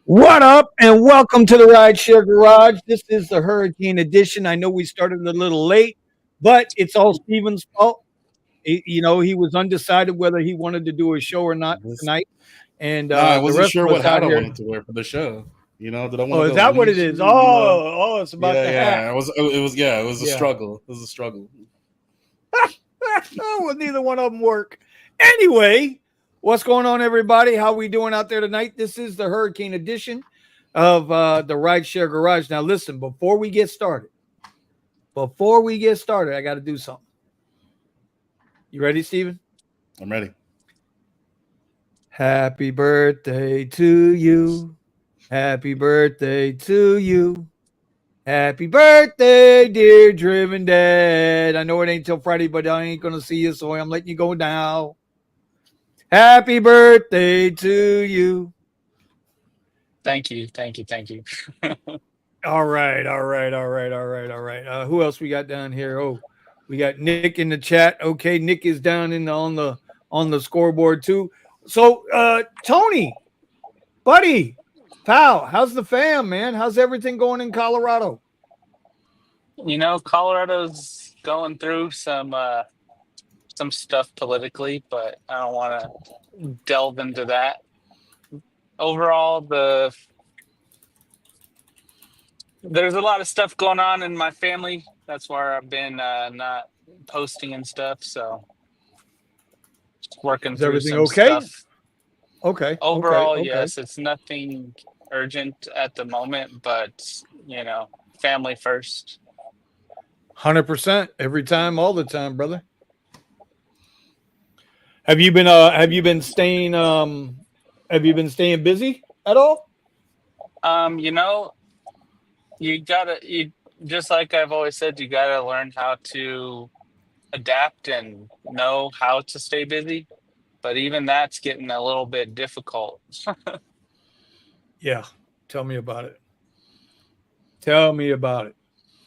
What up, and welcome to the Rideshare Garage. This is the Hurricane Edition. I know we started a little late, but it's all Steven's fault. He was undecided whether he wanted to do a show or not This, tonight, and no, I the wasn't rest sure of what us out hat I here. wanted to wear for the show. Did I want Oh, to is go that what it leisure? is? Oh, it's about Yeah, the hat. yeah. It was a Yeah. struggle. It was a struggle. Well, neither one of them work. Anyway, what's going on, everybody? How we doing out there tonight? This is the Hurricane Edition of the Rideshare Garage. Now, listen, before we get started, I got to do something. You ready, Steven? I'm ready. Happy birthday to you. Happy birthday to you. Happy birthday, dear Driven Dad. I know it ain't till Friday, but I ain't going to see you, so I'm letting you go now. Happy birthday to you. Thank you. All right. Who else we got down here? Oh, we got Nick in the chat. Okay, Nick is down on the scoreboard too. So, Tony, buddy, pal, how's the fam, man? How's everything going in Colorado? Colorado's going through some stuff politically, but I don't want to delve into that. Overall, there's a lot of stuff going on in my family. That's why I've been not posting and stuff. So just working Is through everything some okay? stuff. Okay. Overall, okay. yes, it's nothing urgent at the moment, but family first. 100% every time, all the time, brother. Have you been staying busy at all? You just like I've always said, you gotta learn how to adapt and know how to stay busy. But even that's getting a little bit difficult. Yeah. Tell me about it.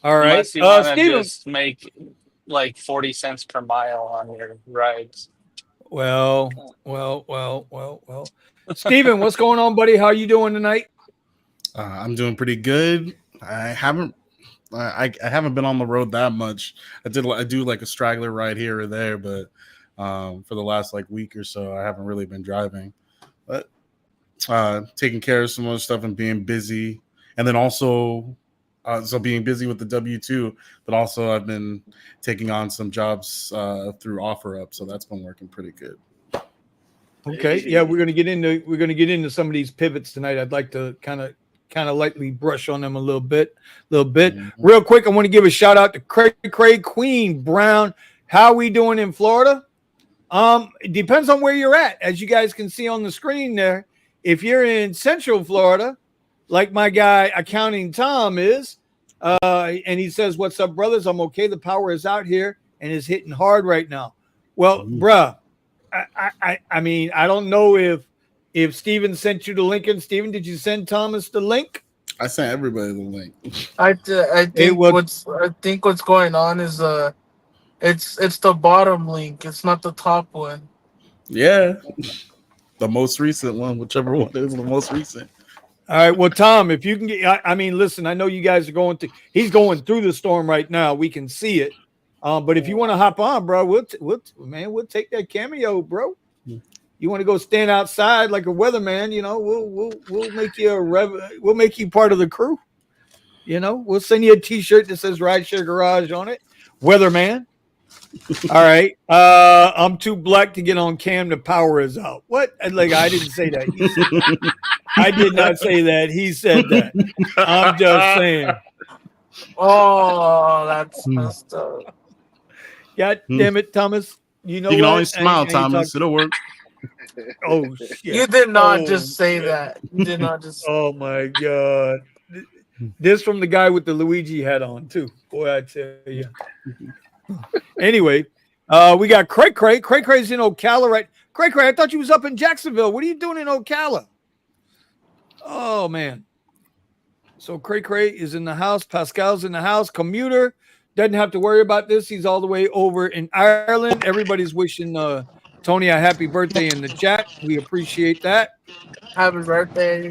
All right. Unless you want to Steven. just make like 40 cents per mile on your rides. Well. Steven, what's going on, buddy? How are you doing tonight? I'm doing pretty good. I haven't been on the road that much. I do like a straggler ride here or there, but for the last week or so, I haven't really been driving. But taking care of some other stuff and being busy, and then also so being busy with the W-2, but also I've been taking on some jobs through OfferUp, so that's been working pretty good. Okay, yeah, we're gonna get into some of these pivots tonight. I'd like to kind of lightly brush on them a little bit. Mm-hmm. Real quick, I want to give a shout out to Craig Queen Brown. How we doing in Florida? It depends on where you're at. As you guys can see on the screen there, if you're in Central Florida, like my guy Accounting Tom is, and he says, "What's up, brothers? I'm okay. The power is out here and is hitting hard right now." Well, bruh, I mean, I don't know if Steven sent you the link. And Steven, did you send Thomas the link? I sent everybody the link. I think what's going on is it's the bottom link. It's not the top one. Yeah, the most recent one, whichever one is the most recent. All right. Well, Tom, if you can get, I mean, listen, I know you guys are he's going through the storm right now. We can see it. But if you want to hop on, bro, we'll take that cameo, bro. You want to go stand outside like a weatherman, we'll make you we'll make you part of the crew. We'll send you a T-shirt that says Rideshare Garage on it. Weatherman. All right. I'm too black to get on cam. The power is out. What? I didn't say that. I did not say that. He said that. I'm just saying. Oh, that's messed up. God damn it, Thomas. You can always smile, Thomas. It'll work. Oh, shit. You did not just say that. You did not just. Oh, my God. This from the guy with the Luigi hat on, too. Boy, I tell you. Anyway, we got Cray. Cray's in Ocala, right? Cray, I thought you was up in Jacksonville. What are you doing in Ocala? Oh, man. So Cray is in the house. Pascal's in the house. Commuter doesn't have to worry about this. He's all the way over in Ireland. Everybody's wishing Tony a happy birthday in the chat. We appreciate that. Happy birthday.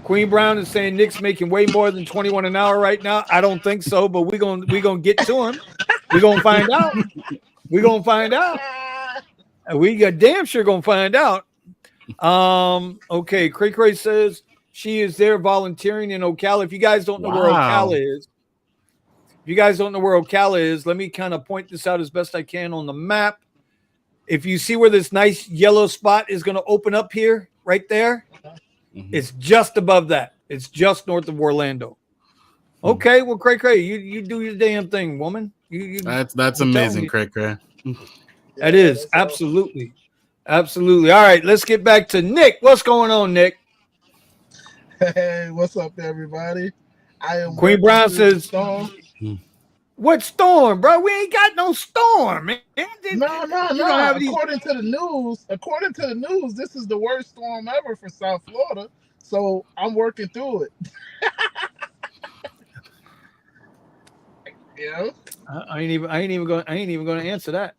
Queen Brown is saying Nick's making way more than 21 an hour right now. I don't think so, but we're gonna get to him. We're gonna find out. We're gonna find out. We got damn sure gonna find out. Okay, Cray Cray says she is there volunteering in Ocala. If you guys don't know where Ocala is, let me kind of point this out as best I can on the map. If you see where this nice yellow spot is going to open up here, right there, it's just above that. It's just north of Orlando. Okay, well, Cray Cray, you do your damn thing, woman. That's amazing, Cray Cray. That is absolutely. Absolutely. All right, let's get back to Nick. What's going on, Nick? Hey, what's up, everybody? I am Queen Brown says, storm. What storm, bro? We ain't got no storm, man. No. According to the news, this is the worst storm ever for South Florida. So I'm working through it. Yeah. I ain't even going to answer that.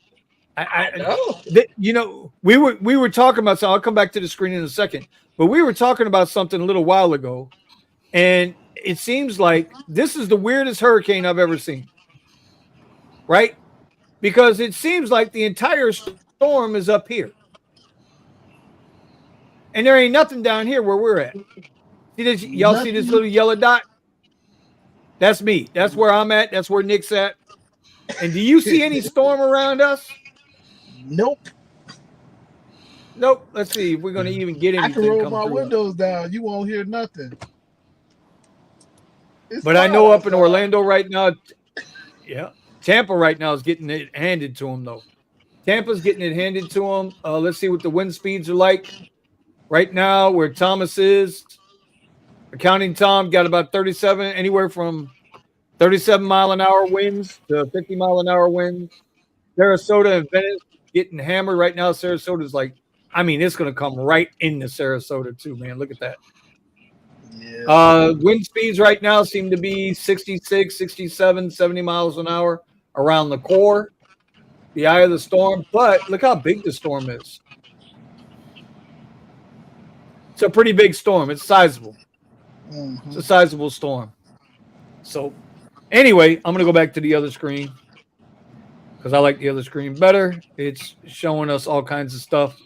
I know. We were talking about something. I'll come back to the screen in a second, but we were talking about something a little while ago, and it seems like this is the weirdest hurricane I've ever seen. Right? Because it seems like the entire storm is up here, and there ain't nothing down here where we're at. See this? Y'all see this little yellow dot? That's me. That's where I'm at. That's where Nick's at. And do you see any storm around us? Nope. Let's see if we're going to even get anything. I can roll my windows down. You won't hear nothing. But I know up in Orlando right now, yeah, Tampa right now is getting it handed to them, though. Tampa's getting it handed to them. Let's see what the wind speeds are like. Right now, where Thomas is, Accounting Tom got about 37, anywhere from 37 mile an hour winds to 50 mile an hour winds. Sarasota and Venice getting hammered right now. Sarasota's like, it's going to come right into Sarasota too, man. Look at that. Yeah. Wind speeds right now seem to be 66, 67, 70 miles an hour around the core, the eye of the storm. But look how big the storm is. It's a pretty big storm. It's sizable. Mm-hmm. It's a sizable storm. So anyway, I'm going to go back to the other screen because I like the other screen better. It's showing us all kinds of stuff,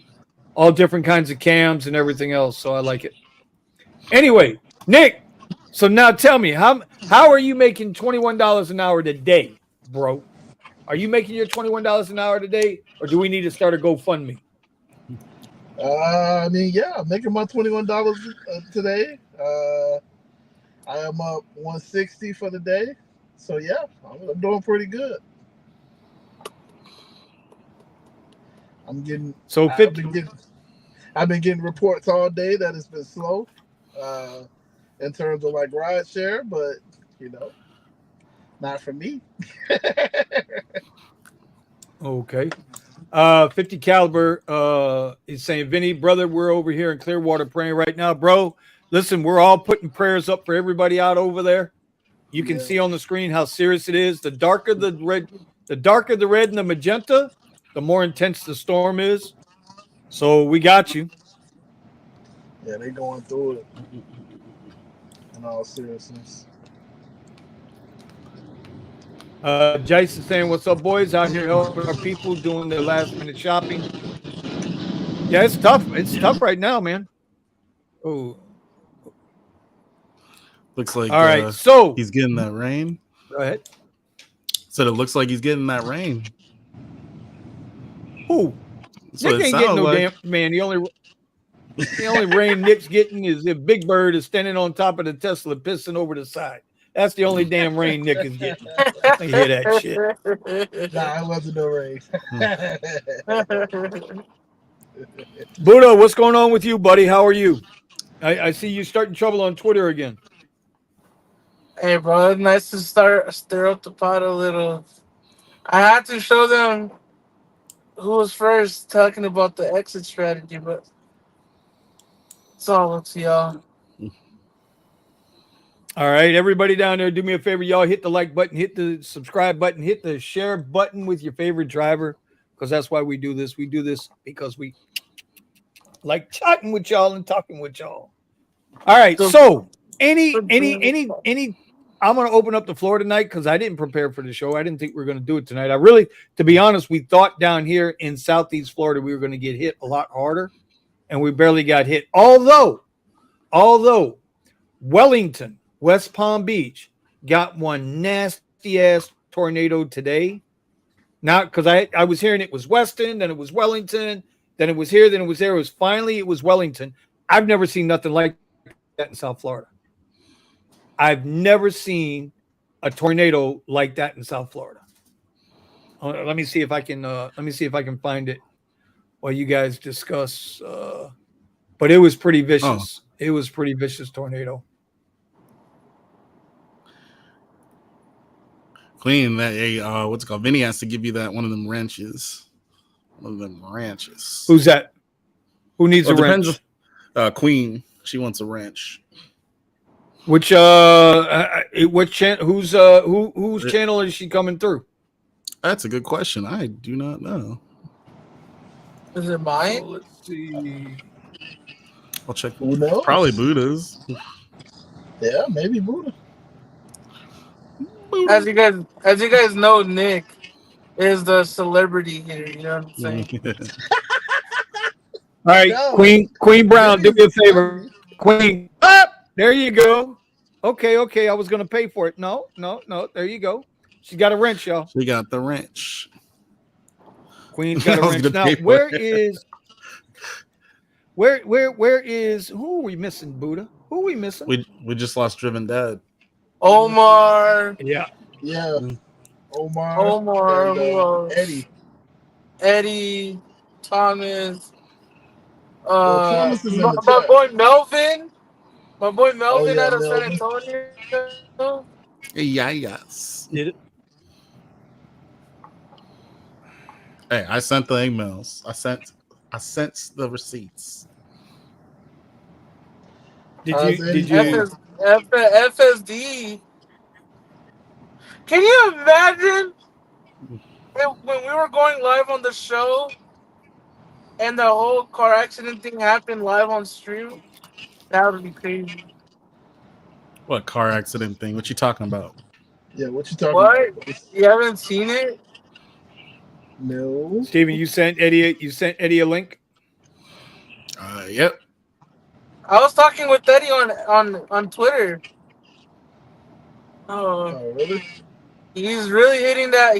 all different kinds of cams and everything else. So I like it. Anyway, Nick, so now tell me, how are you making $21 an hour today, bro? Are you making your $21 an hour today, or do we need to start a GoFundMe? I'm making my $21 today. I am up 160 for the day. So yeah, I'm doing pretty good. I'm getting so 50. I've been getting reports all day that it's been slow in terms of like Rideshare, but not for me. Okay. 50 caliber is saying, Vinny, brother, we're over here in Clearwater praying right now, bro. Listen, we're all putting prayers up for everybody out over there. You can see on the screen how serious it is. The darker the red and the magenta, the more intense the storm is. So we got you. Yeah, they going through it. In all seriousness. Jace is saying, what's up, boys? Out here helping our people doing their last minute shopping. Yeah, it's tough. It's tough right now, man. Oh. Looks like all right, so he's getting that rain. Go ahead. So it looks like he's getting that rain. Who? Nick ain't getting no damn man. The only rain Nick's getting is if Big Bird is standing on top of the Tesla pissing over the side. That's the only damn rain Nick is getting. I hear that shit. Nah, it wasn't no rain. Buddha, what's going on with you, buddy? How are you? I see you starting trouble on Twitter again. Hey, bro, it's nice to stir up the pot a little. I had to show them who was first talking about the exit strategy, but it's all up to y'all. All right, everybody down there, do me a favor. Y'all hit the like button, hit the subscribe button, hit the share button with your favorite driver because that's why we do this. We do this because we like chatting with y'all and talking with y'all. All right. So any I'm going to open up the floor tonight because I didn't prepare for the show. I didn't think we were going to do it tonight. I really, to be honest, we thought down here in Southeast Florida we were going to get hit a lot harder, and we barely got hit. Although Wellington, West Palm Beach, got one nasty ass tornado today. Not because I was hearing it was Weston, then it was Wellington, then it was here, then it was there. It was Wellington. I've never seen nothing like that in South Florida. I've never seen a tornado like that in South Florida. Let me see if I can find it while you guys discuss. But it was pretty vicious. Oh. It was pretty vicious tornado. Queen, that what's it called? Vinny has to give you that one of them wrenches. One of them ranches. Who's that? Who needs a wrench? Queen. She wants a wrench. Which whose channel is she coming through? That's a good question. I do not know. Is it mine? So let's see. I'll check. Who knows? Probably Buddha's. Yeah, maybe Buddha. As you guys know, Nick is the celebrity here. You know what I'm saying? All right, no. Queen Brown, do me a favor. Queen, there you go. Okay. I was gonna pay for it. No. There you go. She got a wrench, y'all. She got the wrench. Queen's got a wrench. Now, where is who are we missing, Buddha? Who are we missing? We just lost Driven Dad. Omar. Yeah. Omar. And, Eddie. Thomas. Thomas is in the my chat. boy Melvin. Out of Melvin. San Antonio. Yes. Did it? Hey, I sent the emails. I sent the receipts. Did you FSD? Can you imagine when we were going live on the show and the whole car accident thing happened live on stream? That would be crazy. What car accident thing? What you talking about? Yeah, what you talking about? You haven't seen it? No. Steven, you sent Eddie a link? Yep. I was talking with Eddie on Twitter. Oh, really? He's really hitting that.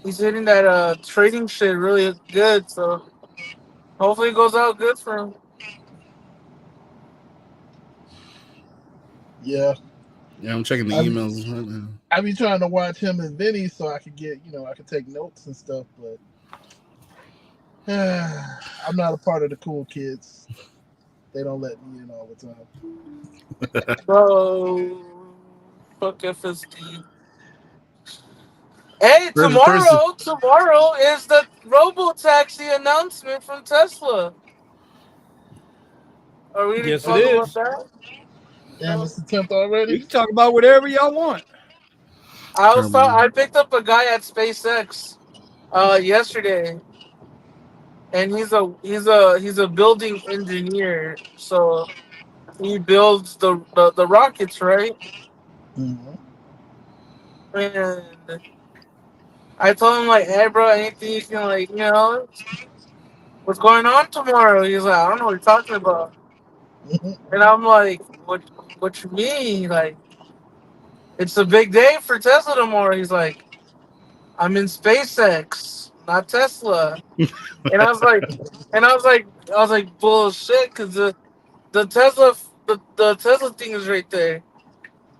He's hitting that trading shit really good. So hopefully it goes out good for him. Yeah. Yeah, I'm checking the emails right now. I be trying to watch him and Vinny so I could get, I could take notes and stuff, but I'm not a part of the cool kids. They don't let me in all the time. Bro, fuck FSD. Hey, tomorrow is the robo-taxi announcement from Tesla. Are we yes, talking it is. about that? Damn, it's the 10th already? You can talk about whatever y'all want. I picked up a guy at SpaceX yesterday, and he's a building engineer. So he builds the rockets, right? Mm-hmm. And I told him, like, hey, bro, anything you can, what's going on tomorrow? He's like, I don't know what you're talking about. And I'm like, what you mean? Like, it's a big day for Tesla tomorrow. He's like, I'm in SpaceX, not Tesla. And I was like, bullshit, because the Tesla thing is right there.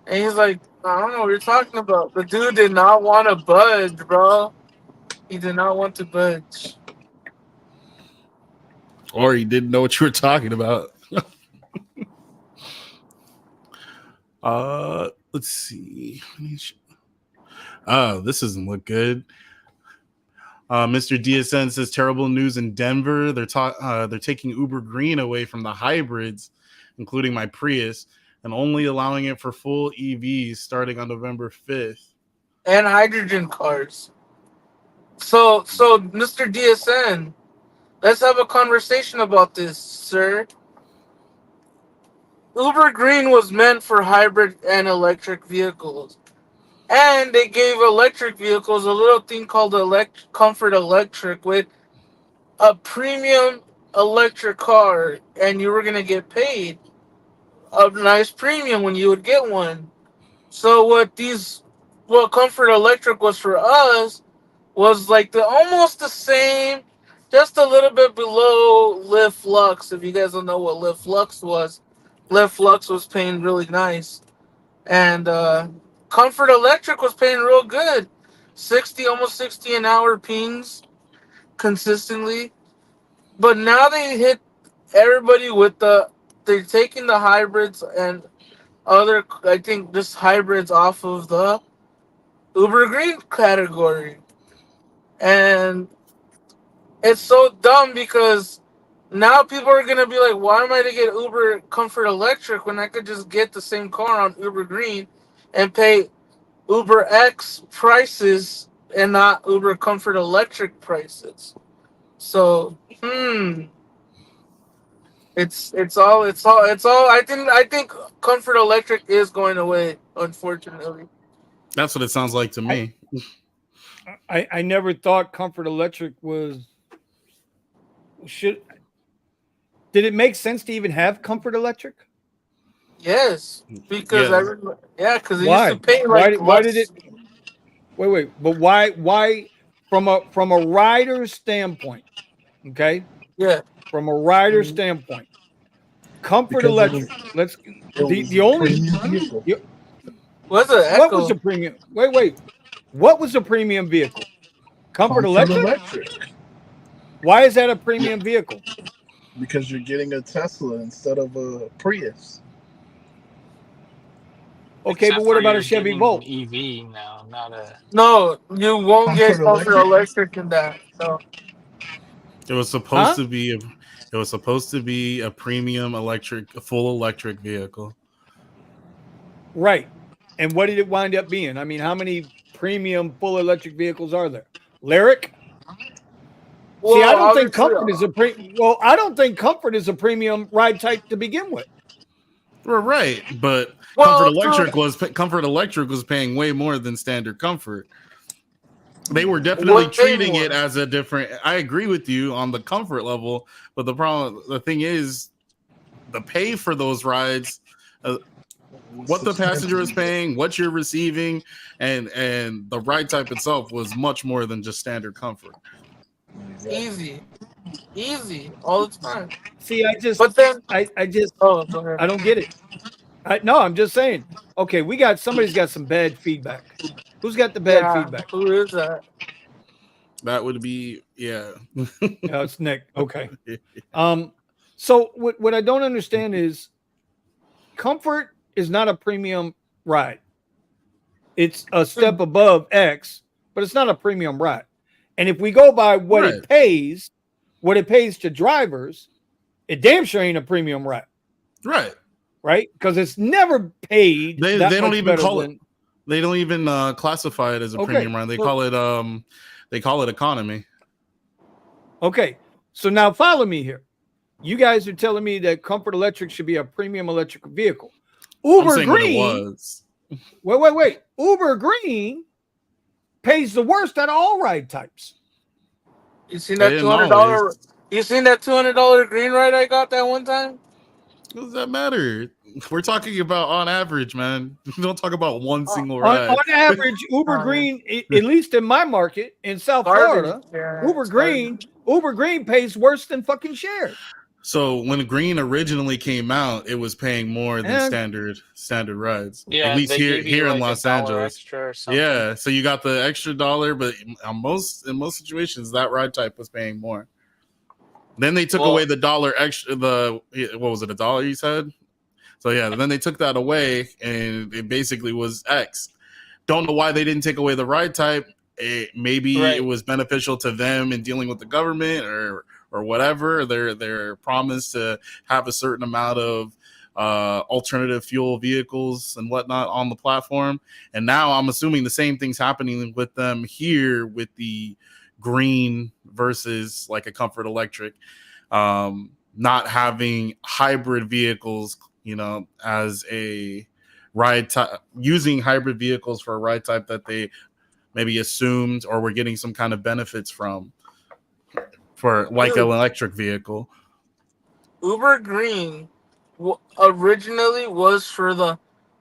And he's like, I don't know what you're talking about. The dude did not want to budge, bro. He did not want to budge. Or he didn't know what you were talking about. Let's see. Oh, this doesn't look good. Mr. DSN says terrible news in Denver. They're taking Uber Green away from the hybrids, including my Prius, and only allowing it for full EVs starting on November 5th. and hydrogen cars. So, Mr. DSN, let's have a conversation about this, sir. Uber Green was meant for hybrid and electric vehicles. And they gave electric vehicles a little thing called Comfort Electric with a premium electric car, and you were going to get paid a nice premium when you would get one. So what Comfort Electric was for us was like the almost the same, just a little bit below Lyft Lux. If you guys don't know what Lyft Lux was, Lyft Lux was paying really nice, and Comfort Electric was paying real good, 60 almost 60 an hour pings consistently. But now they hit everybody with they're taking the hybrids and other, I think, just hybrids off of the Uber Green category. And it's so dumb because now people are going to be like, why am I to get Uber Comfort Electric when I could just get the same car on Uber Green and pay Uber X prices and not Uber Comfort Electric prices? So, it's all. I think Comfort Electric is going away, unfortunately. That's what it sounds like to me. I never thought Comfort Electric did it make sense to even have Comfort Electric? Yes, because because it Why? used to pay Why did it? Wait, but why from a rider standpoint? Okay, Yeah, from a rider standpoint, Comfort Because Electric. The only vehicle. what's the Echo? what was the premium? Wait, what was the premium vehicle? Comfort Electric. Why is that a premium vehicle? Because you're getting a Tesla instead of a Prius. Okay, Except but what for about a you're Chevy getting Volt? EV now, not a. No, you won't get Comfort Comfort Electric? Electric in that. No. It was supposed to be a premium electric, a full electric vehicle. Right. And what did it wind up being? I mean, how many premium full electric vehicles are there? Lyric? Well, See, I don't think obviously, I don't think Comfort is a premium ride type to begin with. We're right, but Well, Comfort Electric was paying way more than Standard Comfort. They were definitely way treating more. it as a different. I agree with you on the comfort level, but the thing is, the pay for those rides, what the passenger is paying, what you're receiving, and the ride type itself was much more than just Standard Comfort. Easy all the time. See, But then, I just go ahead. I don't get it. I'm just saying. Okay, somebody's got some bad feedback. Who's got the bad feedback? Who is that? That would be No, it's Nick. Okay. So what I don't understand is Comfort is not a premium ride. It's a step above X, but it's not a premium ride. And if we go by what it pays to drivers, it damn sure ain't a premium ride. Right. Right? Because it's never paid. They don't even call it. They don't even classify it as a premium ride. They call it economy. Okay. So now follow me here. You guys are telling me that Comfort Electric should be a premium electric vehicle. Uber Green. Wait. Uber Green pays the worst out of all ride types. You seen that $200? You seen that $200 green ride I got that one time? What does that matter? We're talking about on average, man. Don't talk about one single ride. On average, Uber Green, at least in my market in South Florida, Uber Green pays worse than fucking Share. So when Green originally came out, it was paying more than standard rides. Yeah, at least here in Los Angeles. Extra or something. Yeah, so you got the extra $1, but in most situations, that ride type was paying more. Then they took away the $1 extra. What was it, $1 you said? So yeah, then they took that away, and it basically was X. Don't know why they didn't take away the ride type. It was beneficial to them in dealing with the government or whatever. Their promise to have a certain amount of alternative fuel vehicles and whatnot on the platform. And now I'm assuming the same thing's happening with them here with the green versus like a Comfort Electric, not having hybrid vehicles, as a ride type, using hybrid vehicles for a ride type that they maybe assumed or were getting some kind of benefits from for like an electric vehicle. Uber Green originally was for the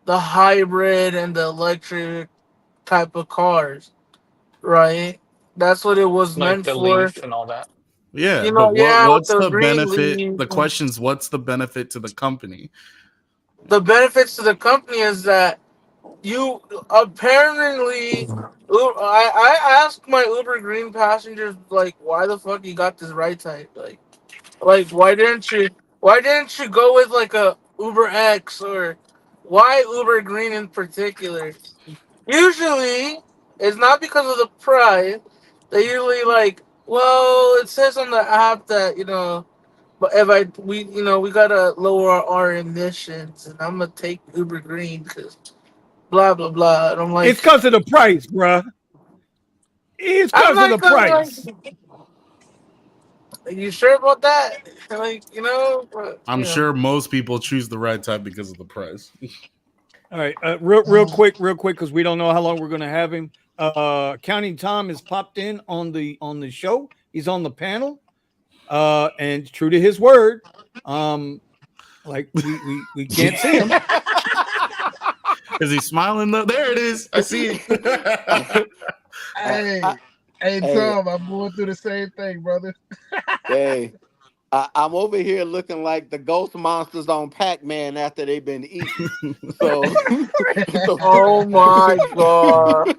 hybrid and the electric type of cars, right? That's what it was like meant the for. Leaf and all that. Yeah, You but know, yeah, with what's the the green benefit? leaf. The question's what's the benefit to the company? The benefits to the company is that you apparently. I asked my Uber Green passengers like, why the fuck you got this ride type? Like why didn't you go with like a Uber X, or why Uber Green in particular? Usually it's not because of the price. They usually like, well, it says on the app that, but if we gotta lower our emissions, and I'm gonna take Uber Green because blah blah blah. And I'm like, It's because of the price, bruh. It's I'm because of the like, price. are you sure about that? Like, but, I'm sure most people choose the ride type because of the price. All right, real quick, because we don't know how long we're going to have him. Counting Tom has popped in on the show. He's on the panel, and true to his word, like we can't see him. Is he smiling though? There it is. I see it. Hey, Tom, I'm going through the same thing, brother. Hey, I'm over here looking like the ghost monsters on Pac-Man after they've been eaten. So, oh my god.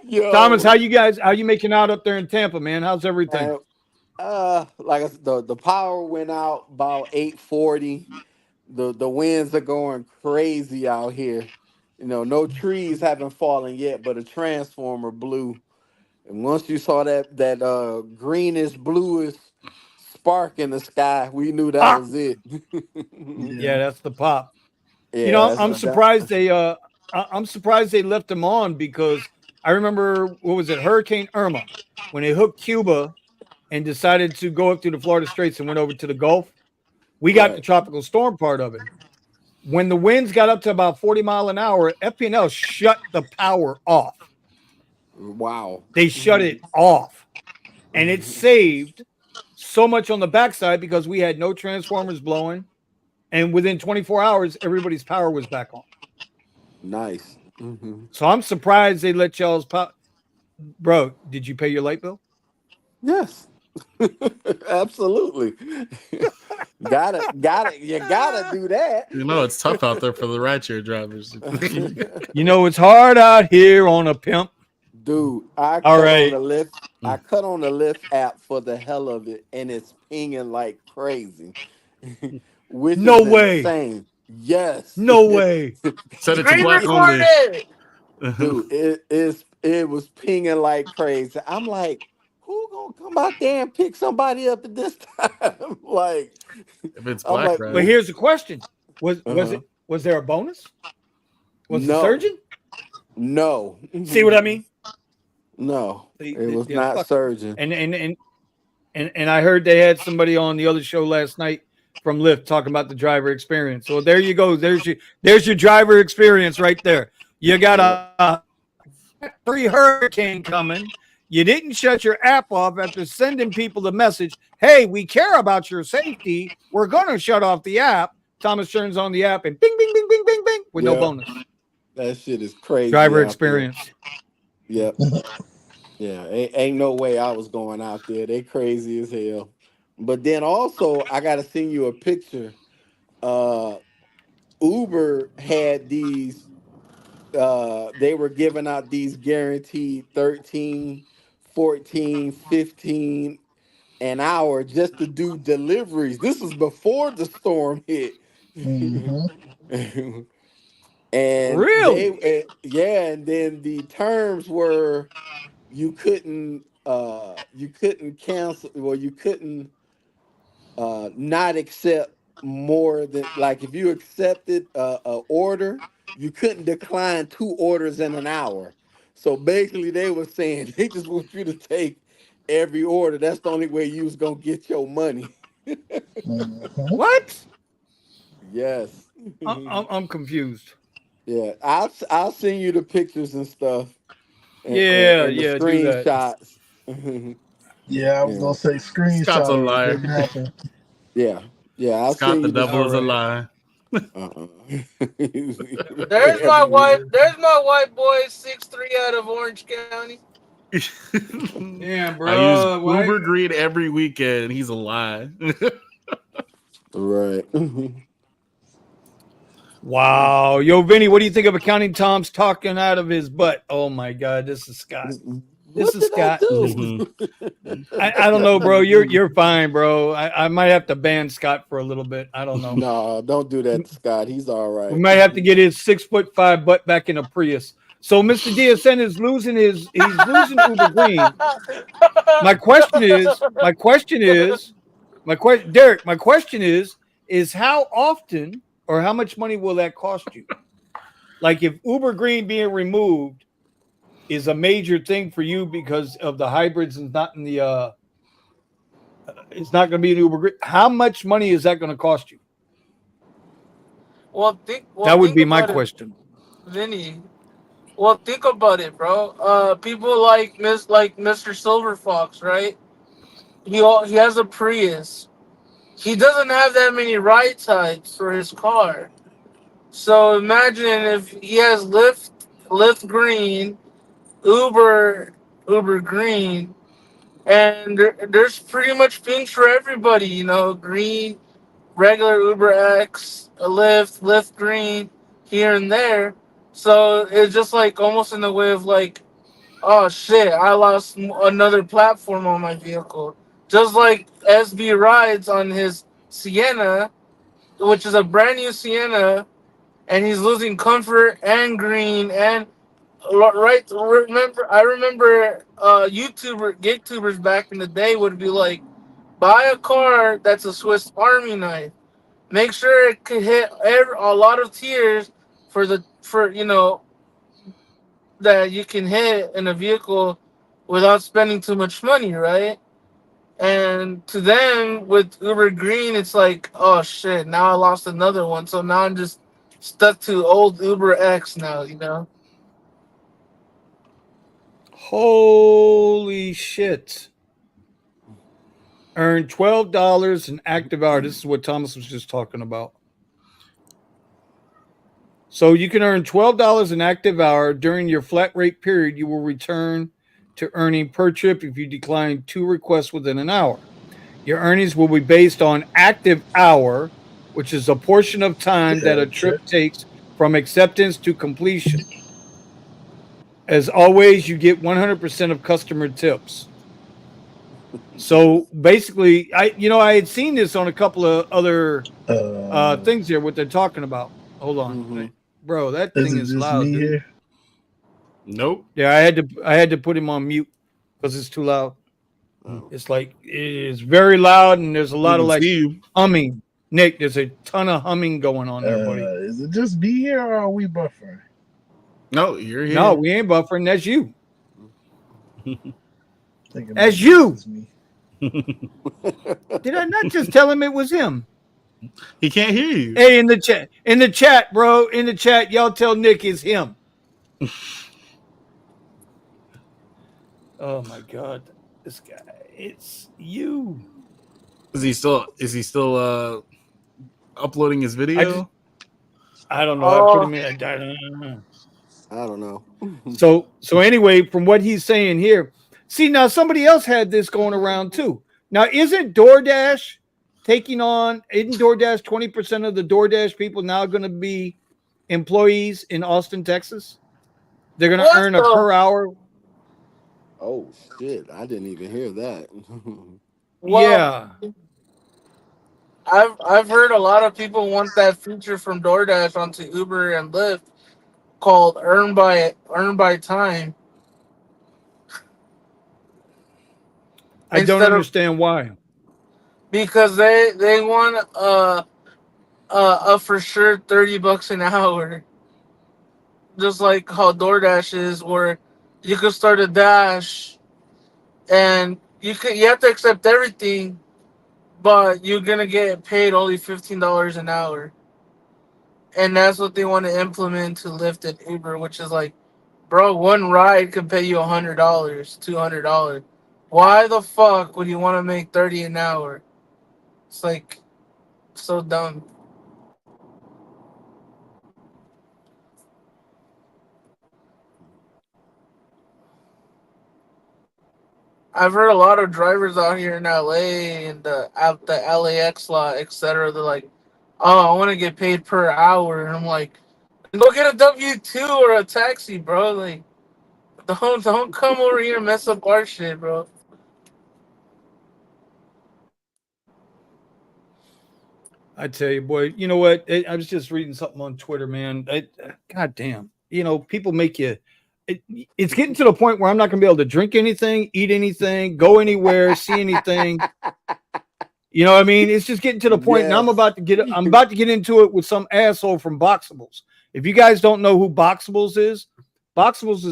Yo, Thomas, how you making out up there in Tampa, man? How's everything? like I said, the power went out about 8:40. The winds are going crazy out here. No trees haven't fallen yet, but a transformer blew. And once you saw that greenish bluish spark in the sky, we knew that was it. Yeah, that's the pop. Yeah, I'm surprised I'm surprised they left them on, because I remember, what was it, Hurricane Irma, when they hooked Cuba and decided to go up through the Florida Straits and went over to the Gulf. We got the tropical storm part of it. When the winds got up to about 40 miles an hour, FPNL shut the power off. Wow. They shut it off. And it saved so much on the backside because we had no transformers blowing. And within 24 hours, everybody's power was back on. Nice. Mm-hmm. So I'm surprised they let y'all's power. Bro, did you pay your light bill? Yes. Absolutely. Got it. You gotta do that. It's tough out there for the rideshare drivers. It's hard out here on a pimp. Dude, I All cut right. on the Lyft. I cut on the Lyft app for the hell of it, and it's pinging like crazy. Which No is way. insane. Yes. No way. Set it to Screen black only. recorded. Dude, it was pinging like crazy. I'm like, who gonna come out there and pick somebody up at this time? Like, if it's I'm black, like, right? But here's the question: Was there a bonus? Was it surging? No. See what I mean? No, it was not surging. And I heard they had somebody on the other show last night from Lyft talking about the driver experience. So there you go. There's your driver experience right there. You got a factory hurricane coming. You didn't shut your app off after sending people the message, hey, we care about your safety. We're going to shut off the app. Thomas turns on the app and bing, bing, bing, bing, bing, bing, with no bonus. That shit is crazy. Driver experience. Yep. Yeah, ain't no way I was going out there. They crazy as hell. But then also, I got to send you a picture. Uber had these, they were giving out these guaranteed 13, 14, 15 an hour just to do deliveries. This was before the storm hit. Mm-hmm. And really? and then the terms were you couldn't cancel, well, you couldn't not accept more than, like, if you accepted a order, you couldn't decline 2 orders in an hour. So basically, they were saying they just want you to take every order. That's the only way you was gonna get your money. Mhm. What? Yes. I'm confused. Yeah, I'll send you the pictures and stuff, Yeah, and the yeah, do that. screenshots. Yeah, I was Yeah, gonna say Scott's a screenshot or it liar. didn't happen. yeah, yeah. I'll Scott, send the you the. devil All is a right. lie. Uh-uh. There's my Every white. week. There's my white boy, 6'3" out of Orange County. Damn, I use bro. Why? Uber Green every weekend. He's a lie. Right. Wow. Yo, Vinny, what do you think of accounting Tom's talking out of his butt? Oh my God, this is Scott. This What is did I Scott. Mhm. do? I don't know, bro. You're fine, bro. I might have to ban Scott for a little bit. I don't know. No, don't do that to Scott. He's all We right. might have to get his 6'5" butt back in a Prius. So Mr. DSN is losing he's losing Uber Green. My question is, Derek, my question is how often or how much money will that cost you? Like if Uber Green being removed is a major thing for you because of the hybrids and not in the it's not going to be an Uber Green. How much money is that going to cost you? Well, That would think be my about it, question. Vinny. Well, think about it, bro. People like Mr. Silver Fox, right? He has a Prius. He doesn't have that many ride types for his car. So imagine if he has Lyft Green, Uber, Uber Green, and there's pretty much things for everybody. You know, green, regular Uber X, a Lyft Green, here and there. So it's just like almost in the way of like, oh shit, I lost another platform on my vehicle. Just like SB rides on his Sienna, which is a brand new Sienna, and he's losing comfort and green and right. I remember gig tubers back in the day would be like, buy a car that's a Swiss Army knife. Make sure it could hit a lot of tiers for that you can hit in a vehicle without spending too much money, right? And to them, with Uber Green, it's like, oh shit, now I lost another one. So now I'm just stuck to old Uber X now, you know? Holy shit. Earn $12 in active hour. This is what Thomas was just talking about. So you can earn $12 an active hour during your flat rate period. You will return to earning per trip if you decline 2 requests within an hour. Your earnings will be based on active hour, which is a portion of time that a Gotcha. trip takes from acceptance to completion. As always, you get 100% of customer tips. So basically, I had seen this on a couple of other Uh, things here. What they're talking about. Hold on, Hmm. bro. That is thing it is just loud, me dude. here? Nope. Yeah, I had to put him on mute because it's too loud. Oh. It's like it is very loud, and there's a We lot of can like see you. humming. Nick, there's a ton of humming going on there, buddy. Is it just me here or are we buffering? No, you're No, here. we ain't buffering. That's you. I think it might That's be you. just me. Did I not just tell him it was him? He can't hear you. Hey, in the chat, bro, in the chat, y'all tell Nick it's him. Oh my god, this guy, it's you. Is he still uploading his I just, video? I don't know. I put Oh, him in. I don't know. I don't know. So anyway, from what he's saying here, see now somebody else had this going around too. Now isn't DoorDash taking on? Isn't DoorDash 20% of the DoorDash people now going to be employees in Austin, Texas? They're going to what earn a the? per hour. Oh shit! I didn't even hear that. Well, Yeah, I've heard a lot of people want that feature from DoorDash onto Uber and Lyft called Earn by Time I don't instead of understand why. because they want a for sure $30 an hour, just like how DoorDash is, where you could start a dash and you have to accept everything, but you're gonna get paid only $15 an hour, and that's what they want to implement to Lyft and Uber, which is like, bro, one ride could pay you $100, $200. Why the fuck would you want to make 30 an hour? It's like so dumb. I've heard a lot of drivers out here in LA and out the LAX lot, etc. They're like, "Oh, I want to get paid per hour," and I'm like, "Go get a W-2 or a taxi, bro. Like, don't come over here and mess up our shit, bro." I tell you, boy, you know what? I was just reading something on Twitter, man. God damn. You know, people make you. It's getting to the point where I'm not going to be able to drink anything, eat anything, go anywhere, see anything. You know what I mean? It's just getting to the point, and I'm Yes. about to get into it with some asshole from Boxables. If you guys don't know who Boxables is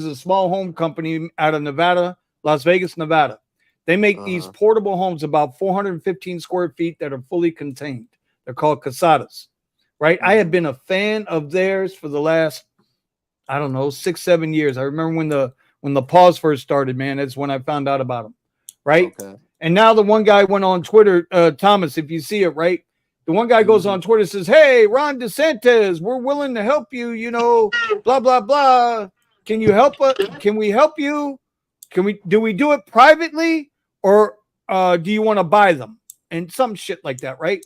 a small home company out of Nevada, Las Vegas, Nevada. They make these portable homes about 415 square feet that are fully contained. They're called casadas, right? I have been a fan of theirs for the last, I don't know, 6-7 years. I remember when the pause first started, man. That's when I found out about them, right? Okay. And now the one guy went on Twitter, Thomas, if you see it, right? The one guy goes on Twitter and says, "Hey, Ron DeSantis, we're willing to help you, you know, blah, blah, blah. Can you help us? Can we help you? Do we do it privately or do you want to buy them?" And some shit like that, right?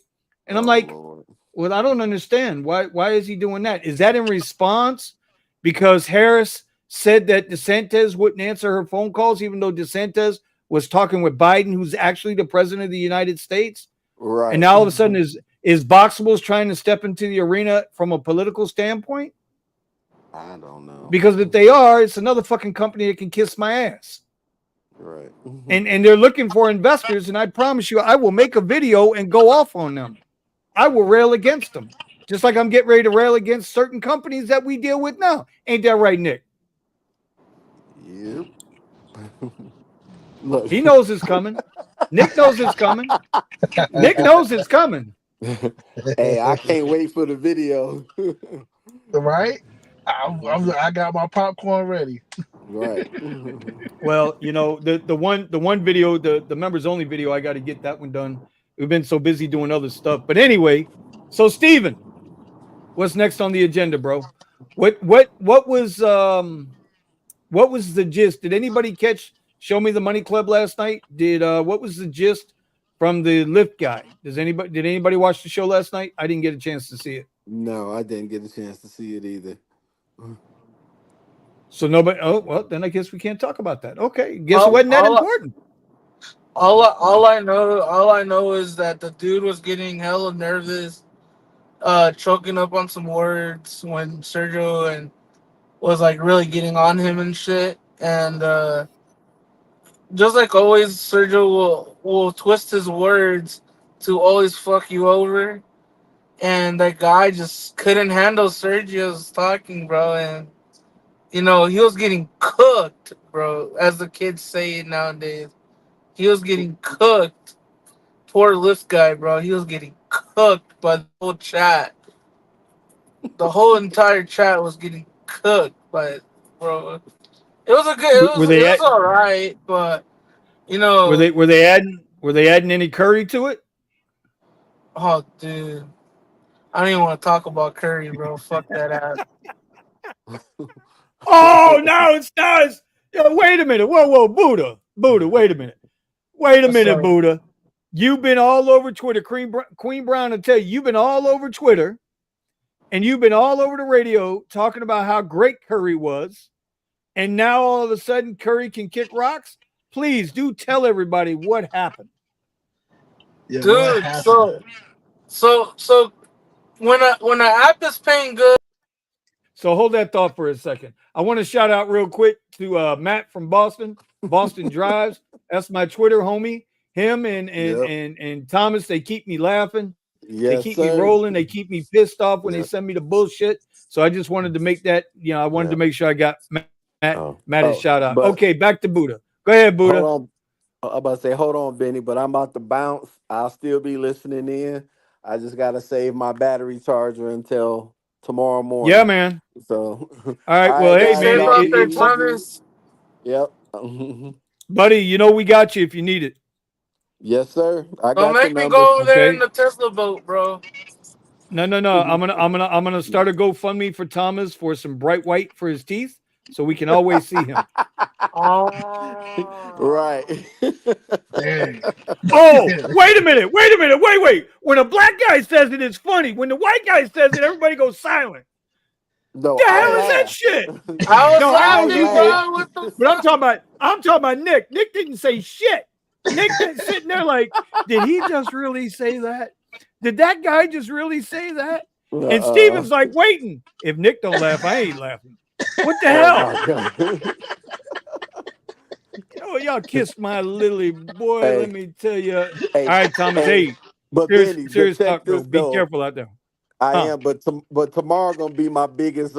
And I'm like, Lord. well, I don't understand. Why is he doing that? Is that in response because Harris said that DeSantis wouldn't answer her phone calls, even though DeSantis was talking with Biden, who's actually the president of the United States? Right. And now all of a sudden is Boxables trying to step into the arena from a political standpoint? I don't know. Because if they are, it's another fucking company that can kiss my ass. Right. And they're looking for investors, and I promise you, I will make a video and go off on them. I will rail against them, just like I'm getting ready to rail against certain companies that we deal with now. Ain't that right, Nick? Yep. Look. He knows it's coming. Nick knows it's coming. Nick knows it's coming. Hey, I can't wait for the video. Right? I got my popcorn ready. Right. Well, you know, the one video, the members only video, I got to get that one done. We've been so busy doing other stuff. But anyway, so Steven, what's next on the agenda, bro? What was the gist? Did anybody catch Show Me the Money Club last night? What was the gist from the Lyft guy? Did anybody watch the show last night? I didn't get a chance to see it. No, I didn't get a chance to see it either. So nobody. Oh well, then I guess we can't talk about that. Okay, guess it wasn't that important. All I know is that the dude was getting hella nervous, choking up on some words when Sergio and was like really getting on him and shit. And just like always, Sergio will twist his words to always fuck you over. And that guy just couldn't handle Sergio's talking, bro. And you know, he was getting cooked, bro, as the kids say it nowadays. He was getting cooked. Poor Lyft guy, bro. He was getting cooked by the whole chat. The whole entire chat was getting cooked by, bro. It was a good. It was all right, but you know, were they adding any curry to it? Oh, dude, I don't even want to talk about Curry, bro. Fuck that ass. Oh no, it's not. Yo, wait a minute. Whoa, Buddha, wait a minute. Buddha. You've been all over Twitter. Queen Brown will tell you, you've been all over Twitter and you've been all over the radio talking about how great Curry was. And now all of a sudden Curry can kick rocks. Please do tell everybody what happened. Yeah, Dude, so when an app is paying good. So hold that thought for a second. I want to shout out real quick to Matt from Boston. Boston Drives. That's my Twitter homie. Him Yep. and Thomas, they keep me laughing. They Yes, keep me sir. rolling. They keep me pissed off when they Yep. send me the bullshit. So I just wanted to make that, I wanted to Yep. make sure I got Oh. Matt shout out. But Okay, back to Buddha. Go ahead, hold Buddha. on. I'm about to say, hold on, Benny, but I'm about to bounce. I'll still be listening in. I just gotta save my battery charger until tomorrow Yeah, morning. man. So, All right. all Well, right, hey, Be guys, man, safe y'all out be there, easy. Thomas. Yep. buddy, we got you if you need it. Yes, sir. I Don't got your make me number. go over there in Okay. the Tesla boat, bro. No. I'm gonna start a GoFundMe for Thomas for some bright white for his teeth, so we can always see him. Right. Oh. Dang. Oh, wait a minute. Wait. When a black guy says it, it's funny. When the white guy says it, everybody goes silent. No, The I hell is that laugh. shit? I was No, I know I you laughing, did, laugh. bro. What the but fuck? I'm talking about Nick. Nick didn't say shit. Nick didn't sitting there like, did he just really say that? Did that guy just really say that? And Uh-uh. Steven's like waiting. If Nick don't laugh, I ain't laughing. What the Oh hell? my god. Y'all kissed my lily boy. Hey, Let me tell you. All hey, right, Thomas. hey. Hey, But serious, Benny, but serious check talk though. this Be though. careful out there. I Huh? am, but tomorrow gonna be my biggest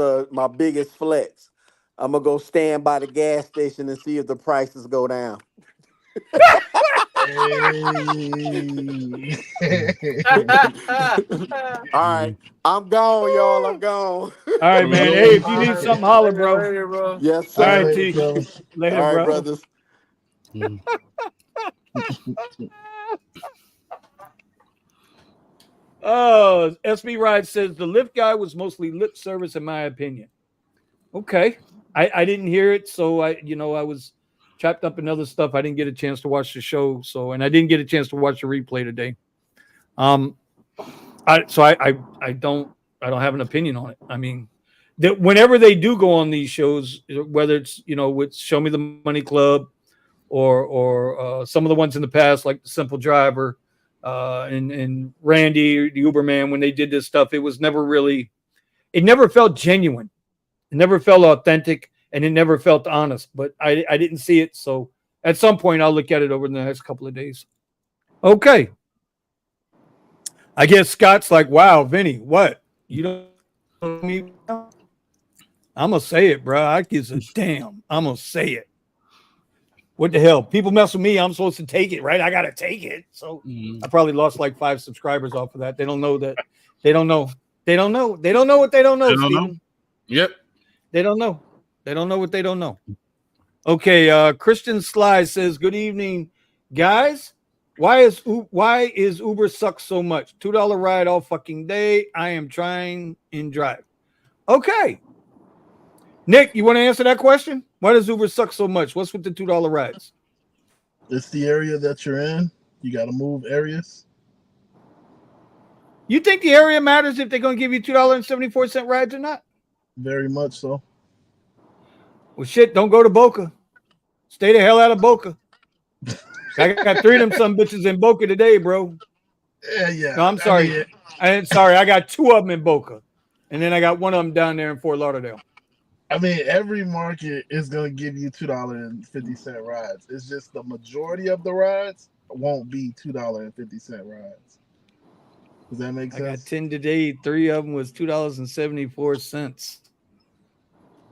flex. I'm gonna go stand by the gas station and see if the prices go down. Hey. All right, I'm gone, y'all. I'm gone. All right, man. Hey, if you need Alright, something, holler, later, bro. later, bro. Yes, All All right, right, sir. later, T. fellas. Later, All right, bro. brothers. Oh, SB Ride says the Lyft guy was mostly lip service, in my opinion. Okay, I didn't hear it, so I was trapped up in other stuff. I didn't get a chance to watch the show, and I didn't get a chance to watch the replay today. I don't have an opinion on it. I mean, that whenever they do go on these shows, whether it's with Show Me the Money Club or some of the ones in the past like the Simple Driver and Randy the Uberman, when they did this stuff, it never felt genuine. It never felt authentic, and it never felt honest. But I didn't see it, so at some point I'll look at it over the next couple of days. Okay. I guess Scott's like, wow, Vinny, what? You don't know me? I'm gonna say it, bro. I gives a damn. I'm gonna say it. What the hell? People mess with me. I'm supposed to take it, right? I gotta take it. So I probably lost like 5 subscribers off of that. They don't know that. They don't know. They don't know. They don't know what they don't know, Steven. Yep. They don't know. They don't know what they don't know. Okay, Christian Sly says, good evening, guys. Why is Uber suck so much? $2 ride all fucking day. I am trying in drive. Okay. Nick, you want to answer that question? Why does Uber suck so much? What's with the $2 rides? It's the area that you're in. You got to move areas. You think the area matters if they're going to give you $2.74 rides or not? Very much so. Well, shit, don't go to Boca. Stay the hell out of Boca. I got 3 of them some bitches in Boca today, bro. Yeah. No, I'm sorry. I got 2 of them in Boca. And then I got 1 of them down there in Fort Lauderdale. I mean, every market is going to give you $2.50 rides. It's just the majority of the rides won't be $2.50 rides. Does that make sense? I got 10 today. 3 of them was $2.74.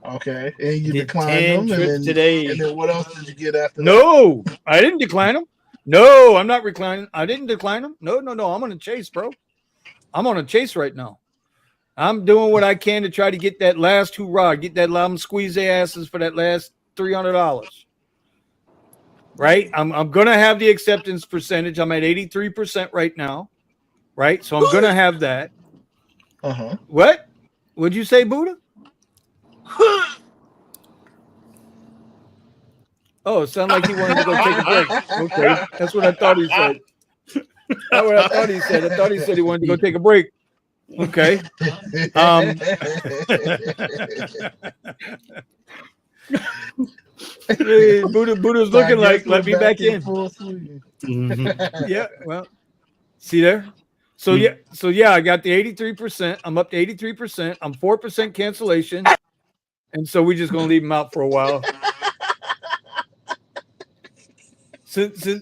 Okay. And you Did declined 10 them. trips today. And then what else did you get after that? No, I didn't decline them. No, I'm not reclining. I didn't decline them. No. I'm on a chase, bro. I'm on a chase right now. I'm doing what I can to try to get that last hoorah, get that I'm squeeze their asses for that last $300. Right? I'm gonna have the acceptance percentage. I'm at 83% right now. Right? So I'm gonna have that. Uh-huh. What? Would you say, Buddha? Oh, it sounded like he wanted to go take a break. Okay, that's what I thought he said. That's what I thought he said. I thought he said he wanted to go take a break. Okay. Buddha's looking like, let me back in. Yeah, well, see there? So yeah, I got the 83%. I'm up to 83%. I'm 4% cancellation. And so we're just gonna leave him out for a while.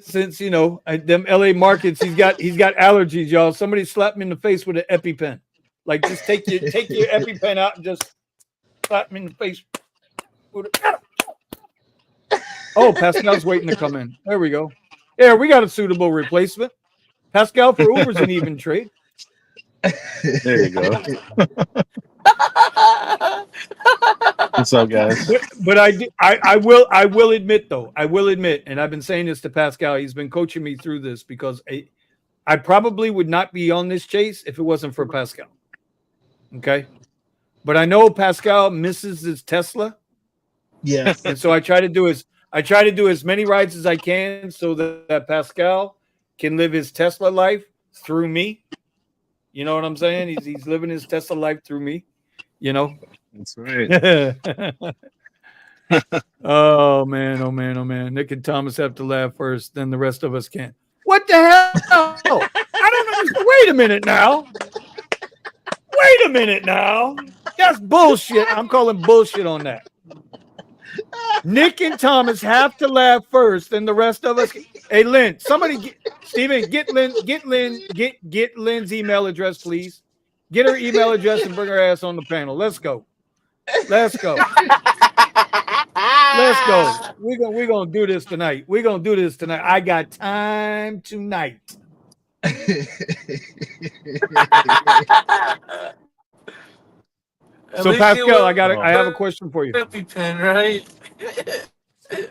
since you know them LA markets, he's got allergies, y'all. Somebody slap him in the face with an EpiPen. Like just take your EpiPen out and just slap him in the face. Oh, Pascal's waiting to come in. There we go. Yeah, we got a suitable replacement. Pascal for Uber's an even trade. There you go. What's up, guys? But I will admit though, and I've been saying this to Pascal. He's been coaching me through this because I probably would not be on this chase if it wasn't for Pascal. Okay, but I know Pascal misses his Tesla. Yes. And so I try to do as many rides as I can so that Pascal can live his Tesla life through me. You know what I'm saying? He's living his Tesla life through me. You know. That's right. Oh man. Nick and Thomas have to laugh first, then the rest of us can't. What the hell? I don't understand. Wait a minute now. That's bullshit. I'm calling bullshit on that. Nick and Thomas have to laugh first, then the rest of us. Hey, Lynn, Steven, get Lynn's email address, please. Get her email address and bring her ass on the panel. Let's go. We're gonna do this tonight. I got time tonight. So Pascal, I have a question for you. EpiPen, right? I'm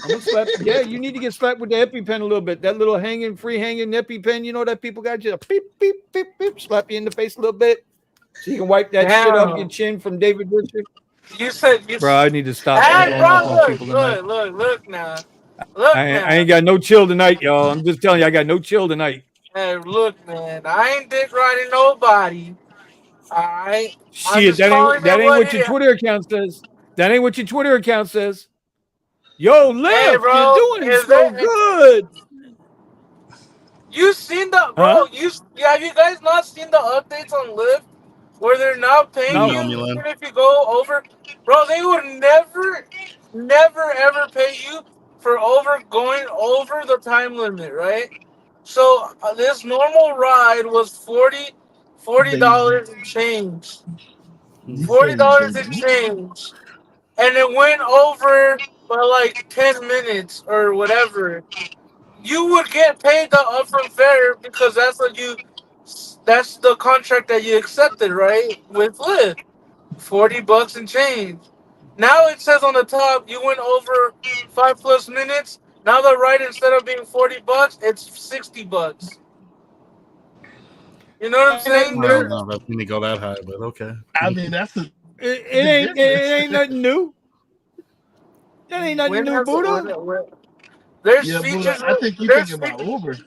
gonna slap. Yeah, you need to get slapped with the EpiPen a little bit. That little free hanging EpiPen, you know that people got you beep, beep, beep, beep, slap you in the face a little bit. So you can wipe that shit off your chin from David Richard. Bro, I need to stop. Hey, bro, look now. I ain't got no chill tonight, y'all. I'm just telling you, I got no chill tonight. Hey, look, man. I ain't dick riding nobody. All right. Shit, that ain't what your Twitter account says. That ain't what your Twitter account says. Yo, Liv, hey, bro, you're doing so good. You seen the bro? Have you guys not seen the updates on Lyft where they're not paying you even if you go over? Bro, they would never ever pay you for going over the time limit, right? So this normal ride was $40 and change. $40 and change. And it went over by like 10 minutes or whatever. You would get paid the upfront fare because that's the contract that you accepted, right? With Lyft. $40 and change. Now it says on the top you went over 5+ minutes. Now the ride, instead of being $40, it's $60. You know what I'm saying? No, that didn't go that high, but okay. I mean, it ain't nothing new. That ain't nothing new, Buddha. There's features. Buddha, I think you're thinking about Uber.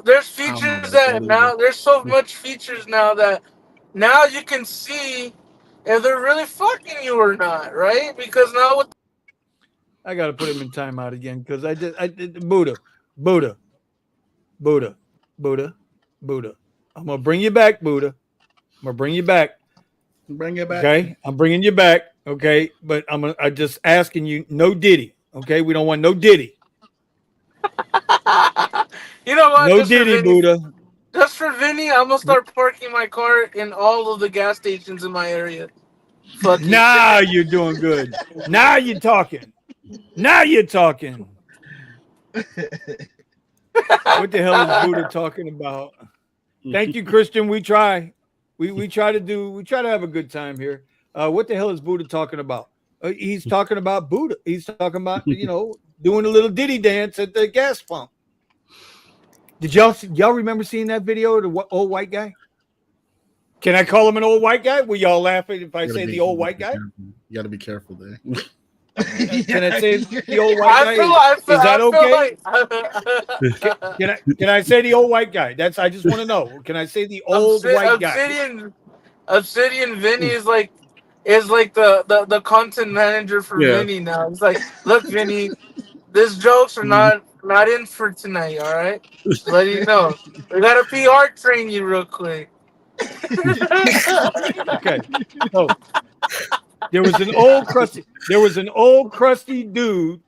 There's features that now there's so much features now that now you can see if they're really fucking you or not, right? Because now with I gotta put him in timeout again because I did Buddha. I'm gonna bring you back, Buddha. I'm gonna bring you back. Bring it back. Okay, I'm bringing you back. Okay, but I'm just asking you, no Diddy. Okay, we don't want no Diddy. You know what? No Diddy, Buddha. Just for Vinny, I'm gonna start parking my car in all of the gas stations in my area. Now you're doing good. Now you're talking. What the hell is Buddha talking about? Thank you, Christian. We try. We try to have a good time here. What the hell is Buddha talking about? He's talking about Buddha. He's talking about, doing a little Diddy dance at the gas pump. Did y'all remember seeing that video of the old white guy? Can I call him an old white guy? Will y'all laugh if I say the old white guy? You got to be careful there. Can I say the old white guy? Is that okay? Can I say the old white guy? I just want to know. Can I say the old white guy? Obsidian Vinny is like the content manager for Vinny now. It's like, look, Vinny, these jokes are not in for tonight. All right, just let you know. We gotta PR train you real quick. Okay. So there was an old crusty dude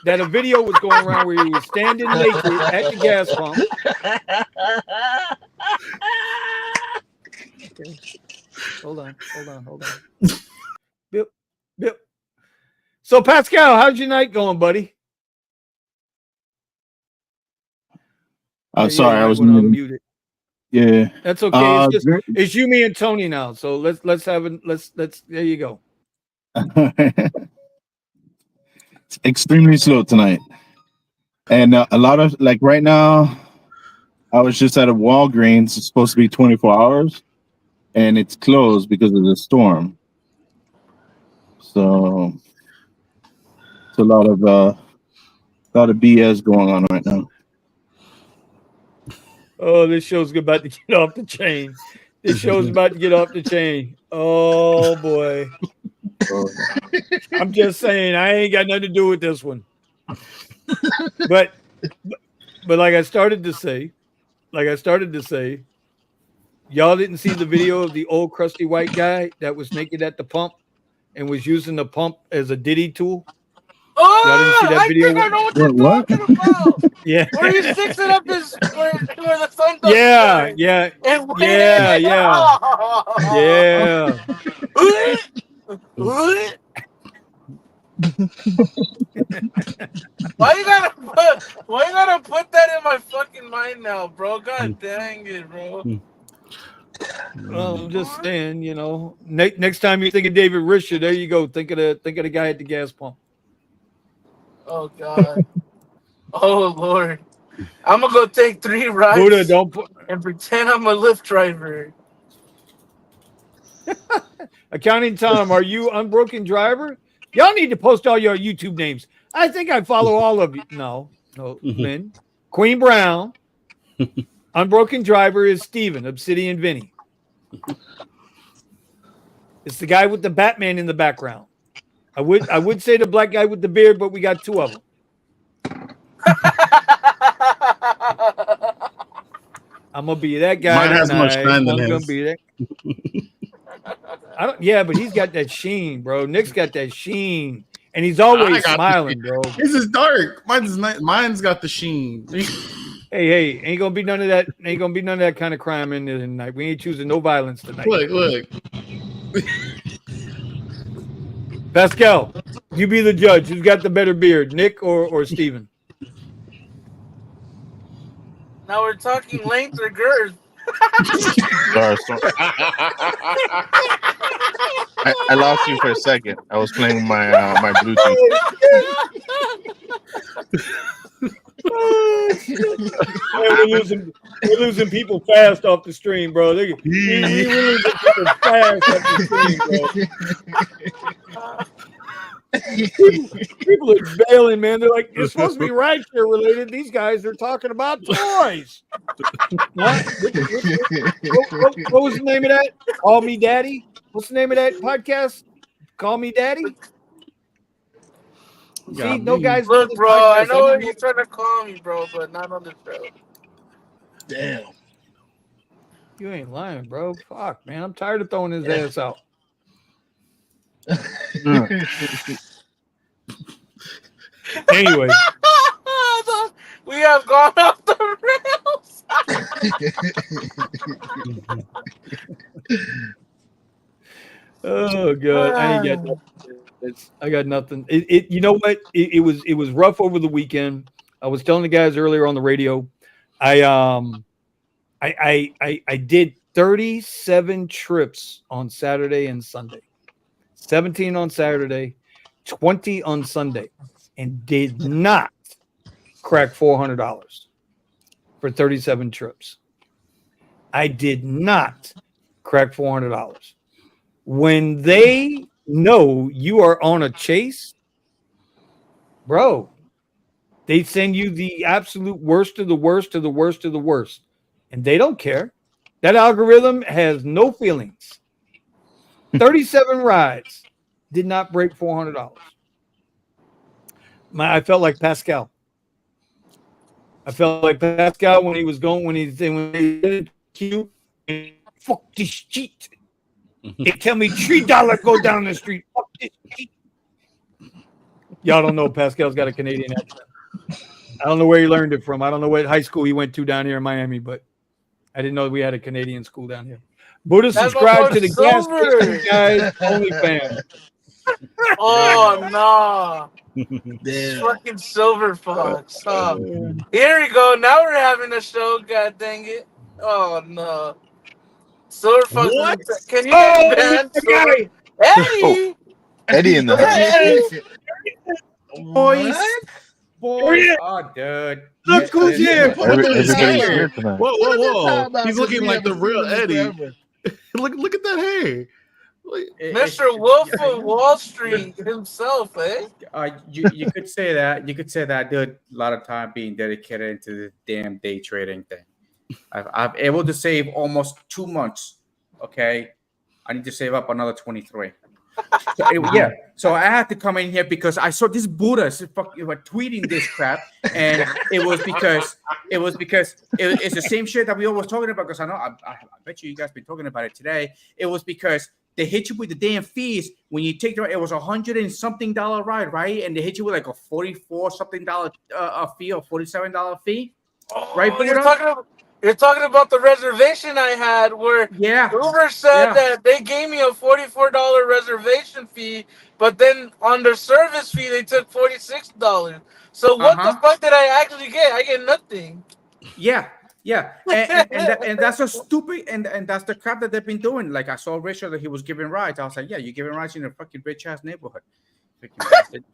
that a video was going around where he was standing naked at the gas pump. Okay. Hold on. Bill. So Pascal, how's your night going, buddy? Sorry, I was muted. muted. Yeah, That's okay. It's just great. it's you, me, and Tony now. So let's there you go. It's extremely slow tonight, and a lot of like right now, I was just at a Walgreens. It's supposed to be 24 hours, and it's closed because of the storm. So it's a lot of BS going on right now. Oh, this show's about to get off the chain. Oh boy. I'm just saying, I ain't got nothing to do with this one. But like I started to say, y'all didn't see the video of the old crusty white guy that was naked at the pump and was using the pump as a diddy tool. Oh, Y'all didn't see that video? I think I know what you're talking about. Yeah. Where he sticks it up his where the sun doesn't Yeah. shine. Why you gotta put that in my fucking mind now, bro? God dang it, bro. Well, I'm just saying, next time you think of David Risher, there you go. Think of the guy at the gas pump. Oh God. Oh Lord. I'm gonna go take 3 rides Buddha, and pretend I'm a Lyft driver. Accounting Tom, are you Unbroken Driver? Y'all need to post all your YouTube names. I think I follow all of you. No, Lynn. Queen Brown. Unbroken Driver is Steven, Obsidian Vinny. It's the guy with the Batman in the background. I would say the black guy with the beard, but we got 2 of them. I'm gonna be that guy. Mine has more shine than his. Gonna be that. Yeah, but he's got that sheen, bro. Nick's got that sheen, and he's always smiling, bro. His is dark. Mine's got the sheen. Hey, ain't gonna be none of that. Ain't gonna be none of that kind of crime in there tonight. We ain't choosing no violence tonight. Look. Pascal, you be the judge. Who's got the better beard, Nick or Steven? Now we're talking length or girth. Sorry. I lost you for a second. I was playing with my Bluetooth. Man, we're losing people fast off the stream, bro. We're losing people fast off the stream, bro. People are bailing, man. They're like, it's supposed to be rideshare related. These guys are talking about toys. What was the name of that? Call Me Daddy? What's the name of that podcast? Call Me Daddy? See, no guys. Look, bro, I know what you're trying to call me, bro, but not on the show. Damn. You ain't lying, bro. Fuck, man. I'm tired of throwing his ass out. Anyway, we have gone off the rails. Oh god, I got nothing. You know what? It was rough over the weekend. I was telling the guys earlier on the radio. I did 37 trips on Saturday and Sunday. 17 on Saturday, 20 on Sunday, and did not crack $400 for 37 trips. I did not crack $400. When they know you are on a chase, bro, they send you the absolute worst of the worst of the worst of the worst, and they don't care. That algorithm has no feelings. 37 rides did not break $400. I felt like Pascal. When he was going, when he did Q, fuck this shit. They tell me $3 go down the street. Fuck this shit. Y'all don't know Pascal's got a Canadian accent. I don't know where he learned it from. I don't know what high school he went to down here in Miami, but I didn't know we had a Canadian school down here. Buddha, That's subscribe my to the Gas silver. Guys OnlyFans. Oh no. Damn. Fucking Silver Fox. Oh. Here we go. Now we're having a show. God dang it. Oh no. Silver Fox. What? Can you Oh, get banned? the guy. Eddie. Eddie in the Look at house. Eddie. Boys, What? boys. Yeah. Oh, dude. Look who's You here. put him in his Everybody's hair. here tonight. Whoa, Put him in whoa! timeout He's 'cause looking we like the haven't real seen him Eddie. forever. Look at that hair. Like, Mr. Wolf of Wall Street himself, eh? You could say that. You could say that, dude. A lot of time being dedicated into the damn day trading thing. I've able to save almost 2 months. Okay, I need to save up another 23. Yeah, so I had to come in here because I saw this Buddha tweeting this crap, and it was because it's the same shit that we always talking about. Because I bet you guys been talking about it today. It was because they hit you with the damn fees when you take it was $100 and something ride, right? And they hit you with like a $44 something fee or $47 fee, right? Oh, you're talking about the reservation I had where Yeah, Uber said yeah. that they gave me a $44 reservation fee, but then on their service fee they took $46. So what the fuck did I actually get? I get nothing. Yeah, and that's so stupid, and that's the crap that they've been doing. Like I saw Richard that he was giving rides. I was like, yeah, you're giving rides in a fucking rich ass neighborhood, freaking bastard.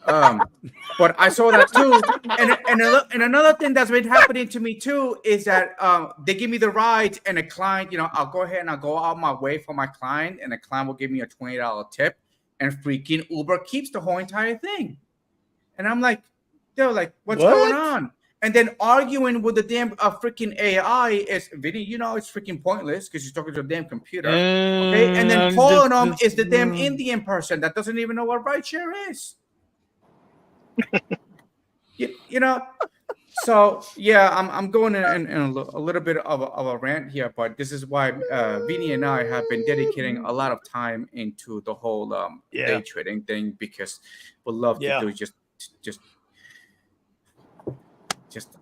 But I saw that too, and another thing that's been happening to me too is that they give me the rides, and a client, I'll go ahead and I'll go out my way for my client, and the client will give me a $20 tip, and freaking Uber keeps the whole entire thing, and I'm like, they're like, what's going on? And then arguing with the damn freaking AI is Vinny, it's freaking pointless because you're talking to a damn computer. Okay. And then calling them is the damn Indian person that doesn't even know what rideshare is. So yeah, I'm going in a little bit of a rant here, but this is why Vinny and I have been dedicating a lot of time into the whole day trading thing, because we love to do just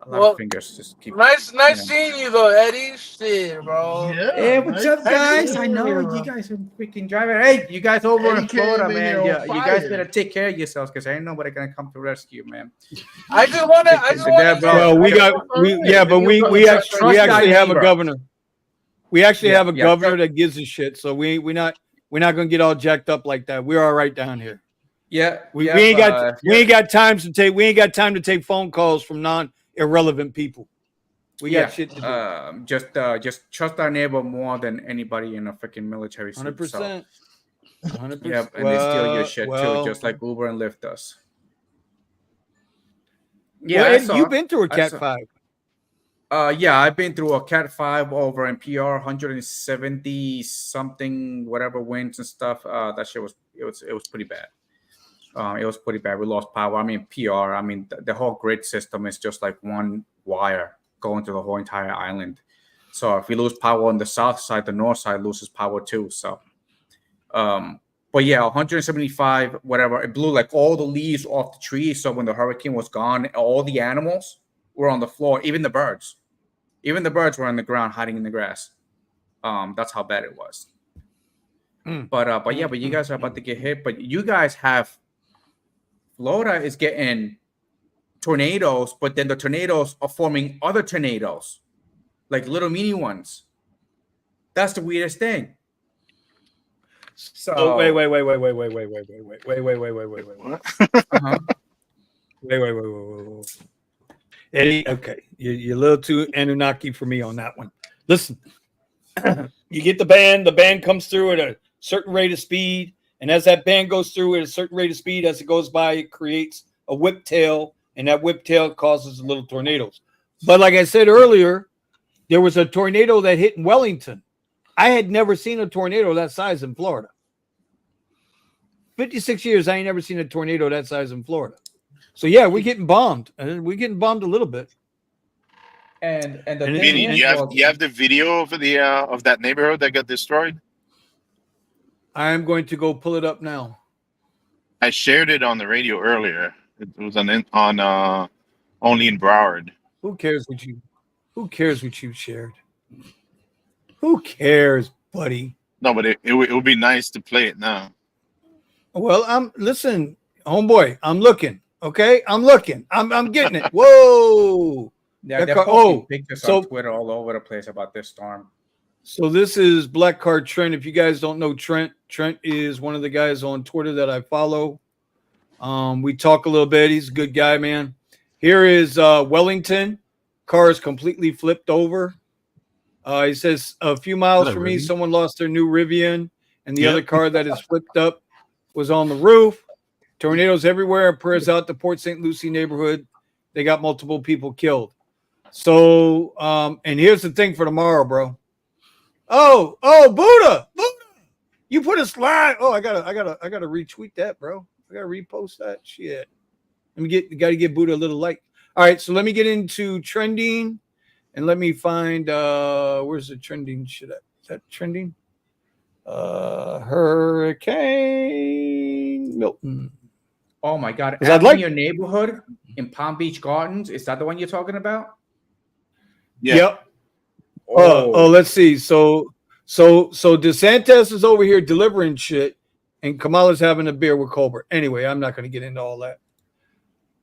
a lot of fingers. Just keep nice seeing you though, Eddie. Shit, bro. Yeah, hey, what's up, guys? I know you, you guys are freaking driving. Hey, you guys over in Florida, man. here on You guys fire. better take care of yourselves because ain't nobody gonna come to rescue, man. I just want to. Well, we actually have a governor. We actually have a governor that gives a shit. So we're not gonna get all jacked up like that. We're all right down here. Yeah, we ain't got time to take phone calls from irrelevant people. We got shit to do. Just trust our neighbor more than anybody in a freaking military suit. 100%. 100%. Yeah, and they steal your shit too, just like Uber and Lyft does. Yeah, you've been through a Cat 5. Yeah, I've been through a Cat 5 over in PR, 170 something, whatever wins and stuff. That shit was pretty bad. It was pretty bad. We lost power. I mean, PR. I mean, the whole grid system is just like one wire going to the whole entire island. So if we lose power on the south side, the north side loses power too. So, but yeah, 175, whatever. It blew like all the leaves off the trees. So when the hurricane was gone, all the animals were on the floor. Even the birds were on the ground, hiding in the grass. That's how bad it was. But you guys are about to get hit. But you guys have. Florida is getting tornadoes, but then the tornadoes are forming other tornadoes, like little mini ones. That's the weirdest thing. So wait. Wait. Eddie, okay, you're a little too Anunnaki for me on that one. Listen, you get the band comes through at a certain rate of speed. And as that band goes through at a certain rate of speed, as it goes by, it creates a whip tail, and that whip tail causes little tornadoes. But like I said earlier, there was a tornado that hit in Wellington. I had never seen a tornado that size in Florida. 56 years, I ain't never seen a tornado that size in Florida. So yeah, we're getting bombed. We're getting bombed a little bit. And you have the video of that neighborhood that got destroyed? I'm going to go pull it up now. I shared it on the radio earlier. It was on only in Broward. Who cares what you? Who cares what you shared? Who cares, buddy? No, but it would be nice to play it now. Well, listen, homeboy. I'm looking. Okay, I'm looking. I'm getting it. Whoa. Yeah, they're car- posting oh, pictures so- on Twitter all over the place about this storm. So this is Black Card Trent. If you guys don't know Trent is one of the guys on Twitter that I follow. We talk a little bit. He's a good guy, man. Here is Wellington. Car is completely flipped over. He says a few miles from me, someone lost their new Rivian, and the other car that is flipped up was on the roof. Tornadoes everywhere. Prayers out to Port St. Lucie neighborhood. They got multiple people killed. So, and here's the thing for tomorrow, bro. Oh, Buddha, you put a slide. Oh, I gotta retweet that, bro. I gotta repost that shit. Gotta give Buddha a little like. All right, so let me get into trending, and let me find where's the trending shit at? Is that trending? Hurricane Milton. Oh my God! I'd like your neighborhood in Palm Beach Gardens. Is that the one you're talking about? Yeah. Yep. Let's see. So DeSantis is over here delivering shit, and Kamala's having a beer with Colbert. Anyway, I'm not going to get into all that.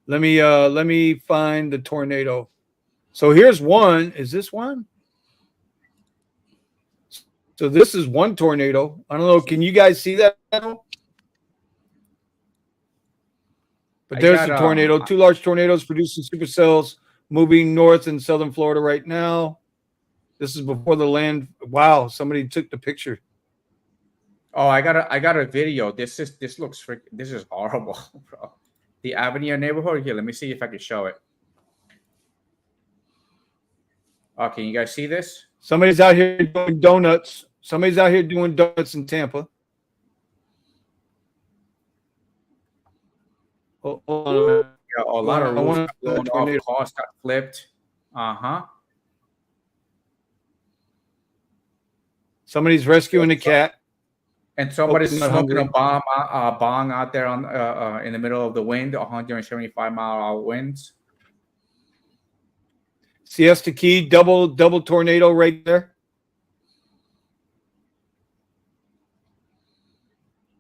Let me find the tornado. So here's one. Is this one? So this is one tornado. I don't know. Can you guys see that? But there's the tornado. Two large tornadoes producing supercells moving north in southern Florida right now. This is before the land. Wow, somebody took the picture. Oh, I got a video. This is horrible, bro. The Avenue neighborhood here. Let me see if I can show it. Oh, can you guys see this? Somebody's out here doing donuts. Somebody's out here doing donuts in Tampa. Hold on a minute. Yeah, a lot of roofs got blown off. Cars got flipped. Somebody's rescuing a cat. And somebody's smoking a bong out there on in the middle of the wind, 175-mile-an-hour winds. Siesta Key, double tornado right there.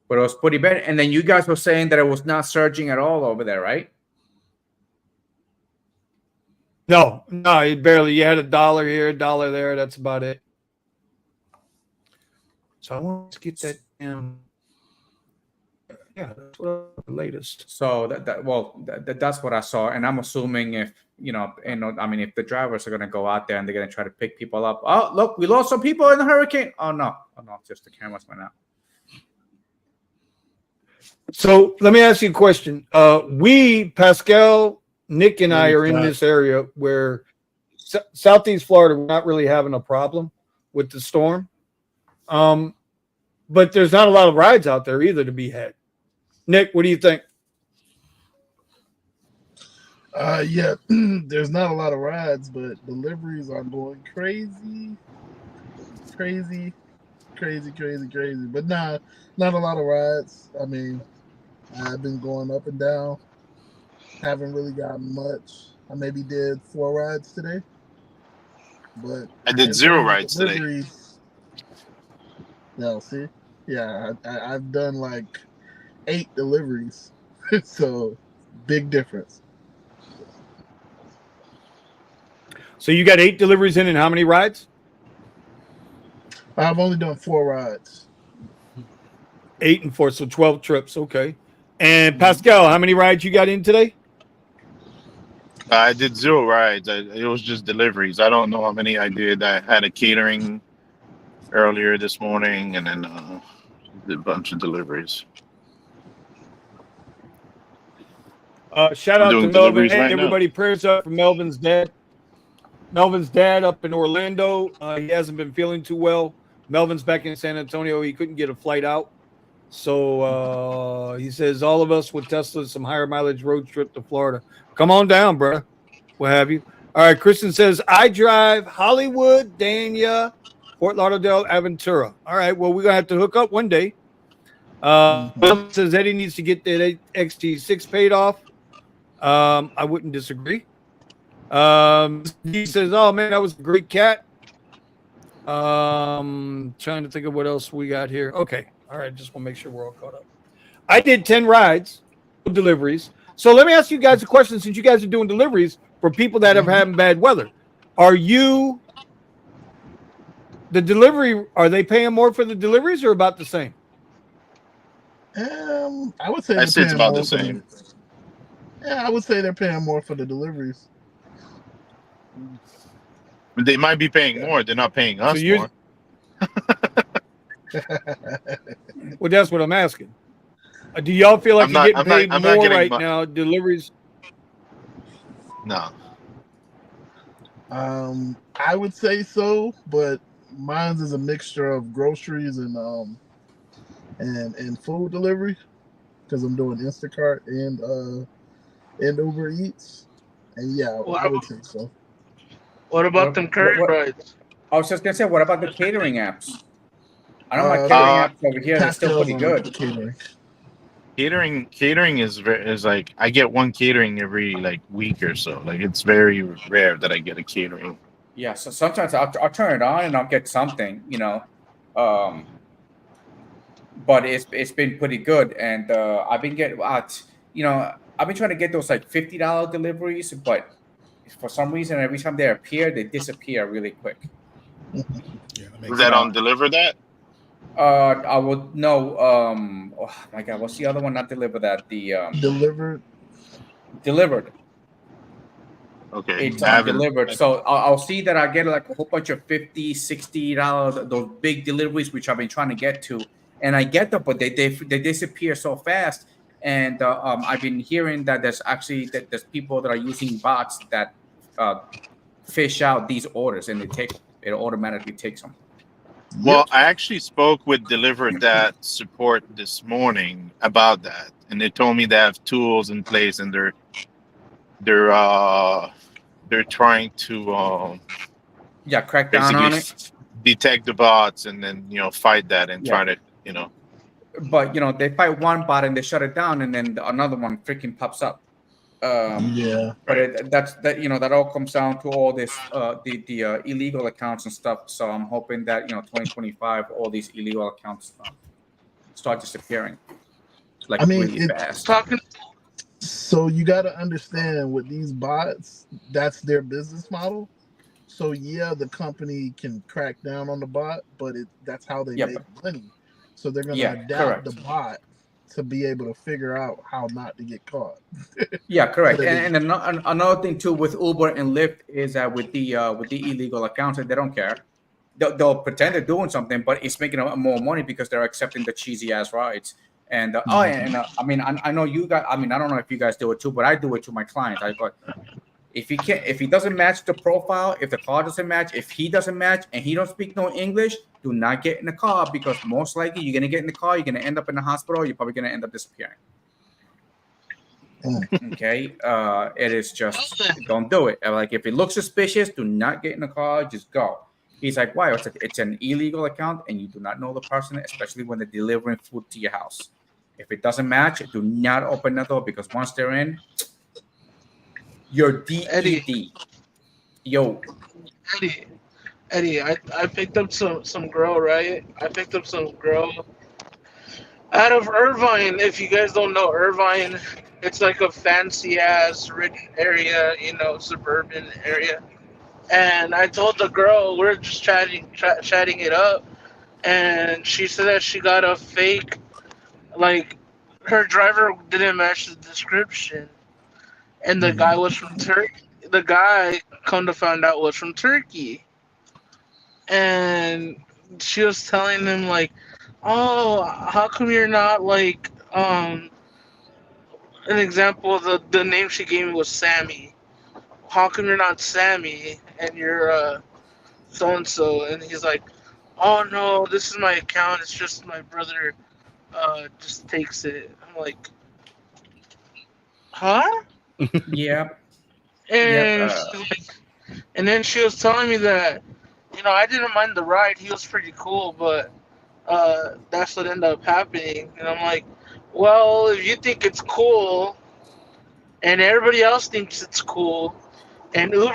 But it was pretty bad. And then you guys were saying that it was not surging at all over there, right? No, it barely. You had $1 here, $1 there. That's about it. So I want to get that. Yeah, that's what the latest. So that's what I saw, and I'm assuming if if the drivers are gonna go out there and they're gonna try to pick people up. Oh, look, we lost some people in the hurricane. Oh no, just the cameras went out. So let me ask you a question. Pascal, Nick, and I are in this area where Southeast Florida, we're not really having a problem with the storm. But there's not a lot of rides out there either to be had. Nick, what do you think? Yeah, there's not a lot of rides, but deliveries are going crazy. But not a lot of rides. I mean, I've been going up and down. Haven't really gotten much. I maybe did 4 rides today. But I did 0 rides today. No, see? Yeah, I've done like 8 deliveries. So, big difference. So you got 8 deliveries in and how many rides? I've only done 4 rides. 8 and 4, so 12 trips. Okay. And Pascal, how many rides you got in today? I did 0 rides. It was just deliveries. I don't know how many I did. I had a catering earlier this morning, and then did a bunch of deliveries. Shout out to Melvin. Hey, right everybody, prayers up for Melvin's dad. Melvin's dad up in Orlando. He hasn't been feeling too well. Melvin's back in San Antonio. He couldn't get a flight out. So he says, all of us with Tesla, some higher mileage road trip to Florida. Come on down, bro. What have you? All right, Kristen says, I drive Hollywood, Dania, Fort Lauderdale, Aventura. All right, well, we're going to have to hook up one day. Somebody says Eddie needs to get that XT6 paid off. I wouldn't disagree. He says, "Oh man, that was a great cat." Trying to think of what else we got here. Okay, all right. Just want to make sure we're all caught up. I did 10 rides, deliveries. So let me ask you guys a question. Since you guys are doing deliveries for people that have having bad weather, are you the delivery? Are they paying more for the deliveries or about the same? I would say I they're say it's paying about more the for same. Yeah, I would say they're paying more for the deliveries. They might be paying more. They're not paying us more. Well, that's what I'm asking. Do y'all feel like you're getting paid I'm not more getting right now? Deliveries? No. I would say so, but mine's is a mixture of groceries and food delivery because I'm doing Instacart and Uber Eats, and yeah, I would say so. What about them curry rides? I was just gonna say, what about the catering apps? I know my catering apps over here. They're still pretty good. Catering is like I get one catering every like week or so. Like it's very rare that I get a catering. Yeah, so sometimes I'll turn it on and I'll get something, but it's been pretty good, and I've been getting I've been trying to get those like $50 deliveries, but for some reason every time they appear they disappear really quick. Is that on Deliver That? I would no. Oh my God, what's the other one? Not Deliver That. The Delivered. Okay. It's on Delivered. So I'll see that I get like a whole bunch of $50, $60, those big deliveries, which I've been trying to get to. And I get them, but they disappear so fast. And I've been hearing that there's people that are using bots that fish out these orders, and it automatically takes them. Well, I actually spoke with Deliver That support this morning about that, and they told me they have tools in place, and they're trying to crack down on it, detect the bots, and then fight that and try to But they fight one bot and they shut it down, and then another one freaking pops up. But that all comes down to all this the illegal accounts and stuff. So I'm hoping that 2025 all these illegal accounts start disappearing really fast. So you got to understand with these bots, that's their business model. So yeah, the company can crack down on the bot, but that's how they make money. So they're going to adapt the bot to be able to figure out how not to get caught. Yeah, correct. And another thing too with Uber and Lyft is that with the illegal accounts, they don't care. They'll pretend they're doing something, but it's making them more money because they're accepting the cheesy ass rides. And I mean, I know you guys. I mean, I don't know if you guys do it too, but I do it to my clients. I go, if he doesn't match the profile, if the car doesn't match, if he doesn't match, and he don't speak no English, do not get in the car, because most likely you're gonna get in the car, you're gonna end up in the hospital, you're probably gonna end up disappearing. Okay, it is just don't do it. Like if it looks suspicious, do not get in the car, just go. He's like, why? It's an illegal account, and you do not know the person, especially when they're delivering food to your house. If it doesn't match, do not open the door, because once they're in, you're DED. Yo, Eddie, I picked up some girl, right? I picked up some girl out of Irvine. If you guys don't know Irvine, it's like a fancy ass rich area, suburban area. And I told the girl, we're just chatting it up, and she said that she got a fake, like, her driver didn't match the description, and the guy was from Turkey. The guy, come to find out, was from Turkey, and she was telling him like, "Oh, how come you're not like an example of the name she gave me was Sammy. How come you're not Sammy and you're so and so?" And he's like, "Oh no, this is my account. It's just my brother just takes it." I'm like, "Huh?" Yeah. And and then she was telling me that, I didn't mind the ride. He was pretty cool, but that's what ended up happening. And I'm like, well, if you think it's cool, and everybody else thinks it's cool, and Uphill.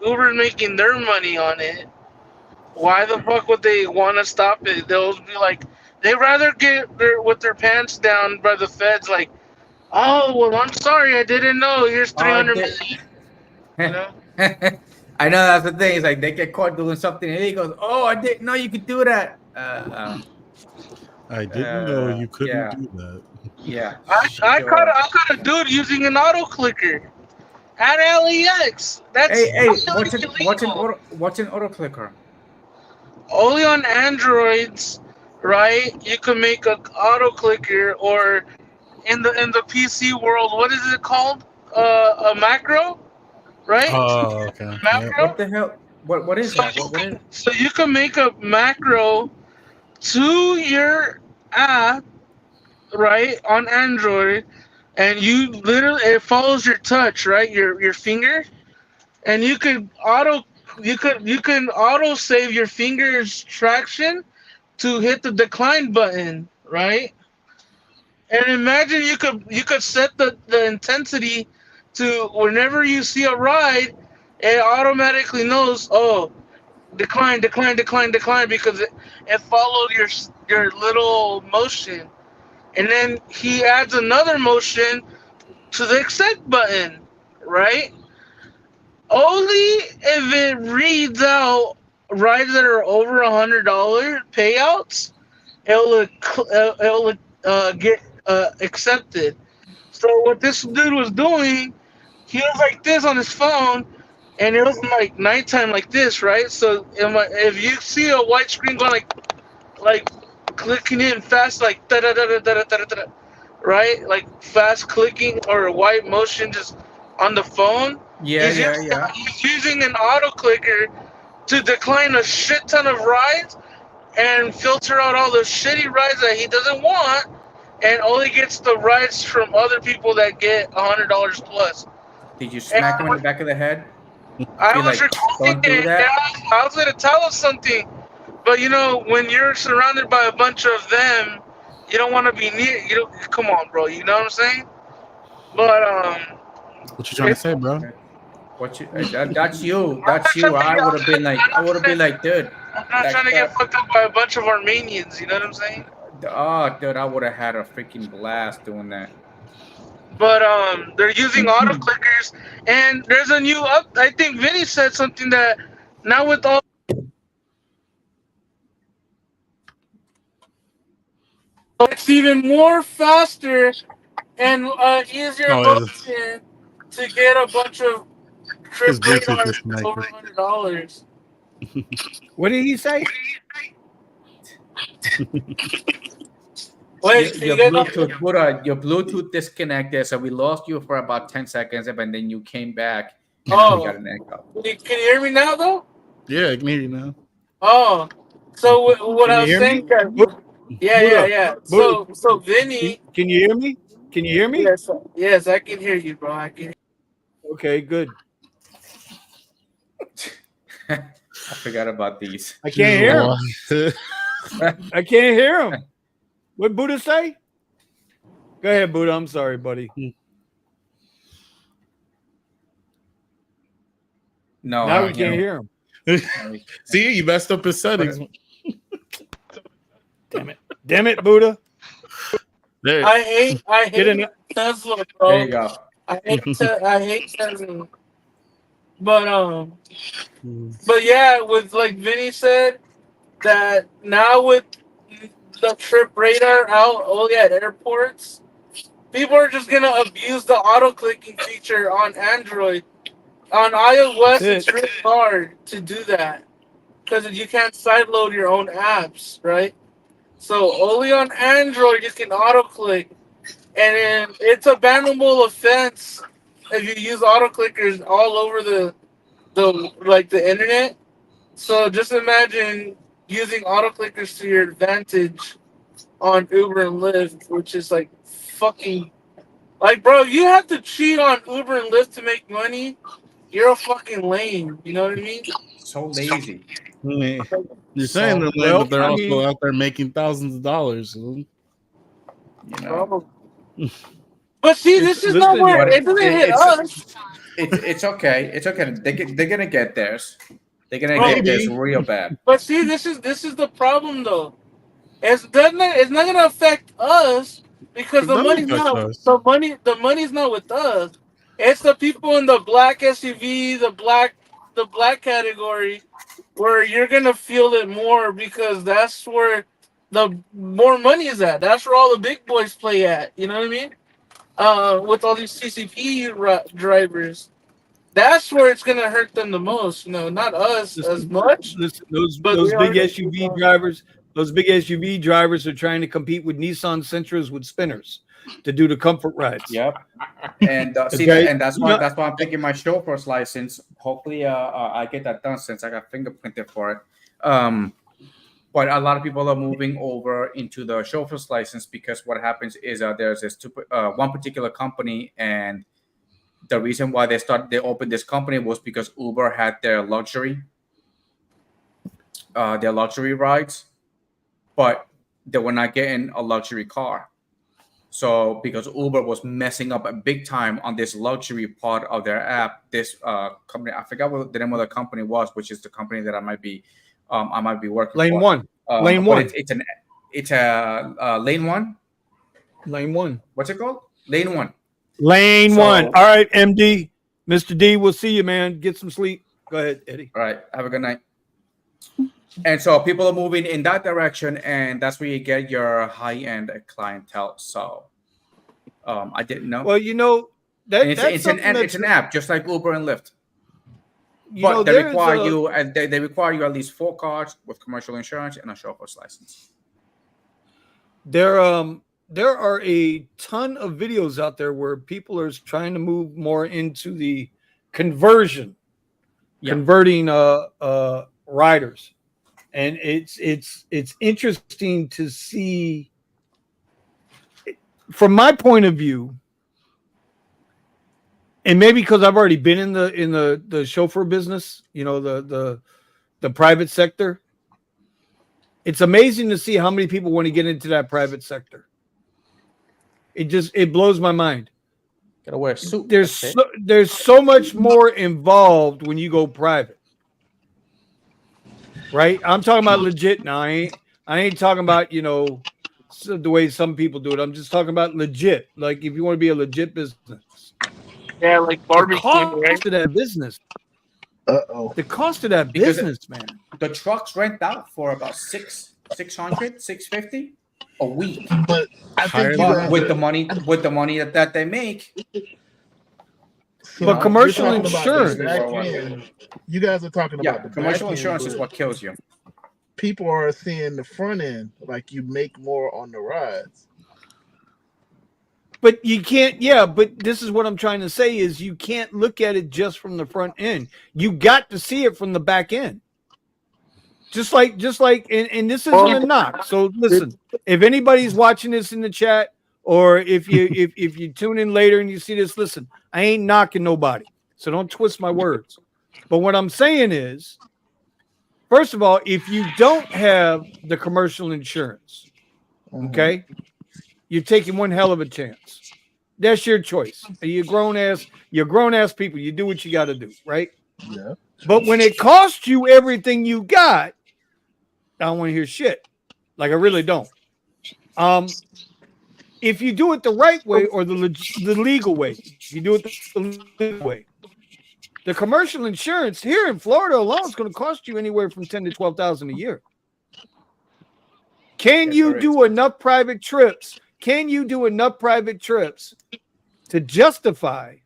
Uber's making their money on it, why the fuck would they want to stop it? They'll be like, they rather get with their pants down by the feds, like, oh well, I'm sorry, I didn't know. Here's 300 million. You know? I know that's the thing. It's like they get caught doing something illegal. Oh, I didn't know you could do that. I didn't know you couldn't yeah. do that. Yeah. I caught a dude using an auto clicker at LEX. That's Hey, what's illegal. an auto clicker? Only on Androids, right? You can make an auto clicker, or in the PC world, what is it called? A macro, right? Oh, okay. Yep. Macro. What the hell? What is that? What is? So you can make a macro to your app, right, on Android, and you literally, it follows your touch, right, your finger, and you can auto save your finger's traction to hit the decline button, right? And imagine you could set the intensity to whenever you see a ride, it automatically knows, oh, decline, decline, decline, decline, because it followed your little motion. And then he adds another motion to the accept button, right? Only if it reads out rides that are over $100 payouts, it'll get accepted. So what this dude was doing, he was like this on his phone, and it was like nighttime like this, right? So if you see a white screen going like clicking in fast, like da da da da da da da da, right? Like fast clicking or a white motion just on the phone. Yeah. He's using an auto clicker to decline a shit ton of rides and filter out all the shitty rides that he doesn't want, and only gets the rides from other people that get $100 plus. Did you smack him in the back of the head? I Be was like, recording don't do it. that. I was gonna tell us something, but you know, when you're surrounded by a bunch of them, you don't want to be near. You don't. Come on, bro. You know what I'm saying? But What you trying to say, bro? What you? That's you. That's you. I would have been like, dude. I'm not trying to get fucked up by a bunch of Armenians. You know what I'm saying? Oh, dude, I would have had a freaking blast doing that. But they're using auto clickers, and there's a new up. I think Vinny said something that now with all. It's even more faster and easier motion to get a bunch of His trip Bluetooth radars disconnected. over $100. What did he say? Wait, your Bluetooth, Buddha, your Bluetooth disconnected, so we lost you for about 10 seconds, and then you came back. Oh, we got an echo. Can you hear me now, though? Yeah, I can hear you now. Oh, so what Can I you was hear saying? me? Yeah. So Vinny, can you hear me? Can you hear me? Yes, I can hear you, bro. I can. Okay, good. I forgot about these. I can't hear him. I can't hear him. What Buddha say? Go ahead, Buddha. I'm sorry, buddy. No, now we can't hear him. See, you messed up his settings. Damn it, Buddha. There. I hate Tesla, bro. There you go. I hate Tesla. But yeah, with like Vinny said, that now with the trip radar out only at airports, people are just gonna abuse the auto clicking feature on Android. On iOS, it's really hard to do that because you can't sideload your own apps, right? So only on Android you can auto click, and it's a bannable offense if you use auto clickers all over the internet. So just imagine using auto clickers to your advantage on Uber and Lyft, which is like fucking like, bro, you have to cheat on Uber and Lyft to make money. You're a fucking lame. You know what I mean? So lazy. Yeah. You're So, saying they're late, well, but they're I also mean, out there making thousands of dollars. So. You know, but see, it's this is not listen. where but it doesn't hit us. it's okay. It's okay. They're gonna get theirs. They're gonna Bro, get theirs Maybe real bad. but see, this is the problem though. It's not gonna affect us because it does affect us. the money's not with us. It's the people in the black SUV, the black category, where you're gonna feel it more because that's where the more money is at. That's where all the big boys play at. You know what I mean? With all these CCP drivers, that's where it's gonna hurt them the most. Not us as Listen, much, listen, those but those we big are. SUV drivers, those big SUV drivers are trying to compete with Nissan Sentras with spinners to do the comfort rides. Yep. And see that, Okay, and that's you why know, I'm taking my chauffeur's license. Hopefully, I get that done since I got fingerprinted for it. But a lot of people are moving over into the chauffeur's license because what happens is there's this one particular company, and the reason why they opened this company was because Uber had their luxury rides, but they were not getting a luxury car. So because Uber was messing up a big time on this luxury part of their app, this company, I forgot what the name of the company was, which is the company that I might be working lane for. one, lane But one, it's a lane one. lane one, What's it called? Lane one. lane So, one. All right, MD, Mr. D, we'll see you, man. Get some sleep. Go ahead, Eddie. all right. Have a good night. And so people are moving in that direction, and that's where you get your high-end clientele. So I didn't know. Well, And that's it's something it's an app just like Uber and Lyft. you But they there's require a, you, and they require you at least 4 cars with commercial insurance and a chauffeur's license. there are a ton of videos out there where people are trying to move more into the converting riders, and it's interesting to see from my point of view, and maybe because I've already been in the chauffeur business, the private sector. It's amazing to see how many people want to get into that private sector. It blows my mind. Gotta wear a suit. There's so much more involved when you go private, right? I'm talking about legit now. I ain't talking about the way some people do it. I'm just talking about legit. Like if you want to be a legit business, Yeah, like the barbecue, cost right? of that business, Uh-oh. the cost of that Because business, man. the trucks rent out for about 650 a week. But I think you But guys with are, the money that they make, But you're commercial talking about the insurance, back end. You guys are talking yeah, about the commercial back end, insurance is but what kills you. people are seeing the front end, like you make more on the rides. but you can't. Yeah, but this is what I'm trying to say is you can't look at it just from the front end. You got to see it from the back end. Just like, and this isn't a knock. So listen, if anybody's watching this in the chat, or if you tune in later and you see this, listen, I ain't knocking nobody. So don't twist my words. But what I'm saying is, first of all, if you don't have the commercial insurance, okay, you're taking one hell of a chance. That's your choice. You're grown ass people. You do what you got to do, right? Yeah. But when it costs you everything you got, I don't want to hear shit. Like I really don't. If you do it the right way or the legal way, if you do it the legal way, the commercial insurance here in Florida alone is going to cost you anywhere from $10,000 to $12,000 a year. Can you do enough private trips? Can you do enough private trips to justify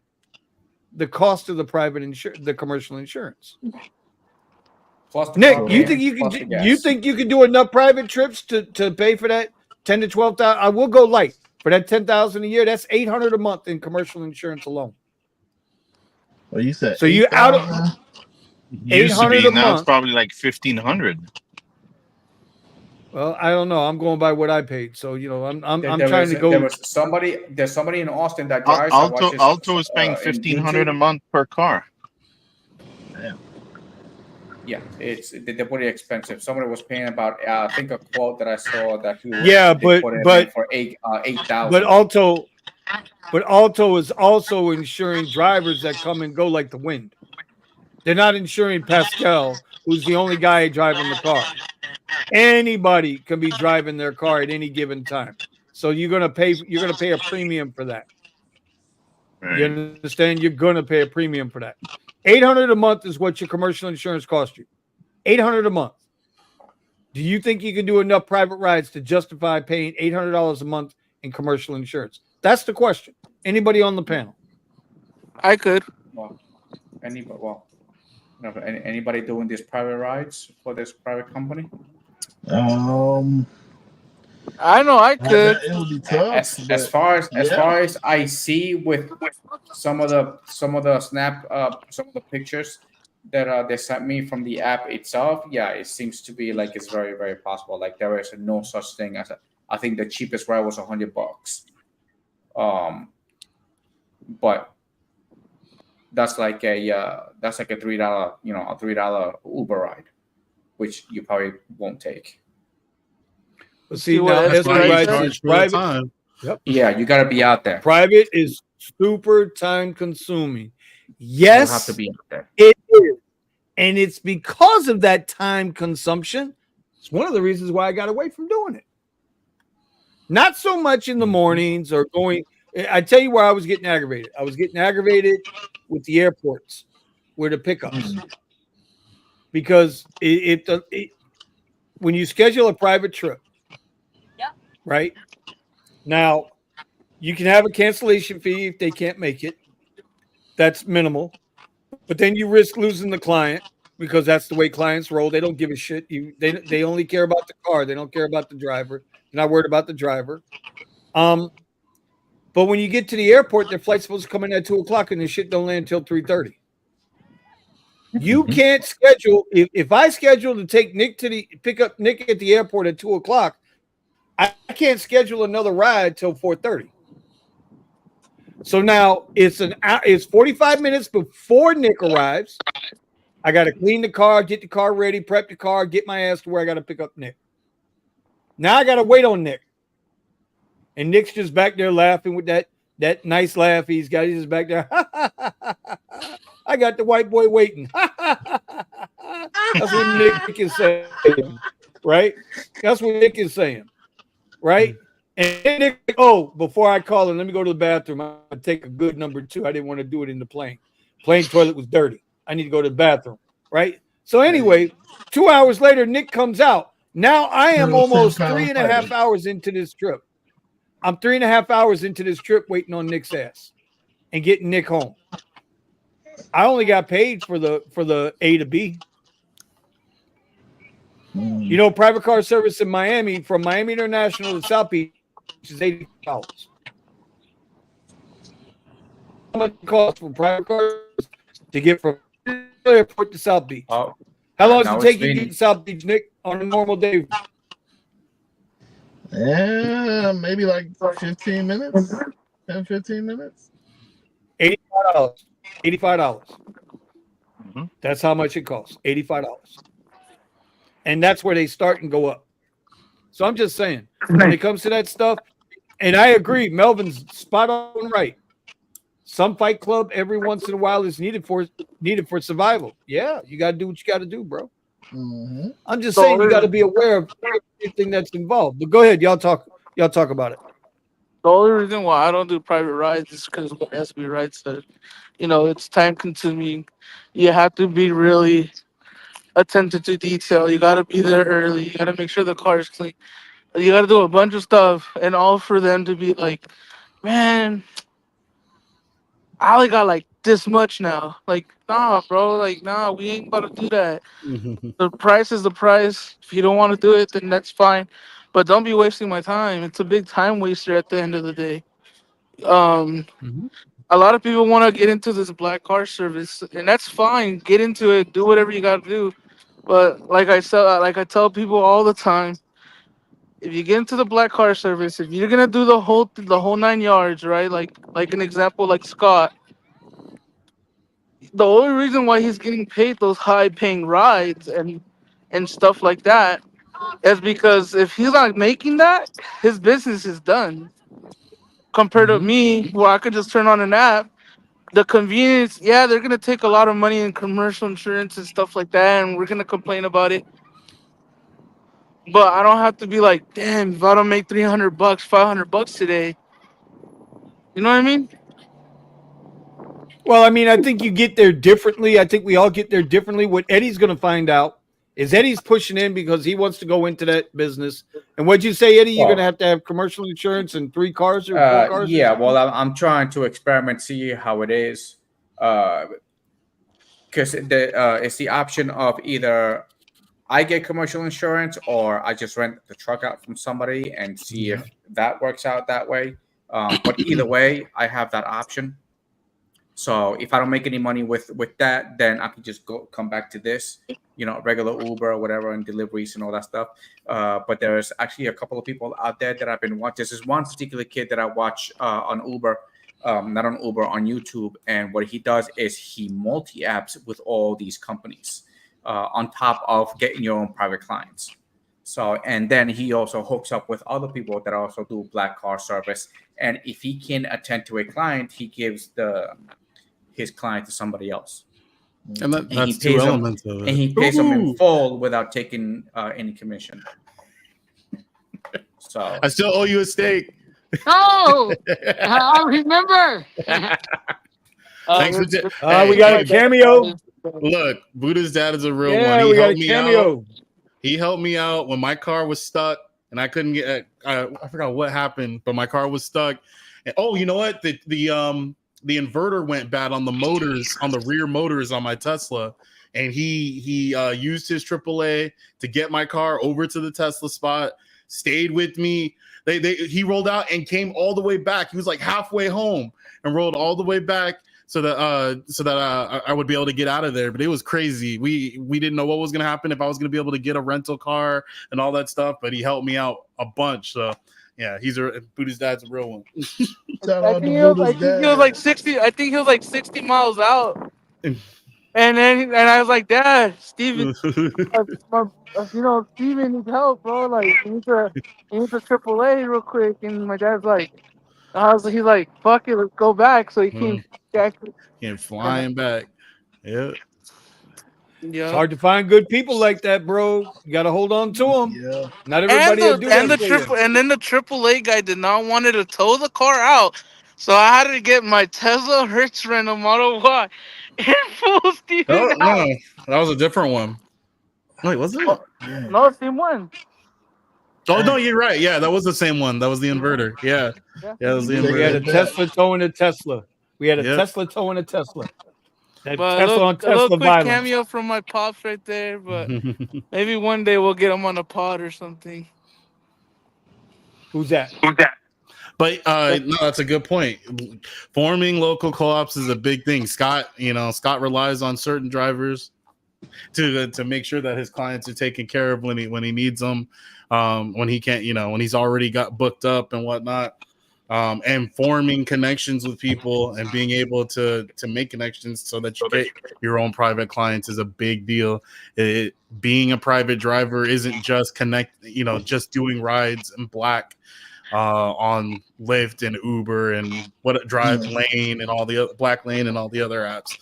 the cost of the commercial insurance? Nick, you think you could do enough private trips to pay for that 10 to 12,000? I will go light for that 10,000 a year. That's $800 a month in commercial insurance alone. Well, you said so you out of Used to be, $800 a now it's month. probably like 1,500. Well, I don't know. I'm going by what I paid. So I'm trying to go. There's somebody in Austin that drives. Alto is paying 1,500 a month per car. Damn. Yeah, they're pretty expensive. Somebody was paying about I think a quote that I saw that Yeah, they put him in for 8,000. Alto, but Alto is also insuring drivers that come and go like the wind. They're not insuring Pascal, who's the only guy driving the car. Anybody can be driving their car at any given time. So you're gonna pay a premium for that. You Right. understand? You're gonna pay a premium for that. $800 a month is what your commercial insurance costs you. $800 a month. Do you think you can do enough private rides to justify paying $800 a month in commercial insurance? That's the question. Anybody on the panel? I could. Well, anybody doing these private rides for this private company? I know I could. It would be tough. As far yeah. as I see with some of the some of the pictures that they sent me from the app itself, yeah, it seems to be like it's very very possible. Like there is no such thing as I think the cheapest ride was $100. But that's like a $3 a $3 Uber ride, which you probably won't take. But see, what now That's Why you right. SB charge is for the private. time. Yep. Yeah, you got to be out there. Private is super time consuming. You have Yes, to be out there. it is. And it's because of that time consumption. It's one of the reasons why I got away from doing it. Not so much in the mornings or going. I tell you where I was getting aggravated. I was getting aggravated with the airports, where the pickups, because when you schedule a private trip, right now, you can have a cancellation fee if they can't make it. That's minimal, but then you risk losing the client because that's the way clients roll. They don't give a shit. They only care about the car. They don't care about the driver. They're not worried about the driver. But when you get to the airport, their flight's supposed to come in at 2:00 and the shit don't land until 3:30. You can't schedule if I schedule to take Nick pick up Nick at the airport at 2:00, I can't schedule another ride till 4:30. So now it's 45 minutes before Nick arrives. I got to clean the car, get the car ready, prep the car, get my ass to where I got to pick up Nick. Now I got to wait on Nick. And Nick's just back there laughing with that nice laugh he's got. He's just back there. I got the white boy waiting. That's what Nick is saying, right? That's what Nick is saying, right? And Nick, before I call him, let me go to the bathroom. I'm going to take a good number 2. I didn't want to do it in the plane. Plane toilet was dirty. I need to go to the bathroom, right? So anyway, 2 hours later, Nick comes out. Now I am almost 3.5 hours into this trip. I'm 3.5 hours into this trip waiting on Nick's ass and getting Nick home. I only got paid for the A to B. You know, private car service in Miami from Miami International to South Beach is $80. How much it costs for private cars to get from the airport to South Beach? Oh, how long does it take you to get to South Beach, Nick, on a normal day? Yeah, maybe like 15 minutes. 10, 15 minutes. $85. $85. That's how much it costs. $85. And that's where they start and go up. So I'm just saying, when it comes to that stuff, and I agree, Melvin's spot on right. Some fight club every once in a while is needed for survival. Yeah, you got to do what you got to do, bro. I'm just saying you got to be aware of everything that's involved. But go ahead, y'all talk about it. The only reason why I don't do private rides is because what SB Wright said. It's time consuming. You have to be really attentive to detail. You got to be there early. You got to make sure the car is clean. You got to do a bunch of stuff, and all for them to be like, man, I only got like this much now. Like, nah, bro. Like, nah, we ain't about to do that. The price is the price. If you don't want to do it, then that's fine. But don't be wasting my time. It's a big time waster at the end of the day. A lot of people want to get into this black car service, and that's fine. Get into it. Do whatever you got to do. But like I tell people all the time, if you get into the black car service, if you're gonna do the whole 9 yards, right? Like an example, like Scott, the only reason why he's getting paid those high paying rides and stuff like that is because if he's not making that, his business is done. Compared to me, where I could just turn on an app, the convenience, yeah, they're gonna take a lot of money in commercial insurance and stuff like that, and we're gonna complain about it. But I don't have to be like, damn, if I don't make $300, $500 today, you know what I mean? Well, I mean, I think you get there differently. I think we all get there differently. What Eddie's going to find out is Eddie's pushing in because he wants to go into that business. And what'd you say, Eddie? You're going to have commercial insurance and 3 cars or 4 cars? Yeah, well, I'm trying to experiment, see how it is. Because it's the option of either I get commercial insurance or I just rent the truck out from somebody and see if that works out that way. But either way, I have that option. So if I don't make any money with that, then I can just come back to this, regular Uber or whatever, and deliveries and all that stuff. But there's actually a couple of people out there that I've been watching. This is one particular kid that I watch on Uber, not on Uber, on YouTube. And what he does is he multi-apps with all these companies on top of getting your own private clients. So, and then he also hooks up with other people that also do black car service. And if he can attend to a client, he gives his client to somebody else. And that's 2 elements of it. And he pays them in full without taking any commission. So I still owe you a steak. Oh, I remember. Thanks for we got a cameo. Look, Buddha's dad is a real Yeah, one. we got a cameo. He helped me out when my car was stuck and I couldn't get. I forgot what happened, but my car was stuck. And you know what? The inverter went bad on the motors, on the rear motors on my Tesla, and he used his AAA to get my car over to the Tesla spot. Stayed with me. He rolled out and came all the way back. He was like halfway home and rolled all the way back so that I would be able to get out of there. But it was crazy. We didn't know what was going to happen, if I was going to be able to get a rental car and all that stuff. But he helped me out a bunch. So yeah, Buddha's dad's a real one. I think he was like 60. I think he was like 60 miles out. And I was like, Dad, Steven, Steven needs help, bro. Like, he needs a AAA real quick. And my dad's like, he's like, fuck it, let's go back. So he came flying back. Yeah. It's hard to find good people like that, bro. You got to hold on to them. Yeah. Not everybody will do that. And then the AAA guy did not want to tow the car out. So I had to get my Tesla Hertz rental Model Y and full Steven. No, that was a different one. Wait, was it? No, same one. Oh no, you're right. Yeah, that was the same one. That was the inverter. Yeah, that was the inverter. We had a Tesla towing a Tesla. Tesla towing a Tesla. That Tesla on Tesla a little quick violence. cameo from my pops right there, but maybe one day we'll get him on a pod or something. Who's that? But no, that's a good point. Forming local co-ops is a big thing. Scott relies on certain drivers to make sure that his clients are taken care of when he needs them, when he can't, when he's already got booked up and whatnot. And forming connections with people and being able to make connections so that you get your own private clients is a big deal. Being a private driver isn't just just doing rides in black on Lyft and Uber and Drive Lane and all the other Black Lane and all the other apps.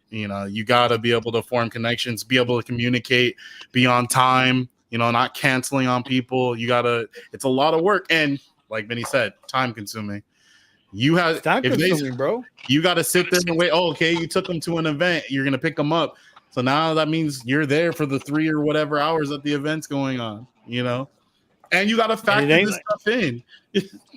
You got to be able to form connections, be able to communicate, be on time, not canceling on people. It's a lot of work. And like Vinny said, time consuming. Bro. You got to sit there and wait. Oh, okay. You took them to an event. You're going to pick them up. So now that means you're there for the 3 or whatever hours that the event's going on, and you got to factor this stuff in.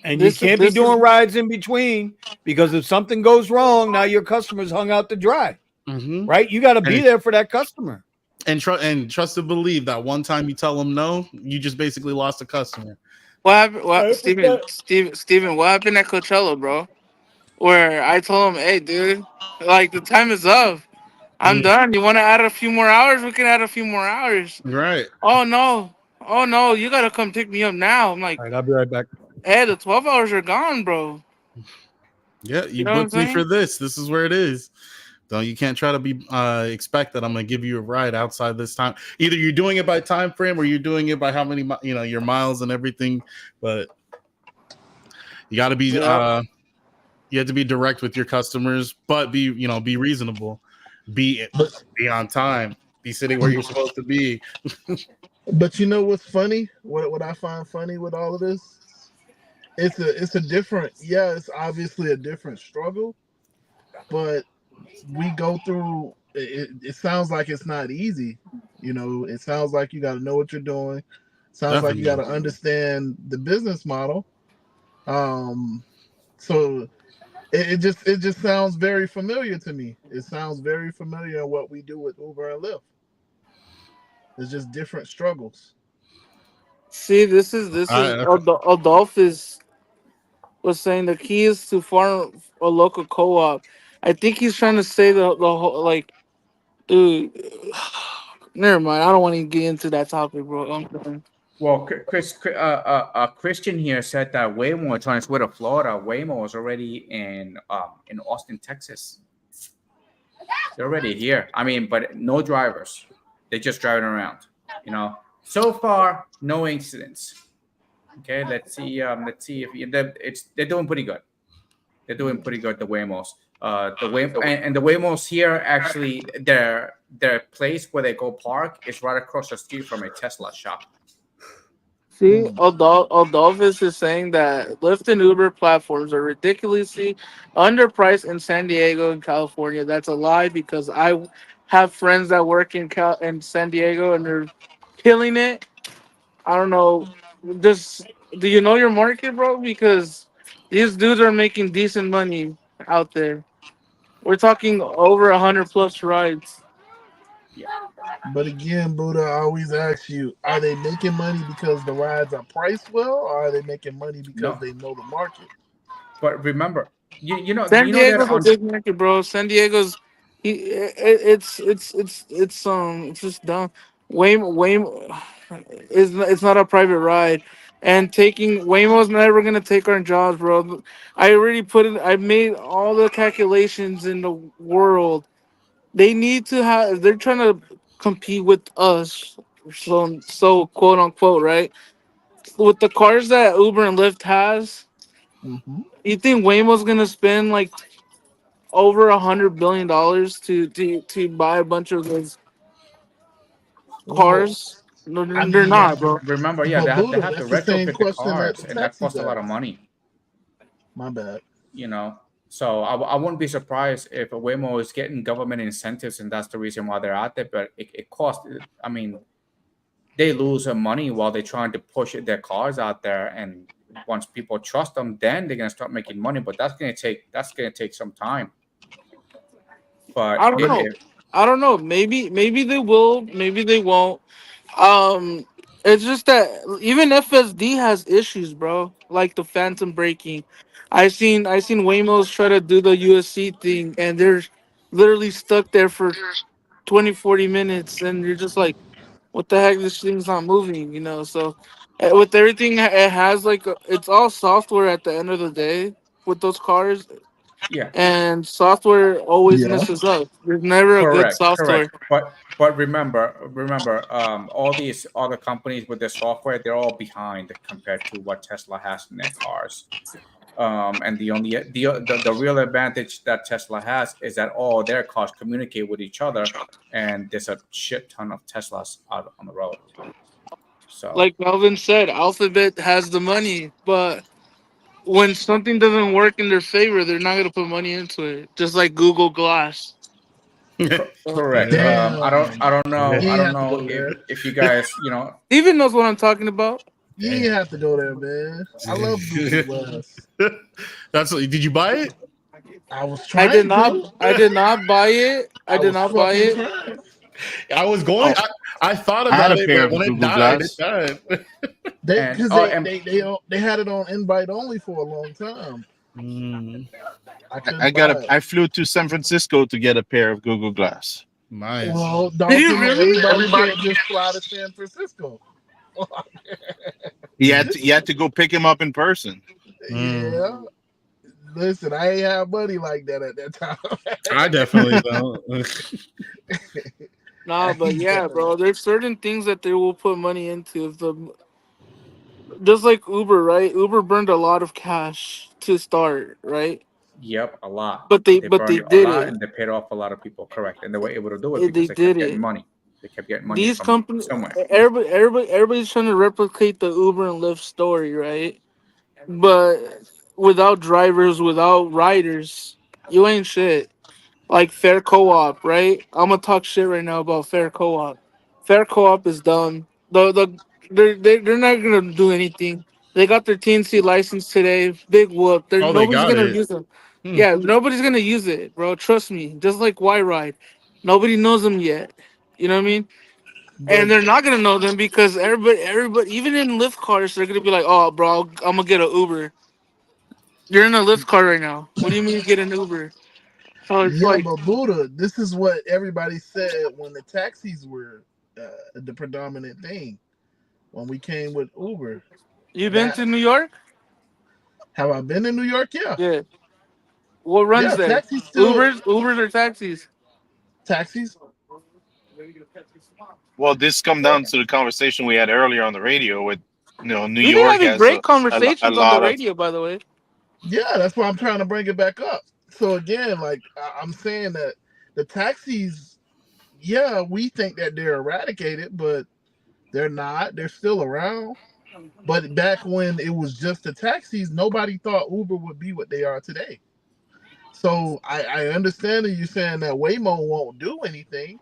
And you can't be doing rides in between, because if something goes wrong, now your customer's hung out to dry, right? You got to be there for that customer. And trust to believe that one time you tell them no, you just basically lost a customer. Steven, what happened at Coachella, bro? Where I told him, hey, dude, like, the time is up. I'm done. You want to add a few more hours? We can add a few more hours. Right. Oh, no. You got to come pick me up now. I'm like, all right, I'll be right back. Hey, the 12 hours are gone, bro. Yeah, you booked me for this. This is where it is. You can't try to be expect that I'm going to give you a ride outside this time. Either you're doing it by time frame or you're doing it by how many your miles and everything. But you got to be you have to be direct with your customers, but be reasonable, be on time, be sitting where you're supposed to be. But you know what's funny? What I find funny with all of this? It's a different. Yeah, it's obviously a different struggle, but we go through. It sounds like it's not easy. It sounds like you got to know what you're doing. Sounds like you got Definitely. to understand the business model. So it just sounds very familiar to me. It sounds very familiar in what we do with Uber and Lyft. It's just different struggles. See, this is I, Adolphus was saying the key is to form a local co-op. I think he's trying to say the whole like, dude. Never mind. I don't want to get into that topic, bro. I'm done. Well, Christian here said that Waymo is trying to switch to Florida. Waymo is already in Austin, Texas. They're already here. I mean, but no drivers. They're just driving around. So far, no incidents. Okay, let's see. Let's see if they're doing pretty good. They're doing pretty good. The Waymos. And the Waymos here actually their place where they go park is right across the street from a Tesla shop. See, Adolphus is saying that Lyft and Uber platforms are ridiculously underpriced in San Diego and California. That's a lie because I have friends that work in San Diego and they're killing it. I don't know. Just do you know your market, bro? Because these dudes are making decent money out there. We're talking over 100+ rides. But again, Buddha, I always ask you: are they making money because the rides are priced well, or are they making money because No, they know the market? but remember, San you know that Diego's a on big market, bro. San Diego's it's just dumb. Waymo is it's not a private ride, and taking Waymo's never gonna take our jobs, bro. I already put in. I made all the calculations in the world. They need to have. They're trying to compete with us, so quote unquote, right? With the cars that Uber and Lyft has, Mm-hmm. you think Waymo's gonna spend like over $100 billion to buy a bunch of those Well, cars? No, I they're mean, not, bro. remember, yeah, but they Buddha, have to that's the same retrofit the question that cars, the and that taxi costs a lot of does. money. My bad. So I wouldn't be surprised if Waymo is getting government incentives, and that's the reason why they're out there. But it costs. I mean, they lose money while they're trying to push their cars out there, and once people trust them, then they're gonna start making money. But that's gonna take some time. I But don't know. I don't know. Maybe they will. Maybe they won't. Um, it's just that even FSD has issues, bro. Like the phantom braking. I seen Waymo's try to do the USC thing, and they're literally stuck there for 20-40 minutes, and you're just like, what the heck? This thing's not moving. So with everything, it has like it's all software at the end of the day with those cars, yeah, and software always Yeah. messes up. There's never a good correct. software. But remember, all these other companies with their software, they're all behind compared to what Tesla has in their cars. And the real advantage that Tesla has is that all their cars communicate with each other, and there's a shit ton of Teslas out on the road. So Like Melvin said, Alphabet has the money, but when something doesn't work in their favor, they're not gonna put money into it. Just like Google Glass. correct. Damn. Yeah. You I ain't don't have to know go if there. you guys, Steven knows what I'm talking about. You ain't have to go there, man. I love Google Glass. Did you buy it? I was I did trying to. not. I did not buy it. I I did was not buy fucking it. trying. I was going. Oh, I thought I had about a it, pair but of when it Google died, it Glass. died. Because they had it on invite only for a long time. Mm, I I couldn't got buy a. it. I flew to San Francisco to get a pair of Google Glass. nice. Well, Did you Dalton, really? everybody can't just fly to San Francisco. You had to go pick him up in person. Mm. Yeah. Listen, I ain't have money like that at that time. I definitely don't. Nah, I but yeah, definitely- bro. There's certain things that they will put money into. If the just like Uber, right? Uber burned a lot of cash to start, right? Yep, a lot. But they They but they burned a did lot it. and they paid off a lot of people. Correct, and they were able to do it They because they did kept getting it. money. They kept getting money These from companies, somewhere. everybody's trying to replicate the Uber and Lyft story, right? But without drivers, without riders, you ain't shit. Like Fair Co-op, right? I'm gonna talk shit right now about Fair Co-op. Fair Co-op is done. They're not gonna do anything. They got their TNC license today. Big whoop. Oh, they Nobody's got gonna it. use them. Hmm. Yeah, nobody's gonna use it, bro. Trust me. Just like Y Ride, nobody knows them yet. You know what I mean? but And they're not gonna know them because everybody, even in Lyft cars, they're gonna be like, "Oh, bro, I'm gonna get an Uber." You're in a Lyft car right now. What do you mean you get an Uber? So it's yeah, like, but Buddha, this is what everybody said when the taxis were the predominant thing. When we came with Uber, you been that to New York? have I been in New York? Yeah, Yeah. What runs yeah. there? Taxis still Ubers or taxis? taxis, Well, this come down to the conversation we had earlier on the radio with, New We've been York having has great a conversations on the lot of. radio, by the way. yeah. That's why I'm trying to bring it back up. So again, like I'm saying that the taxis, yeah, we think that they're eradicated, but they're not. They're still around. But back when it was just the taxis, nobody thought Uber would be what they are today. So I understand that you saying that Waymo won't do anything.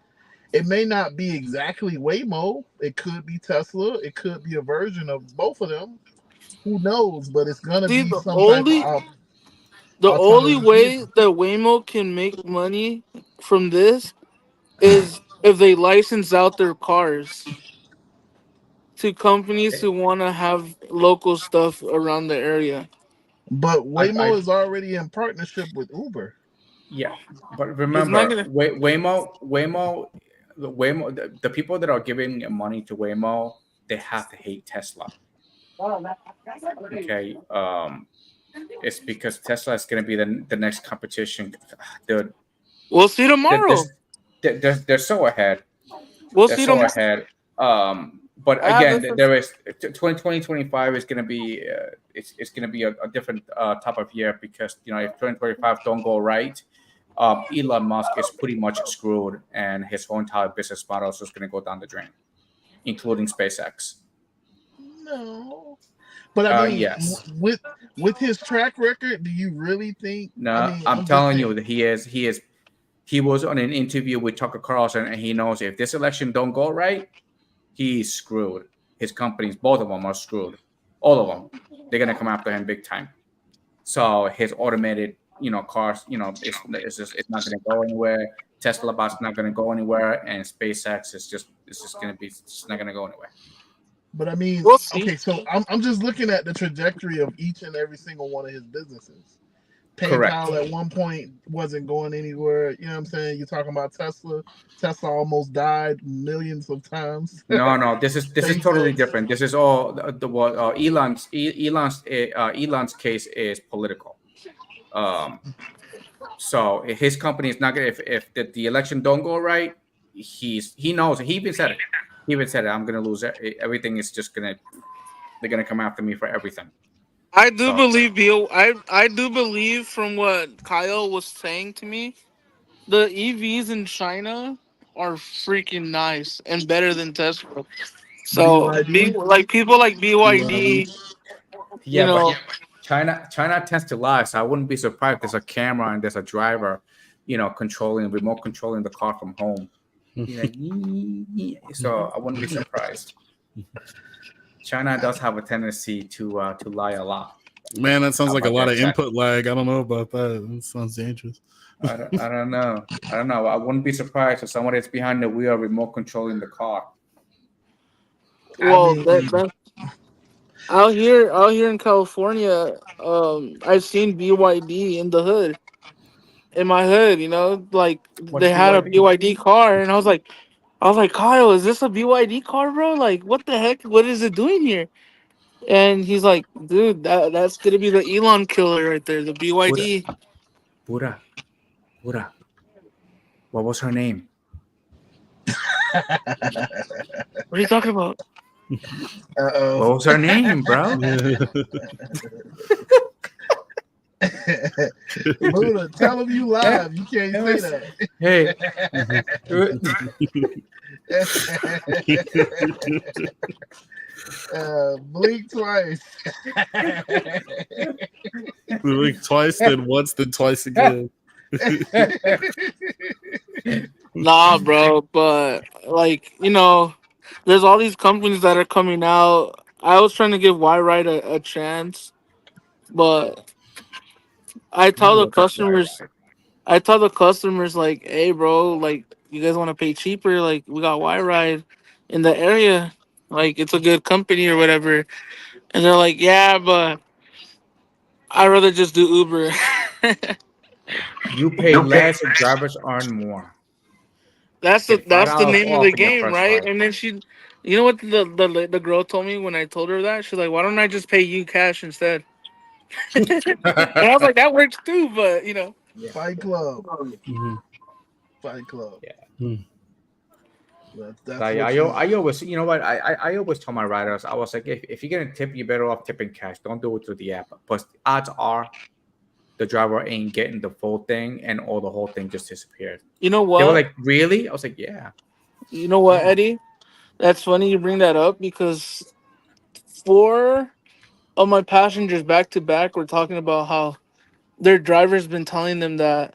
It may not be exactly Waymo. It could be Tesla. It could be a version of both of them. Who knows? But it's gonna See, be some type of the only autonomous way vehicle. that Waymo can make money from this is if they license out their cars to companies Eh, who want to have local stuff around the area. But I Waymo is already in partnership with Uber. Yeah, but It's not remember, gonna. The people that are giving money to Waymo, they have to hate Tesla. Okay, it's because Tesla is going to be the next competition. They're We'll see they're, tomorrow. they're so ahead. We'll They're see so tomorrow. ahead. But I have again, this. there is 2025 is going to be it's going to be a different type of year because if 2025 don't go right, Elon Musk is pretty much screwed, and his whole entire business model is just going to go down the drain, including SpaceX. No. But I mean, Yes. with his track record, do you really think? I No, mean, I'm I'm just telling saying. you that he was on an interview with Tucker Carlson, and he knows if this election don't go right, he's screwed. His companies, both of them, are screwed. All of them, they're gonna come after him big time. So his automated, cars, it's not gonna go anywhere. Tesla bot's not gonna go anywhere, and SpaceX it's just gonna be it's just not gonna go anywhere. But I mean, We'll see. okay, so I'm just looking at the trajectory of each and every single one of his businesses. Correct. PayPal at one point wasn't going anywhere. You know what I'm saying? You're talking about Tesla. Tesla almost died millions of times. No. This is totally SpaceX. different. This is all the what Elon's case is political. Um, so his company is not gonna if the election don't go right, he knows it. He even said it. He even said it. I'm gonna lose everything. Is just gonna they're gonna come after me for everything. I do So believe Bill. I do believe from what Kyle was saying to me, the EVs in China are freaking nice and better than Tesla. So, BYD. like people like BYD. BYD, you yeah, but know, China tends to lie. So I wouldn't be surprised if there's a camera and there's a driver, remote controlling the car from home. Like, so I wouldn't be surprised. China does have a tendency to lie a lot Man, that sounds like a about lot their of tech. input lag. I don't know about that. That sounds dangerous. I don't know. I don't know. I wouldn't be surprised if somebody that's behind the wheel remote controlling the car. I well, mean, that out here in California, I've seen BYD in the hood, in my hood. Like What's they had a BYD? BYD car, and I was like, Kyle, is this a BYD car, bro? Like, what the heck? What is it doing here? And he's like, dude, that's gonna be the Elon killer right there, the Buddha, BYD. Buddha, Buddha. What was her name? What are you talking about? Uh-oh. What was her name, bro? Buddha, tell him you live. You can't say that. Hey. Blink twice. Blink twice, then once, then twice again. Nah, bro, but like, there's all these companies that are coming out. I was trying to give Y-Ride a chance, but I tell the customers, like, hey, bro, like, you guys want to pay cheaper? Like, we got Y-Ride in the area, like, it's a good company or whatever. And they're like, yeah, but I'd rather just do Uber. You pay less, and drivers earn more. That's the Get that's the $5 name of off the in your game, first right? ride. And then you know what the girl told me when I told her that? She's like, why don't I just pay you cash instead? And I was like, that works too, but Fight Club. Mhm. Fight Club. Yeah. That's Like, what I always, you know what? I always tell my riders, I was like, if you're gonna tip, you're better off tipping cash. Don't do it through the app. But odds are, the driver ain't getting the full thing, and all the whole thing just disappeared. you know They were what? like, really? I was like, yeah. You know what, Eddie? That's funny you bring that up because four of my passengers back to back were talking about how their driver's been telling them that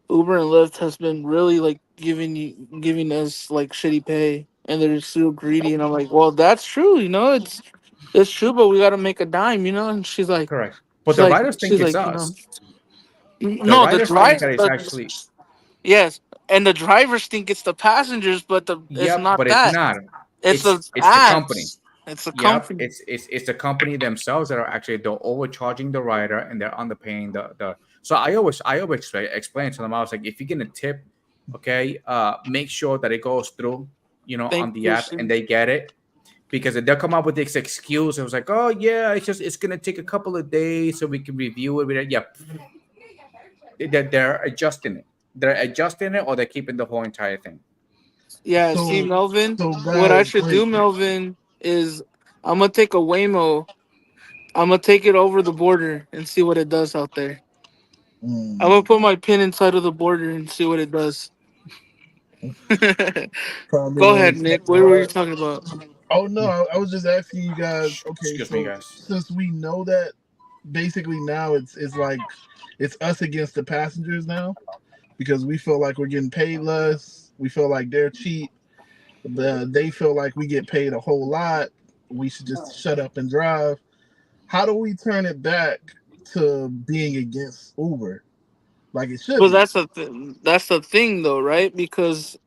Uber and Lyft has been really like giving us like shitty pay, and they're so greedy. And I'm like, well, that's true, it's true, but we got to make a dime, And she's like, Correct. But the riders think she's it's like, us. The no, the riders think drive, that it's actually, yes, and the drivers think it's the passengers, but it's yep, not but it's that. not. It's the It's the company. ads. It's the Yep, company. it's the company themselves that are actually, they're overcharging the rider, and they're underpaying the. So I always explain to them. I was like, if you're gonna tip, okay, make sure that it goes through, Thank on the you. app, and they get it, because if they'll come up with this excuse, it was like, oh yeah, it's gonna take a couple of days so we can review it. Yeah, they're adjusting it. They're adjusting it, or they're keeping the whole entire thing. Yeah, see, So, Melvin, so what I guys, should wait. do, Melvin, is I'm gonna take a Waymo. I'm gonna take it over the border and see what it does out there. I'm gonna Mm, put my pin inside of the border and see what it does. probably Go won't ahead, take Nick. What were you long. talking about? Oh no, I was just asking you guys. Okay, Excuse me, so guys. since we know that basically now it's like it's us against the passengers now because we feel like we're getting paid less. We feel like they're cheap. They feel like we get paid a whole lot. We should just shut up and drive. How do we turn it back to being against Uber like it should Well, be? that's the thing, though, right? Because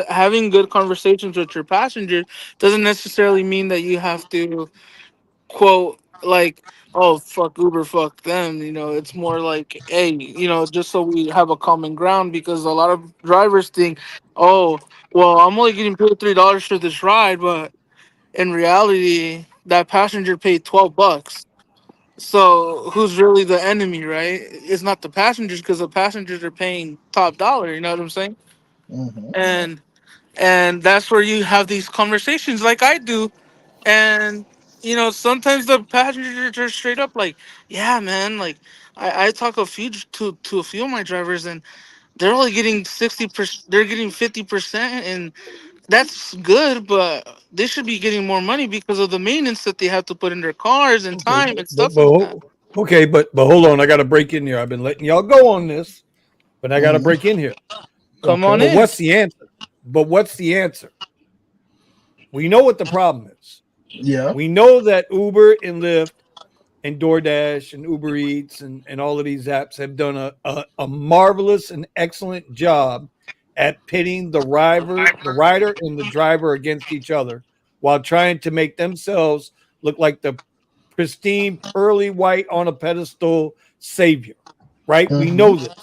having good conversations with your passengers doesn't necessarily mean that you have to quote like, oh, fuck Uber, fuck them. It's more like, hey, just so we have a common ground, because a lot of drivers think, oh, well, I'm only getting paid $3 for this ride, but in reality that passenger paid $12. So who's really the enemy, right? It's not the passengers, because the passengers are paying top dollar. You know what I'm saying? Hmm. And that's where you have these conversations like I do. And sometimes the passengers are straight up like, yeah, man, like I talk to a few of my drivers, and they're only getting 60%, they're getting 50%, and that's good, but they should be getting more money because of the maintenance that they have to put in their cars and Okay, time and but stuff like that. okay, but hold on, I got to break in here. I've been letting y'all go on this, but I got to Hmm. break in here. Come Okay. on But in. what's the answer? But what's the answer? We know what the problem is. Yeah. We know that Uber and Lyft and DoorDash and Uber Eats and all of these apps have done a marvelous and excellent job at pitting the rider and the driver against each other while trying to make themselves look like the pristine, pearly white on a pedestal savior. Right? We Hmm. know this.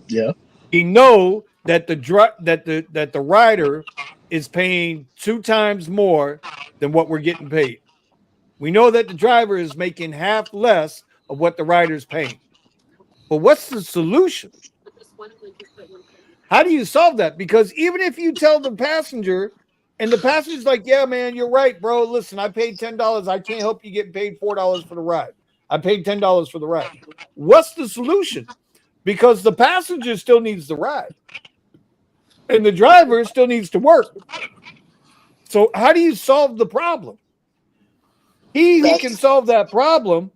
Yeah. We know that the rider is paying 2 times more than what we're getting paid. We know that the driver is making half less of what the rider's paying. But what's the solution? How do you solve that? Because even if you tell the passenger, and the passenger's like, yeah, man, you're right, bro. Listen, I paid $10. I can't help you get paid $4 for the ride. I paid $10 for the ride. What's the solution? Because the passenger still needs the ride. And the driver still needs to work. So how do you solve the problem? He who can solve that problem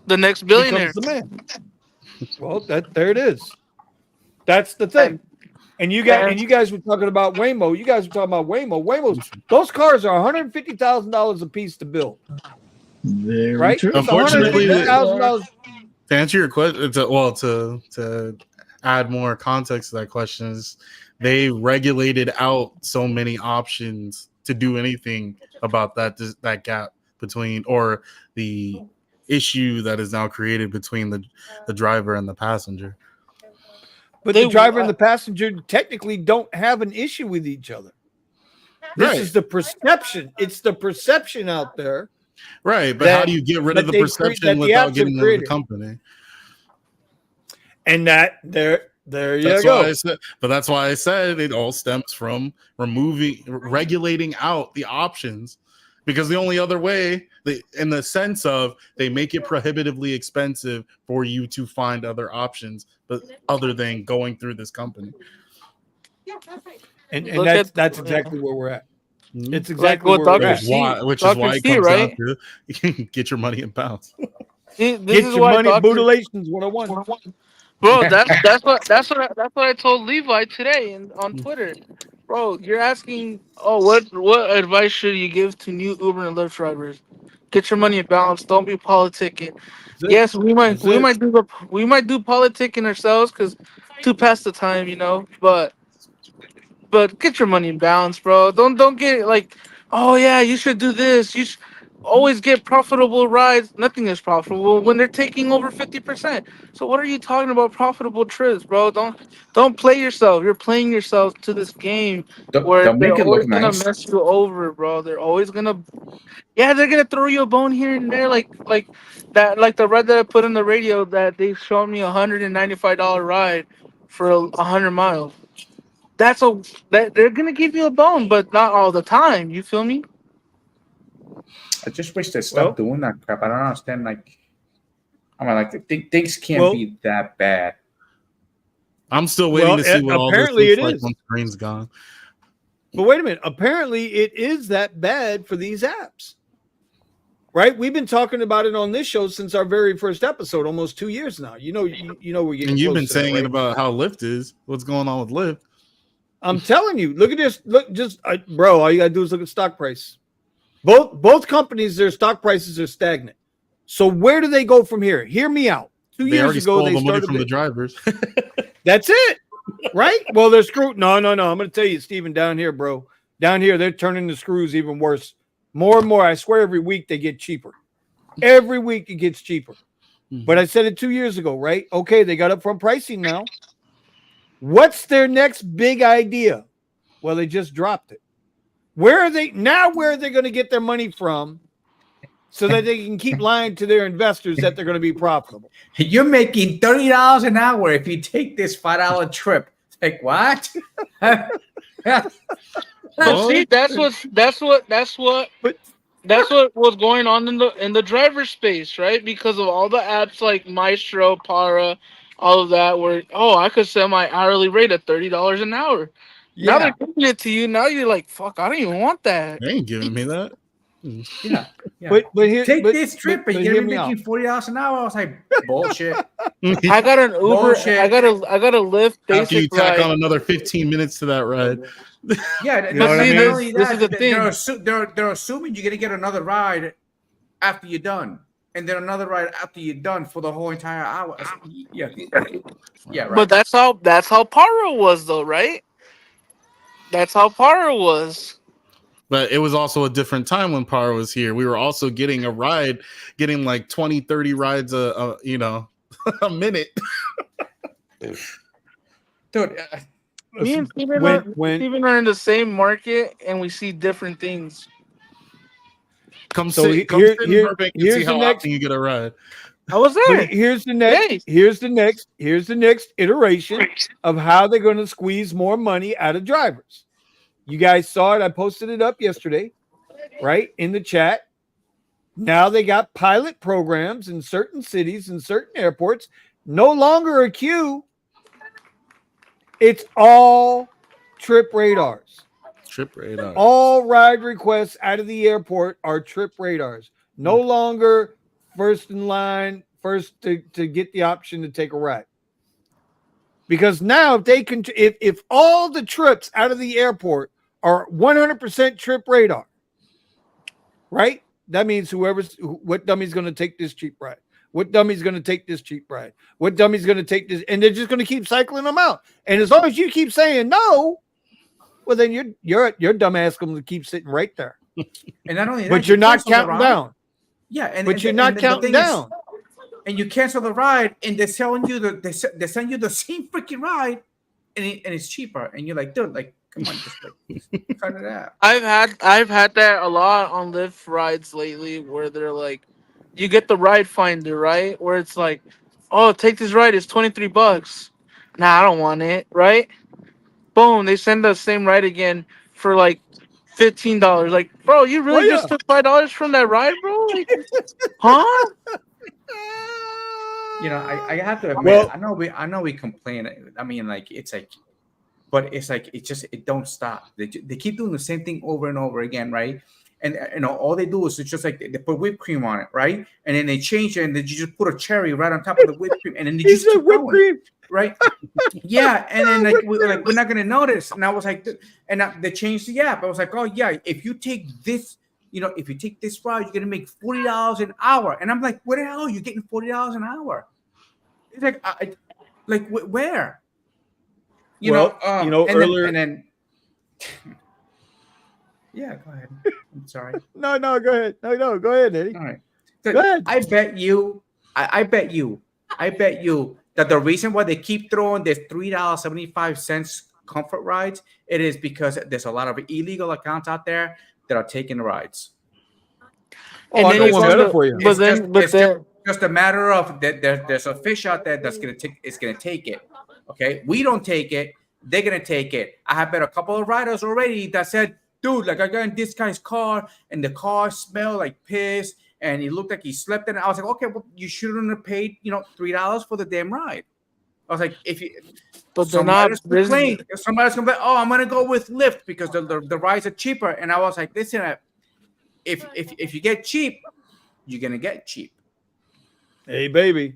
The next billionaire. becomes the man. Well, there it is. That's the thing. And you guys were talking about Waymo. You guys were talking about Waymo. Waymo's those cars are $150,000 a piece to build. Very Right? true. Unfortunately, $150,000. to answer your question, to add more context to that question, is they regulated out so many options to do anything about that gap between, or the issue that is now created between the driver and the passenger. But the driver and the passenger technically don't have an issue with each other. This is the perception. It's the perception out there. Right, but how do you get rid of the perception without getting rid of the company? And there you go. But that's why I said it all stems from regulating out the options, because the only other way, in the sense of they make it prohibitively expensive for you to find other options, but other than going through this company. And that's exactly where we're at. It's exactly like where we're at. Which is why it comes down to get your money in pounds. Get your money, Bootalations 101. Bro, that's what I told Levi today on Twitter. Bro, you're asking, what advice should you give to new Uber and Lyft drivers? Get your money in balance. Don't be politicking. Yes, we might do politicking ourselves because to pass the time, But get your money in balance, bro. Don't get like, oh yeah, you should do this. You should always get profitable rides. Nothing is profitable when they're taking over 50%. So what are you talking about profitable trips, bro? Don't play yourself. You're playing yourself to this game where Don't they're make it always look gonna nice. mess you over, bro. They're always gonna, yeah, they're gonna throw you a bone here and there, like that, like the ride that I put in the radio that they showed me $195 ride for 100 miles. That they're gonna give you a bone, but not all the time. You feel me? I just wish they stopped doing that crap. I don't understand. Things can't be that bad. I'm still waiting to see what all this looks like when screen's gone. But wait a minute. Apparently, it is that bad for these apps, right? We've been talking about it on this show since our very first episode, almost 2 years now. We're getting. And you've been close to saying that, it right? about how Lyft is. What's going on with Lyft? I'm telling you, look at this. Look, bro, all you gotta do is look at stock price. Both companies, their stock prices are stagnant. So where do they go from here? Hear me out. 2 years ago, they started from the drivers. That's it, right? Well, they're screwed. No. I'm going to tell you, Steven, down here, bro. Down here, they're turning the screws even worse. More and more. I swear, every week they get cheaper. Every week it gets cheaper. But I said it 2 years ago, right? Okay, they got upfront pricing now. What's their next big idea? Well, they just dropped it. Where are they going to get their money from so that they can keep lying to their investors that they're going to be profitable? You're making $30 an hour if you take this $5 trip. Like what? Well, see, that's what was going on in the driver space, right? Because of all the apps like Maestro, Para, all of that, where I could set my hourly rate at $30 an hour. Yeah. Now they're giving it to you. Now you're like, fuck, I don't even want that. They ain't giving me that. Yeah. But here, take this trip and you're hear me making out. $40 an hour. I was like, bullshit. I got an Uber. Bullshit. I got a Lyft basic After you tack ride. on another 15 minutes to that ride. Yeah, You know what I mean? This is the thing. They're assuming you're gonna get another ride after you're done, and then another ride after you're done for the whole entire hour. Yeah, right. But that's how Paro was, though, right? That's how Paro was. But it was also a different time when Par was here. We were also getting a ride, getting like 20, 30 rides a minute. Dude, Me and Steven are in the same market, and we see different things. Come So sit, come here, sit in here, Burbank and here's see the how next. often you get a ride. I was But there. here's the next. Hey. Here's the next iteration of how they're going to squeeze more money out of drivers. You guys saw it. I posted it up yesterday, right in the chat. Now they got pilot programs in certain cities and certain airports. No longer a queue. It's all trip radars. Trip radar. All ride requests out of the airport are trip radars. No longer first in line, first to get the option to take a ride. Because now if they can, if all the trips out of the airport are 100% trip radar, right? That means what dummy's going to take this cheap ride? What dummy's going to take this cheap ride? What dummy's going to take this? And they're just going to keep cycling them out. And as long as you keep saying no, well, then you're dumbass going to keep sitting right there. And not only that, but you're not counting down. Yeah, but you're not counting down. And you cancel the ride, and they're selling you they send you the same freaking ride, and it's cheaper. And you're like, dude, like, come on, just like cut it out. I've had that a lot on Lyft rides lately, where they're like, you get the ride finder, right? Where it's like, oh, take this ride, it's $23. Nah, I don't want it, right? Boom, they send the same ride again for like $15. Like, bro, you really just took $5 from that ride, bro? Like, huh? You know, I have to admit, I know we complain. I mean, like, it's like, but it's like it don't stop. They keep doing the same thing over and over again, right? And you know, all they do is it's just like they put whipped cream on it, right? And then they change it, and then you just put a cherry right on top of the whipped cream, and then they just keep going, right? Yeah, and then like we're not gonna notice. And I was like, and they changed the app. I was like, oh yeah, if you take this, you know, if you take this route, you're gonna make $40 an hour. And I'm like, where the hell are you getting $40 an hour? It's like, where? You know, earlier, and then yeah, go ahead. I'm sorry. No, go ahead. No, go ahead, Eddie. All right. Go ahead. I bet you that the reason why they keep throwing this $3.75 comfort rides, it is because there's a lot of illegal accounts out there that are taking the rides. Oh, I know one better for you. It's just a matter of that there's a fish out there that's gonna take it. Okay, we don't take it, they're gonna take it. I have met a couple of riders already that said, dude, like, I got in this guy's car and the car smelled like piss and he looked like he slept in it. I was like, okay, well, you shouldn't have paid, you know, $3 for the damn ride. I was like, if you, but they're not. If somebody's gonna be, oh, I'm gonna go with Lyft because the rides are cheaper. And I was like, listen, if you get cheap, you're gonna get cheap. Hey, baby.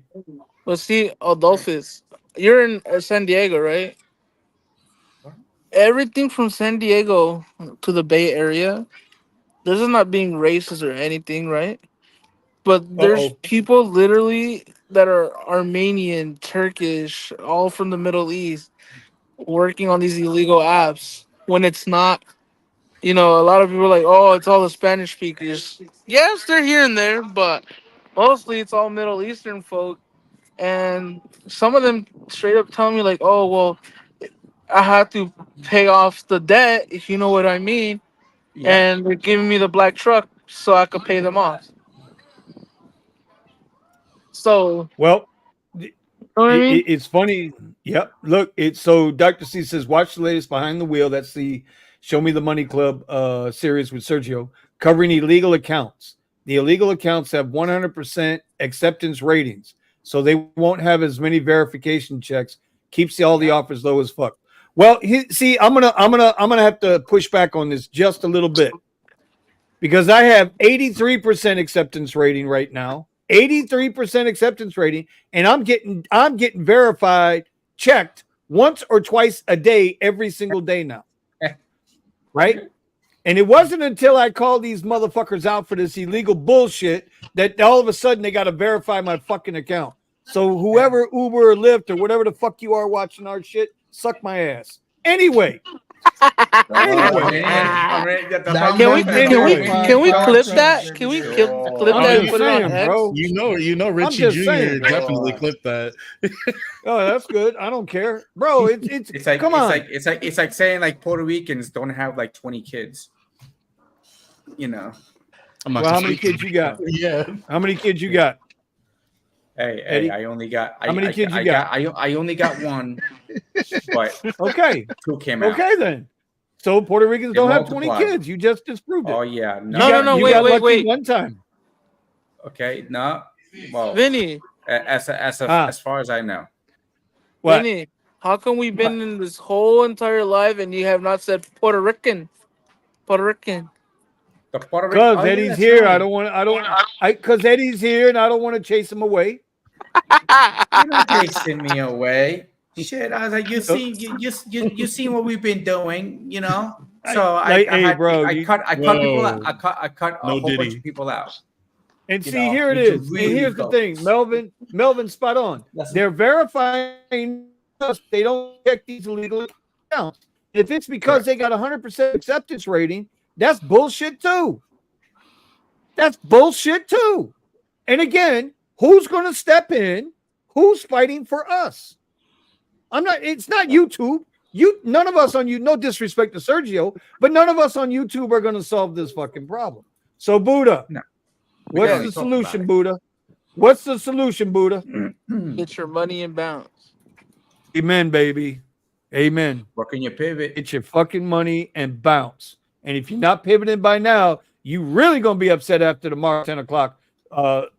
Well, see, Adolphus, you're in San Diego, right? Everything from San Diego to the Bay Area, this is not being racist or anything, right? But there's people literally that are Armenian, Turkish, all from the Middle East, working on these illegal apps when it's not. You know, a lot of people are like, oh, it's all the Spanish speakers. Yes, they're here and there, but mostly it's all Middle Eastern folk. And some of them straight up tell me, like, oh, well, I had to pay off the debt, if you know what I mean. Yeah. And they're giving me the black truck so I could pay them off. So, well, you know what I mean? It's funny. Yep. Look, it's so Dr. C says, watch the latest Behind the Wheel. That's the Show Me the Money Club series with Sergio covering illegal accounts. The illegal accounts have 100% acceptance ratings, so they won't have as many verification checks. Keeps all the offers low as fuck. Well, see, I'm gonna have to push back on this just a little bit because I have 83% acceptance rating right now. 83% acceptance rating, and I'm getting verified, checked once or twice a day, every single day now. Right? And it wasn't until I called these motherfuckers out for this illegal bullshit that all of a sudden they got to verify my fucking account. So whoever Uber or Lyft or whatever the fuck you are watching our shit, suck my ass. Anyway. Can we clip that? Can we clip that and put it on X? Bro. You know, Richie Jr. definitely clipped that. Oh, that's good. I don't care, bro. It's like, come on. It's like saying like Puerto Ricans don't have like 20 kids. You know. I'm not Well, how gonna many speak kids you got? Yeah. How many kids you got? Hey, Eddie? I only got. How many kids you got? I only got one, but Okay. two came out. Okay, then. So Puerto Ricans It don't have 20 multiplied. kids. You just disproved it. Oh yeah, You No, got, no, you wait, got wait, lucky wait. one time. Okay, no. Well, Vinny, as far as I know, What? Vinny, how come we've been in this whole entire life and you have not said Puerto Rican? Puerto Rican. the Puerto Rican. Because Oh, yeah, Eddie's that's here. right. Because Eddie's here and I don't want to chase him away. You're not chasing me away. Shit, I was like, you So- seen what we've been doing, you know. So hey, bro, I cut people out. Whoa. I cut a No whole bunch Diddy. of people out. And You see, know, here it need to is. really And here's the thing, focus. Melvin, spot on. That's- They're verifying us. They don't check these illegal accounts. If it's because they got 100% acceptance rating, that's bullshit too. That's bullshit too. And again, who's going to step in? Who's fighting for us? It's not YouTube. None of us on you, no disrespect to Sergio, but none of us on YouTube are going to solve this fucking problem. So Buddha, No. what's only the talk solution, about it. Buddha? What's the solution, Buddha? Get your money in bounce. Amen, baby. Amen. Working your pivot. Get your fucking money and bounce. And if you're not pivoting by now, you really gonna be upset after tomorrow, 10 o'clock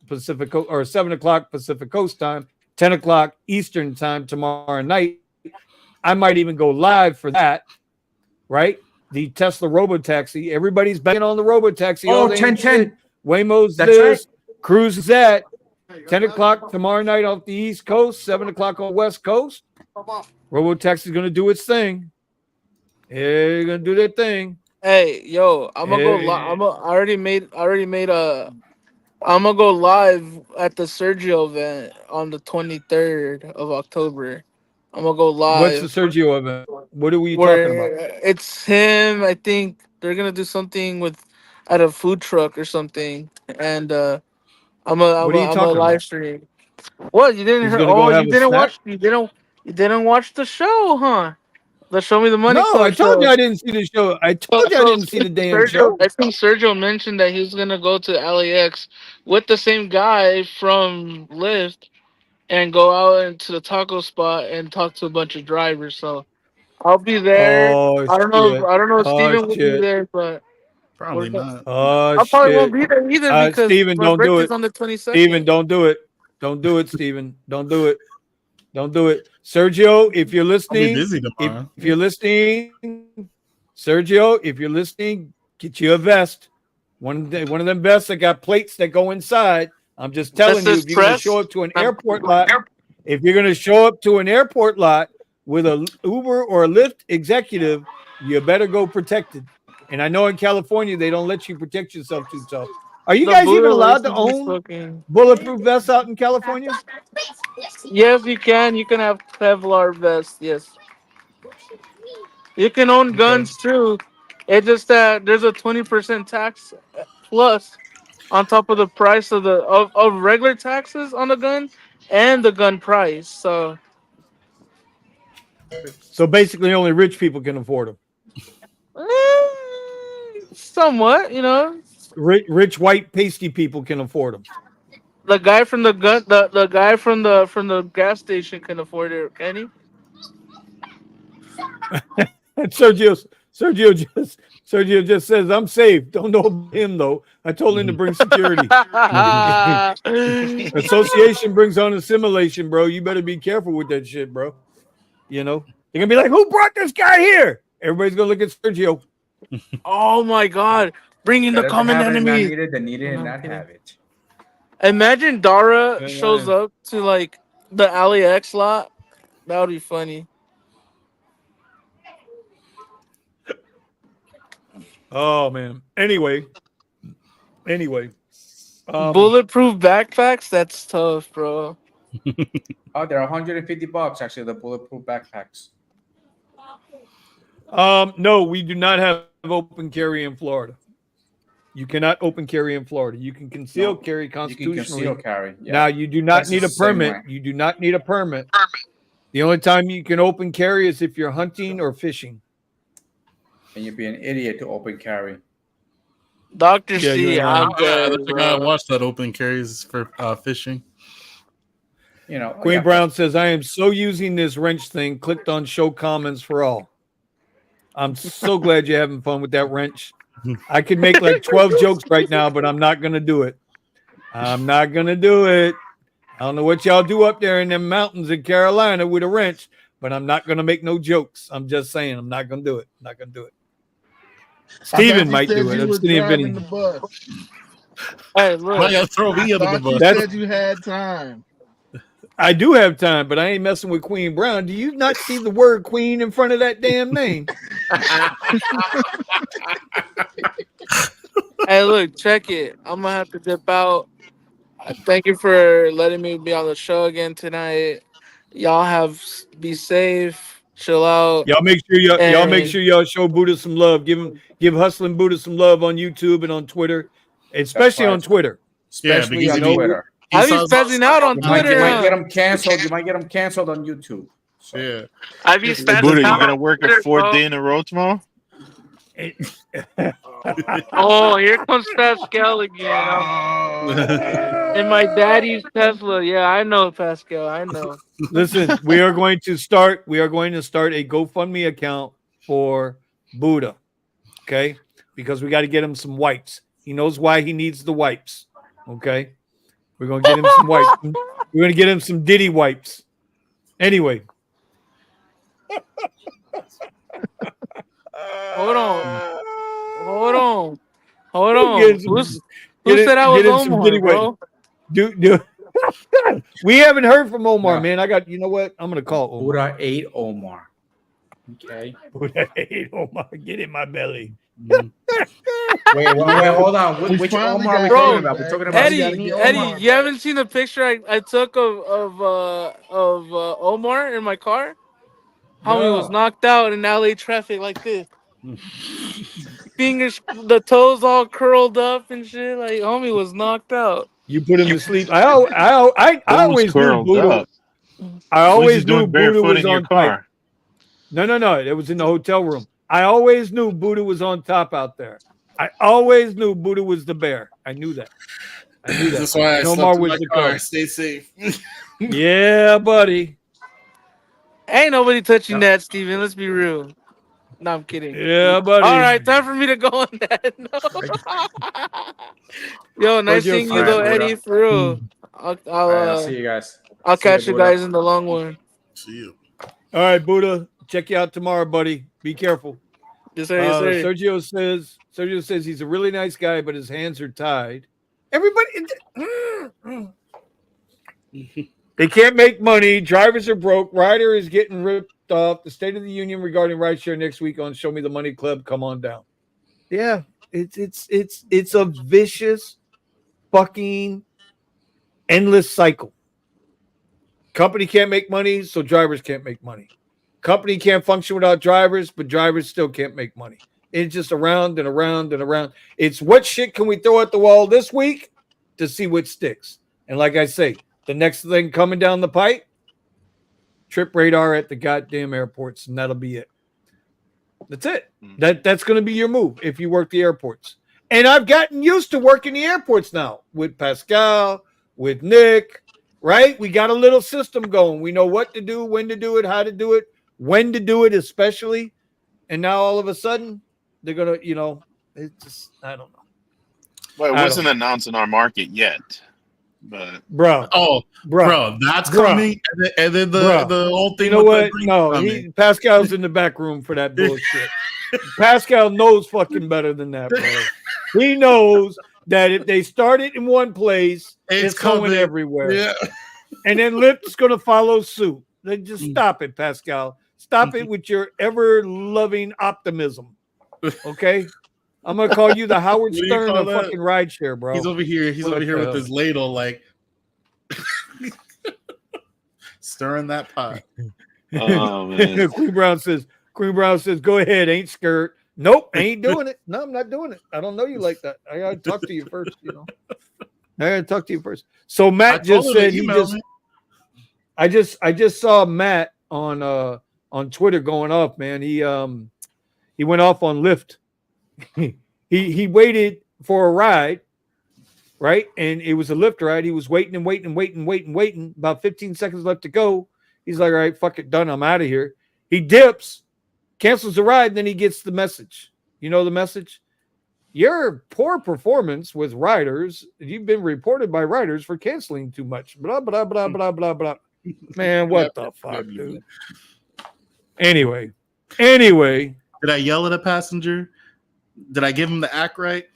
Pacific or 7 o'clock Pacific Coast time, 10 o'clock Eastern time tomorrow night. I might even go live for that, right? The Tesla Robotaxi. Everybody's banging on the Robotaxi. Oh, they 10, ain't 10. shit. Waymo's That's this. Cruise is that. 10 o'clock tomorrow night off the East Coast, 7 o'clock on West Coast. Robotaxi is going to do its thing. They're going to do their thing. Hey, yo, I'm gonna go. I already made a. I'm gonna go live at the Sergio event on the 23rd of October. I'm gonna go live. What's the Sergio event? What are we where talking about? it's him. I think they're gonna do something at a food truck or something, and I'm What are you a talking live about? stream. What you didn't He's hear? going to go Oh, have you a didn't snack? watch? You didn't watch the show, huh? The Show Me the Money No, Club I told you show. I didn't see the show. I told you I didn't see the damn show. I think Sergio mentioned that he was gonna go to LAX with the same guy from Lyft and go out into the taco spot and talk to a bunch of drivers. So I'll be there. Oh, I don't know. shit. I don't know if Oh, Steven will be shit. there, but Probably not. Oh, I probably won't shit. be there either because Steven, my don't do birthday's it. on the 22nd. Steven, don't do it. Don't do it, Steven. Don't do it. Don't do it. Sergio, if you're I'll be listening, busy tomorrow. if you're listening, Sergio, if you're listening, get you a vest. One of them vests that got plates that go inside. I'm just telling you, says if you're going to press. show up to an airport lot, if you're going to show up to an airport lot with a Uber or a Lyft executive, you better go protected. And I know in California they don't let you protect yourself too tough. Are you The guys even Buddha allowed to license is own fucking. bulletproof vests out in California? Yes, you can. You can have Kevlar vests. Yes, you can own guns too. It's just that there's a 20% tax plus on top of the price of regular taxes on the gun and the gun price. So So basically, only rich people can afford them. somewhat, you know. Rich white pasty people can afford them. The guy from the guy from the gas station can afford it, can he? And Sergio just says, "I'm safe. Don't know about him though. I told him to bring security. Association brings on assimilation, bro. You better be careful with that shit, bro. You know they're gonna be like, who brought this guy here? Everybody's gonna look at Sergio. Oh my God! Bring in the common enemy. Needed and not have it. Imagine Dara Yeah, shows yeah. up to like the LAX lot. That would be funny. Oh man. Anyway. Bulletproof backpacks. That's tough, bro. Oh, they're $150 actually. The bulletproof backpacks. No, we do not have open carry in Florida. You cannot open carry in Florida. You can conceal carry You can constitutionally. conceal carry. Yeah. Now you do not That's need the a same permit. way. You do not need a permit. The only time you can open carry is if you're hunting or fishing. And you'd be an idiot to open carry. Dr. Yeah, you C, ain't I'm lying. good, There's a guy I bro. watched that open carries for fishing. You know, Queen yeah, Brown says, I am so using this wrench thing. Clicked on show comments for all. I'm so glad you're having fun with that wrench. I could make like 12 jokes right now, but I'm not going to do it. I'm not going to do it. I don't know what y'all do up there in them mountains in Carolina with a wrench, but I'm not going to make no jokes. I'm just saying, I'm not going to do it. I'm not going to do it. I thought Steven you might said do it. you I'm were still inventing. driving the bus. Hey, Why look. you throw me I under the thought you bus? That's said you had time. I do have time, but I ain't messing with Queen Brown. Do you not see the word Queen in front of that damn name? Hey, look, check it. I'm gonna have to dip out. Thank you for letting me be on the show again tonight. Y'all be safe, chill out, Y'all make and sure y'all show Buddha some love. Give Hustling Buddha some love on YouTube and on Twitter, that's especially right. on Twitter. Yeah, Especially because You on if he, know, Twitter. he I be saw spazzing out on You might Twitter. get Huh? them canceled. You might get them canceled on YouTube. So yeah. I be Hey, spazzing Buddha, you out gonna on work a Twitter, fourth bro. day in a row tomorrow? Oh, here comes Pascal again. In my daddy's Tesla. Yeah, I know Pascal. I know. listen, we are going to start. We are going to start a GoFundMe account for Buddha. Okay, because we got to get him some wipes. He knows why he needs the wipes. Okay, we're gonna get him some wipes. We're gonna get him some Diddy wipes. Anyway, Hold on. Hold on. Hold get on. him, Who said I was get him some Omar, Diddy wipes. bro? Do we haven't heard from Omar, no, man. You know what? I'm gonna call Omar. Buddha ate Omar. Okay. Buddha ate Omar. Get in my belly. Mhm. Wait, hold on. We Which finally Omar are we got talking Bro, Eddie about? We're back. talking about Now we gotta Skinny get Eddie, Omar. Omar you back. haven't seen the picture I took of Omar in my car? Homie was No. knocked out in LA traffic like this. Fingers, the toes all curled up and shit. Like homie was knocked out. You put him You to sleep. I who's always knew curled Buddha. up? I What was you always knew doing Buddha barefoot was in your on type. car? No. It was in the hotel room. I always knew Buddha was on top out there. I always knew Buddha was the bear. I knew that. That's why I And slept Omar in was my the car. cub. Stay safe. Yeah, buddy. Ain't nobody touching No. that, Steven. Let's be real. No, I'm kidding. Yeah, All buddy. right, time for me to go on that. No. Yo, nice Sergio seeing you All right, though, says, Eddie. Buddha. For real. I'll All I'll, right, I'll see you guys. I'll See you, catch you Buddha. guys in the long one. See you. all right, Buddha, check you out tomorrow, buddy. Be careful. Yes, sir. Yes, sir. Sergio says he's a really nice guy, but his hands are tied. Everybody, they can't make money. Drivers are broke. Ryder is getting ripped off. The State of the Union regarding rideshare next week on Show Me the Money Club. Come on down. Yeah, it's a vicious, fucking, endless cycle. Company can't make money, so drivers can't make money. Company can't function without drivers, but drivers still can't make money. It's just around and around and around. It's what shit can we throw at the wall this week to see what sticks. And like I say, the next thing coming down the pipe, trip radar at the goddamn airports, and that'll be it. That's it. That's going to be your move if you work the airports. And I've gotten used to working the airports now with Pascal, with Nick, right? We got a little system going. We know what to do, when to do it, how to do it, when to do it, especially. And now all of a sudden, they're going to, it's just, I don't know. Well, it wasn't announced in our market yet, but Bro, that's coming, and then the whole thing. You know with what? the green No, Pascal's in the back room for that bullshit. Pascal knows fucking better than that, bro. He knows that if they start it in one place, it's going everywhere. Yeah. And then Lyft's going to follow suit. Then just stop it, Pascal. Stop it with your ever-loving optimism. Okay? I'm going to call you the Howard Stern of fucking rideshare, bro. He's over here. He's over here with his ladle, like stirring that pot. oh man, Queen Brown says, go ahead, ain't scared. Nope, ain't doing it. No, I'm not doing it. I don't know you like that. I gotta talk to you first, I gotta talk to you first. So Matt just said I just saw Matt on Twitter going off, man. He went off on Lyft. he waited for a ride, right? And it was a Lyft ride. He was waiting and waiting and waiting and waiting and waiting. About 15 seconds left to go. He's like, all right, fuck it, done. I'm out of here. He dips, cancels the ride, and then he gets the message. You know the message? Your poor performance with riders, you've been reported by riders for canceling too much. Blah, blah, blah, blah, blah, blah. Man, what the fuck, dude? Anyway. Did I yell at a passenger? Did I give him the act right?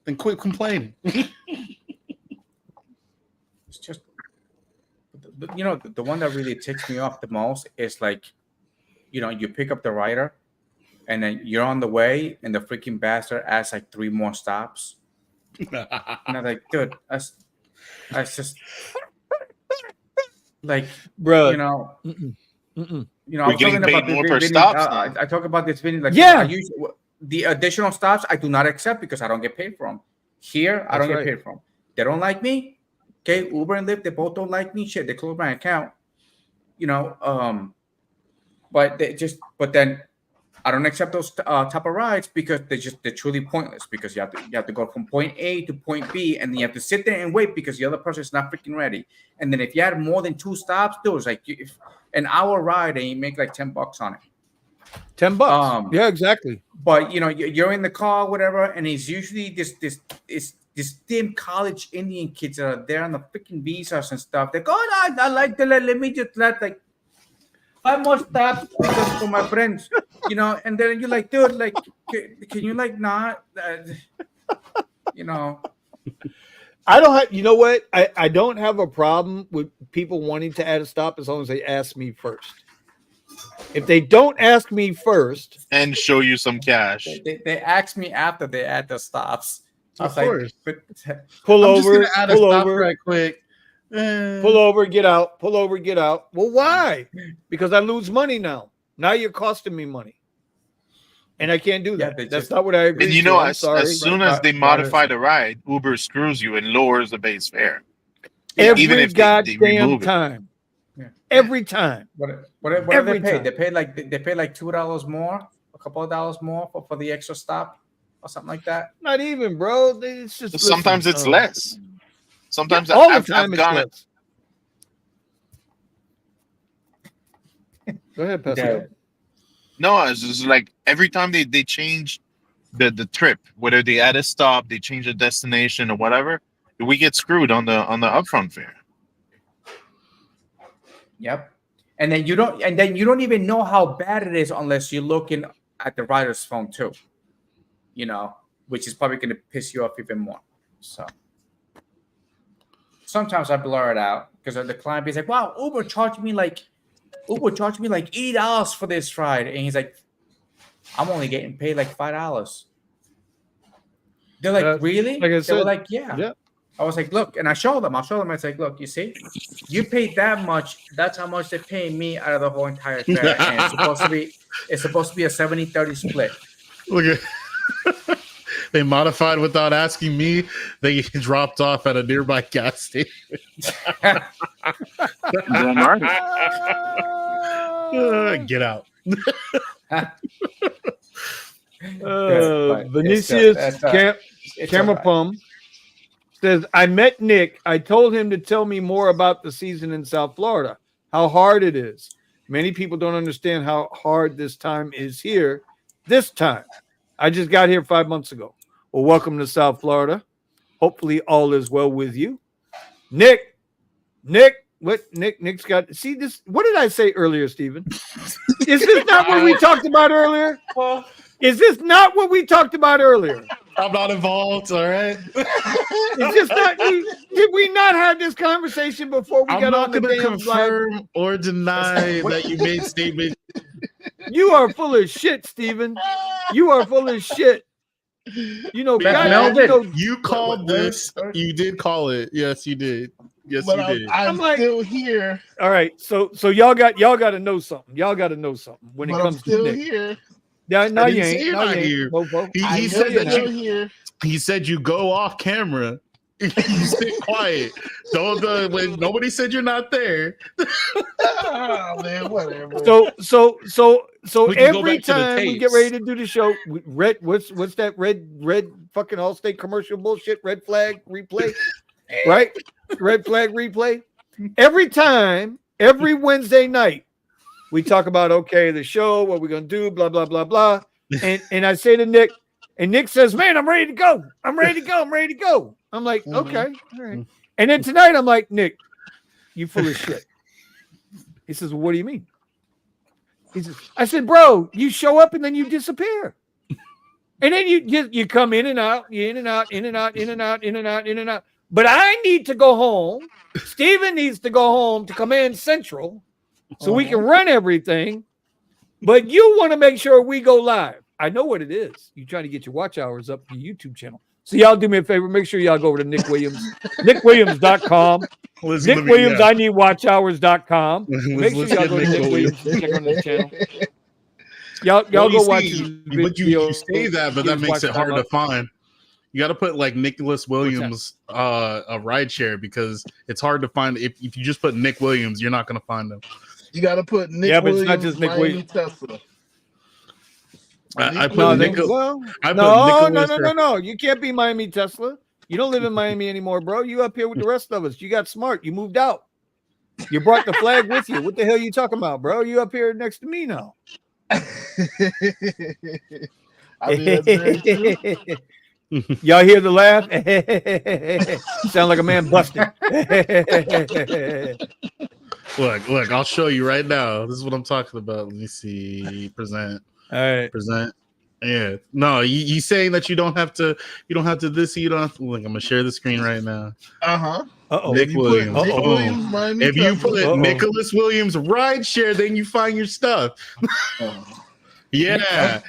Then quit complaining. It's just, you know, the one that really ticks me off the most is like, you know, you pick up the rider and then you're on the way and the freaking bastard adds like 3 more stops. And I'm like, dude, that's just like, bro, you know, you know, We're I'm getting talking paid about this more per video. stops now. I talk about this video like, Yeah. I use the additional stops I do not accept because I don't get paid for them. Here, I don't That's get paid for them. They don't like me. Okay, Uber and Lyft, they both don't like me. Shit, they close my account. You know, but then I don't accept those type of rides because they're truly pointless because you have to go from point A to point B and then you have to sit there and wait because the other person is not freaking ready. And then if you had more than 2 stops, dude, it's like if an hour ride and you make like $10 on it. $10. Yeah, exactly. But you know, you're in the car, whatever, and it's usually this damn college Indian kids that are there on the freaking visas and stuff. They go, oh, I like to let me just let like 5 more stops because for my friends, you know. And then you're like, dude, like, can you like not, you know? I don't have, you know what? I don't have a problem with people wanting to add a stop as long as they ask me first. If they don't ask me first and show you some cash, they ask me after they add the stops. Of course. Like, pull I'm over, just gonna add a pull stop over, right quick. pull over, get out, pull over, get out. Well, why? Because I lose money now. Now you're costing me money. And I can't do that. That's not what I agree and you to. know, I'm as sorry. soon as they modify the ride, Uber screws you and lowers the base fare. Every Even if they goddamn remove it. time. Yeah. Every time. What Every they pay? time. They pay like $2 more, a couple of dollars more for the extra stop or something like that. Not even, bro. It's just Sometimes it's less. Sometimes all I've the time gone it's less. Go ahead, Pascal. No, it's just like every time they change the trip, whether they add a stop, they change a destination or whatever, we get screwed on the upfront fare. Yep. And then you don't even know how bad it is unless you're looking at the rider's phone too. You know, which is probably going to piss you off even more. So sometimes I blur it out because the client is like, "Wow, Uber charged me like $80 for this ride," and he's like, "I'm only getting paid like $5." They're like, "Really?" Like I They said, were like, "Yeah." I was like, "Look," and I'll show them. It's like, "Look, you see, you paid that much. That's how much they're paying me out of the whole entire fare. And it's supposed to be a 70-30 split." Look at they modified without asking me. They dropped off at a nearby gas station. Get out. Vinicius Camera Pum says, I met Nick. I told him to tell me more about the season in South Florida, how hard it is. Many people don't understand how hard this time is here. This time. I just got here 5 months ago. Well, welcome to South Florida. Hopefully all is well with you. Nick's got, see this, what did I say earlier, Stephen? Is this not what we talked about earlier? Is this not what we talked about earlier? I'm not involved, all right? It's just not, did we not have this conversation before we got on the damn confirm live? or deny that you made statements. You are full of shit, Stephen. You are full of shit. You know, you called this. You did call it. Yes, you did. Yes, But you did. I'm like, still here. All right, so y'all got to know something. Y'all got to know something when But it comes I'm still to Nick. here. Yeah, no, I you didn't say ain't. you're No, not you here. ain't. Bobo. He I said know that you're here. he said you go off camera You stay quiet. Don't when nobody said you're not there. Oh man, whatever. So We can go every back to the time we get tapes. ready to do the show, red what's that red fucking Allstate commercial bullshit? Red flag replay, right? Red flag replay. Every time, every Wednesday night, we talk about the show, what we're gonna do, blah blah blah blah, and I say to Nick, and Nick says, "Man, I'm ready to go. I'm ready to go. I'm ready to go." I'm like, "Okay, all right." And then tonight, I'm like, "Nick, you full of shit." He says, "Well, what do you mean?" He says, "I said, bro, you show up and then you disappear, and then you come in and out, you in and out, in and out, in and out, in and out, in and out. But I need to go home. Steven needs to go home to Command Central, so we can run everything. But you want to make sure we go live. I know what it is. You're trying to get your watch hours up to your YouTube channel. So y'all do me a favor. Make sure y'all go over to Nick Williams, NickWilliams.com. Nick Williams, I need watchhours.com. Make sure y'all go to Nick Williams and check on the channel. Y'all go watch his video. But you say that, but that makes it hard to find. You got to put like Nicholas Williams a Rideshare, because it's hard to find. If you just put Nick Williams, you're not going to find him. You got to put Nick Williams. It's not just Nick Williams. Tesla. I put No. You can't be Miami Tesla. You don't live in Miami anymore, bro. You up here with the rest of us. You got smart. You moved out. You brought the flag with you. What the hell are you talking about, bro? You up here next to me now. I mean, that's very true. Y'all hear the laugh? Sound like a man busted. Look, I'll show you right now. This is what I'm talking about. Let me see. Present. All right. Present. Yeah. No, you saying that you don't have to this, you don't have to. Look, I'm gonna share the screen right now. Nick Williams. If you put Nicholas Williams Rideshare, then you find your stuff. Yeah.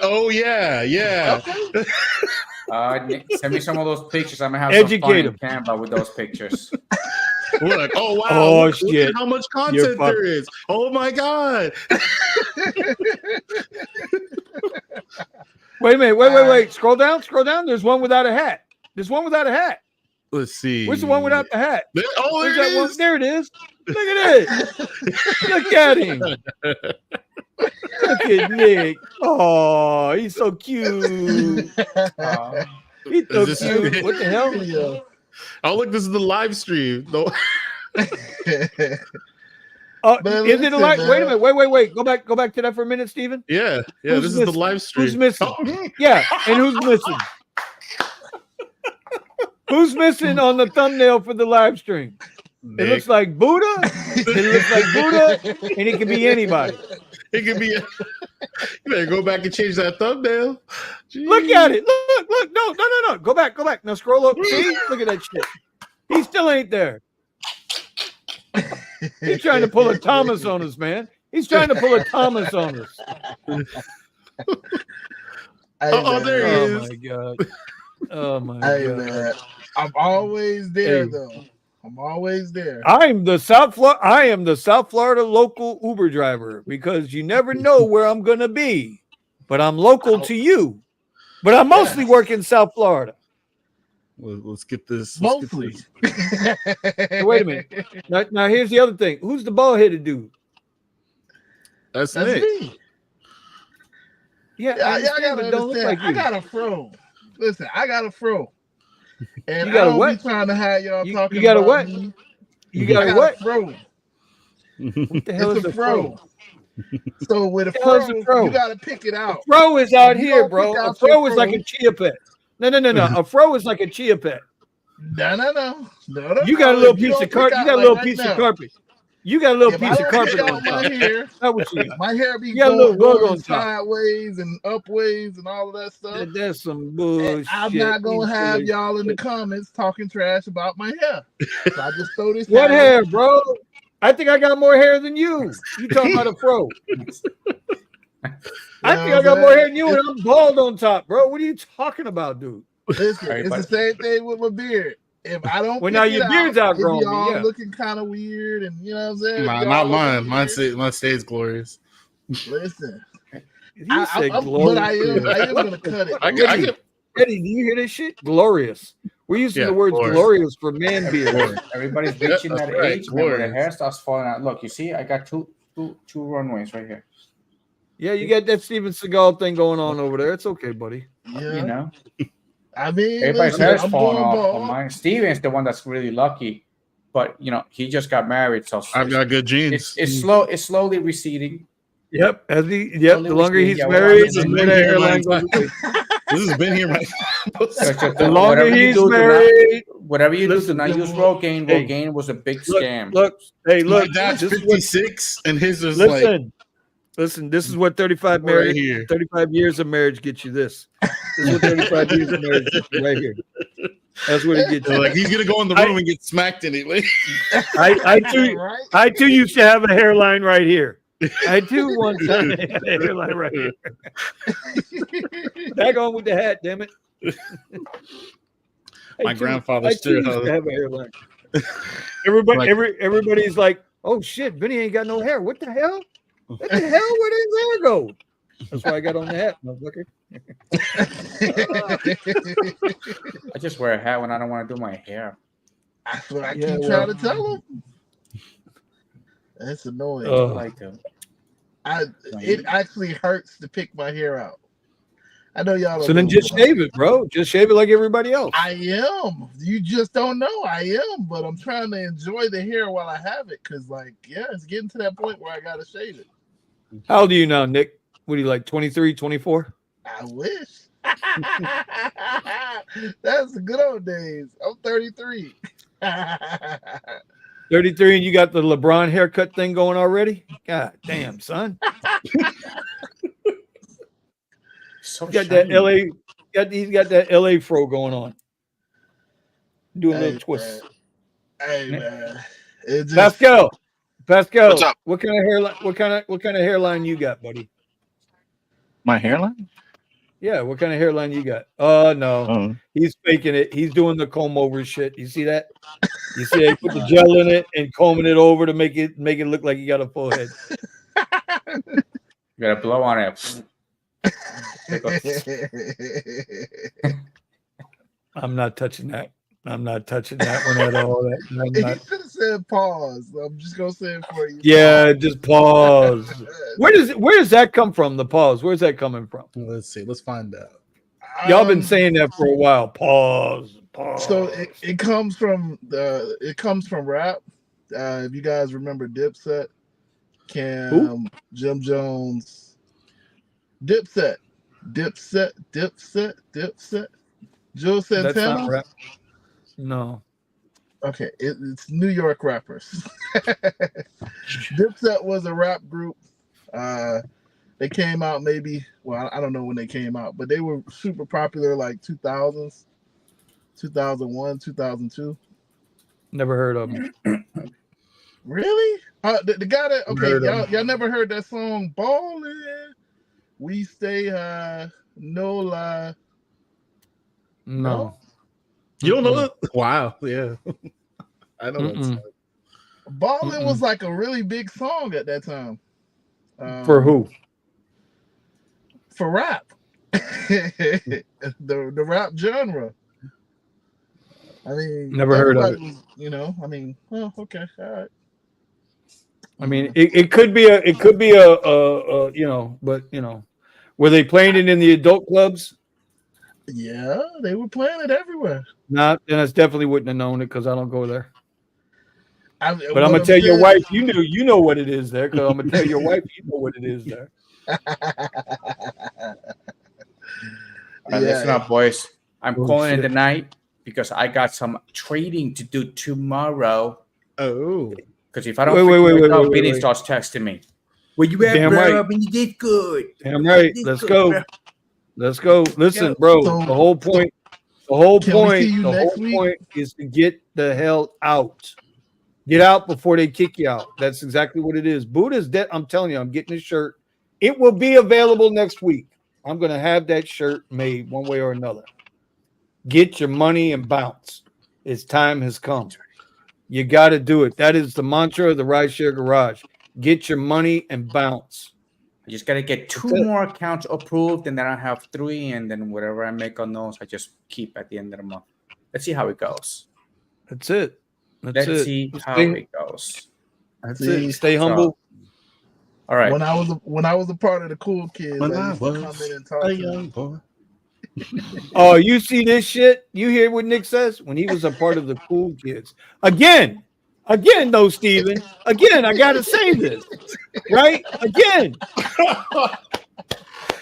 Oh yeah. Nick, send me some of those pictures. I'm gonna have some fun in Canva with those pictures. Look, oh wow, oh look shit, at how much content there is. Oh my god. Wait a minute, wait. Scroll down. There's one without a hat. Let's see. Where's the one without the hat? Oh, there it is. There it is. Look at it. Look at him. Look at Nick. Oh, he's so cute. He's so cute. What the hell? Oh, look, this is the live stream. No. Is it a live? Wait a minute. Wait. Go back to that for a minute, Steven. Yeah. This is the live stream. Who's missing? Yeah, and who's missing? Who's missing on the thumbnail for the live stream? Nick. It looks like Buddha. And it can be anybody. It could be. You better go back and change that thumbnail. Jeez. Look at it. Look. No. Go back. Now scroll up. See? Look at that shit. He still ain't there. He's trying to pull a Thomas on us, man. He's trying to pull a Thomas on us. There he is. Oh my god. Oh my god. Man. I'm always there though. I'm always there. I am the South Florida local Uber driver, because you never know where I'm gonna be, but I'm local to you. But I mostly work in South Florida. Let's get this. Mostly. Hey, wait a minute. Now here's the other thing. Who's the bald-headed dude? That's Nick. Me. Yeah, I gotta understand. I got a fro. Listen, I got a fro. And you got a what? Be trying to have y'all talking. You got about a what? Me. You got a what? Fro. What the hell is a fro? So with a fro, you gotta pick it out. A fro is out here, bro. A fro is like a chia pet. No. A fro is like a chia pet. No. You got a little piece of carpet. You got a little piece of carpet. You got a little piece of carpet on top. My hair be going sideways and upways and all of that stuff. That's some bullshit. I'm not gonna have y'all in the comments talking trash about my hair. So I just throw this. What hair, bro? I think I got more hair than you. You talking about a fro? I think I got more hair than you, and I'm bald on top, bro. What are you talking about, dude? Listen, it's the same thing with my beard. If I don't, now your beard's outgrown. Y'all looking kind of weird, and you know what I'm saying. Not mine. Mine stays glorious. Listen, I am gonna cut it. Eddie, do you hear this shit? Glorious. We're using Yeah, the words glorious. glorious for man beard. Everybody's reaching That's that right, age, man, where the glorious. hair starts falling out. Look, you see, I got two runways right here. Yeah, you got that Steven Seagal thing going on over there. It's okay, buddy. Yeah. You know, I mean, everybody's listen, hair's I'm falling going off. bald. Mine, Steven's the one that's really lucky, but you know, he just got married, so I've got good genes. it's slow. It's slowly receding. Yep. Slowly The longer receding. he's Yeah, married, This the has more been that here my hairline goes entire- away. This has been here my. The longer he's married, whatever you listen, do, do not use the- Rogaine. hey, Rogaine was a big look, scam. look, hey, My look. dad's This is what, 56, and his is like listen. This is what 35 right marriage, here. 35 years of marriage gets you. This is what 35 years of marriage gets you right here. That's what it gets So you. like he's gonna go in the room and get smacked in it. Like, I too used to have a hairline right here. I too one time had a hairline right here. Back on with the hat, damn it. My grandfather I still too used has- to have a hairline. Everybody, Like- everybody's like, "Oh shit, Vinny ain't got no hair. What the hell? What the hell? Where did his hair go?" That's why I got on the hat, motherfucker. I just wear a hat when I don't want to do my hair. That's what I Yeah, keep well. trying to tell him. That's annoying. I like to. It actually hurts to pick my hair out. I know y'all don't. So then know just about shave it, bro. Just shave it like everybody else. I am. You just don't know. I am, but I'm trying to enjoy the hair while I have it, because, like, yeah, it's getting to that point where I gotta shave it. How old are you now, Nick? What are you like, 23, 24? I wish. That's the good old days. I'm 33. 33 and you got the LeBron haircut thing going already? God damn, son. So Got that shiny. he's got that LA fro going on. Doing little twists. Hey man. It just, Pascal. What's up? What kind of hairline what kind of hairline you got, buddy? My hairline? Yeah, what kind of hairline you got? No. Oh. He's faking it. He's doing the comb over shit. You see that? You see they put the gel in it and combing it over to make it look like you got a full head. You gotta blow on it. I'm not touching that. I'm not touching that one at all. I'm he not- should have said pause. I'm just gonna say it for you. Yeah, just pause. Where does that come from? The pause. Where's that coming from? let's see. Let's find out. Y'all been saying that for a while. Pause. Pause. So it comes from rap. If you guys remember Dipset, Cam, Jim Jones, Dipset, Joe That's Santana. not rap. No. Okay, it's New York rappers. Dipset was a rap group. They came out maybe, well, I don't know when they came out, but they were super popular like 2000s, 2001, 2002. Never heard of him. Really? The guy that, okay, Heard of y'all never heard that song, Ballin', We Stay High, No Lie. No. You don't know that? Wow. Yeah. I know that song. Ballin' was like a really big song at that time. For who? For rap. the rap genre. I mean, Never heard of everybody was, I mean, well, okay, all right. I mean, it could be a but were they playing it in the adult clubs? Yeah, they were playing it everywhere. Not, then I definitely wouldn't have known it because I don't go there. But I'm what gonna tell your saying- wife you know what it is there because I'm gonna tell your wife you know what it is there. Listen up, boys. I'm Oh, calling it shit. the night because I got some trading to do tomorrow. Oh. Because if I don't, Wait, Vinny wait. starts texting me. Where you at, Damn bro? right. I mean, you did good. Damn right. You did Let's good, go. bro. Let's go. Listen, bro. So- The whole point Can we see you next week? is to get the hell out. Get out before they kick you out. That's exactly what it is. Buddha's dead. I'm telling you, I'm getting this shirt. It will be available next week. I'm going to have that shirt made one way or another. Get your money and bounce. Its time has come. You got to do it. That is the mantra of the Rideshare Garage. Get your money and bounce. I just got to get two That's it. more accounts approved, and then I have 3, and then whatever I make on those, I just keep at the end of the month. Let's see how it goes. That's it. Let's see how it goes. That's See, it. Stay humble. All right. When I was a part of the cool kids, When I I used to was come in and talk a to young them. boy. Oh, you see this shit? You hear what Nick says? When he was a part of the cool kids. Again, though, Steven. Again, I gotta say this. Right? Again.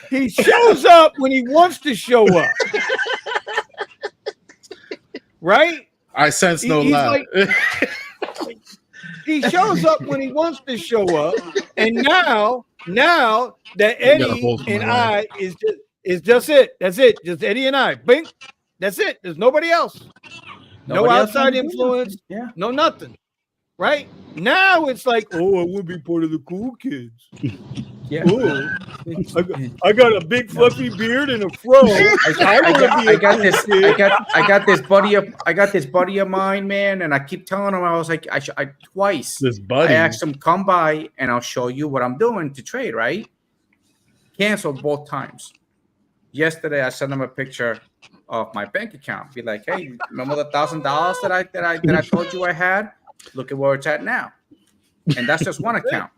He shows up when he wants to show up. Right? I sense no He's lie. like, he shows up when he wants to show up. And now that Eddie hold and my I is just it. That's it. Just Eddie and I. Bing. That's it. There's nobody else. No Nobody else outside wanna do influence. nothing. Yeah. No nothing. Right? Now it's like, oh, I want to be part of the cool kids. Yeah. Oh, I got a big fluffy beard and a fro. I got this buddy of mine, man, and I keep telling him, I was like, twice. This buddy. I asked him, come by and I'll show you what I'm doing to trade, right? Canceled both times. Yesterday, I sent him a picture of my bank account. Be like, hey, remember the $1,000 that I told you I had? Look at where it's at now. And that's just one account.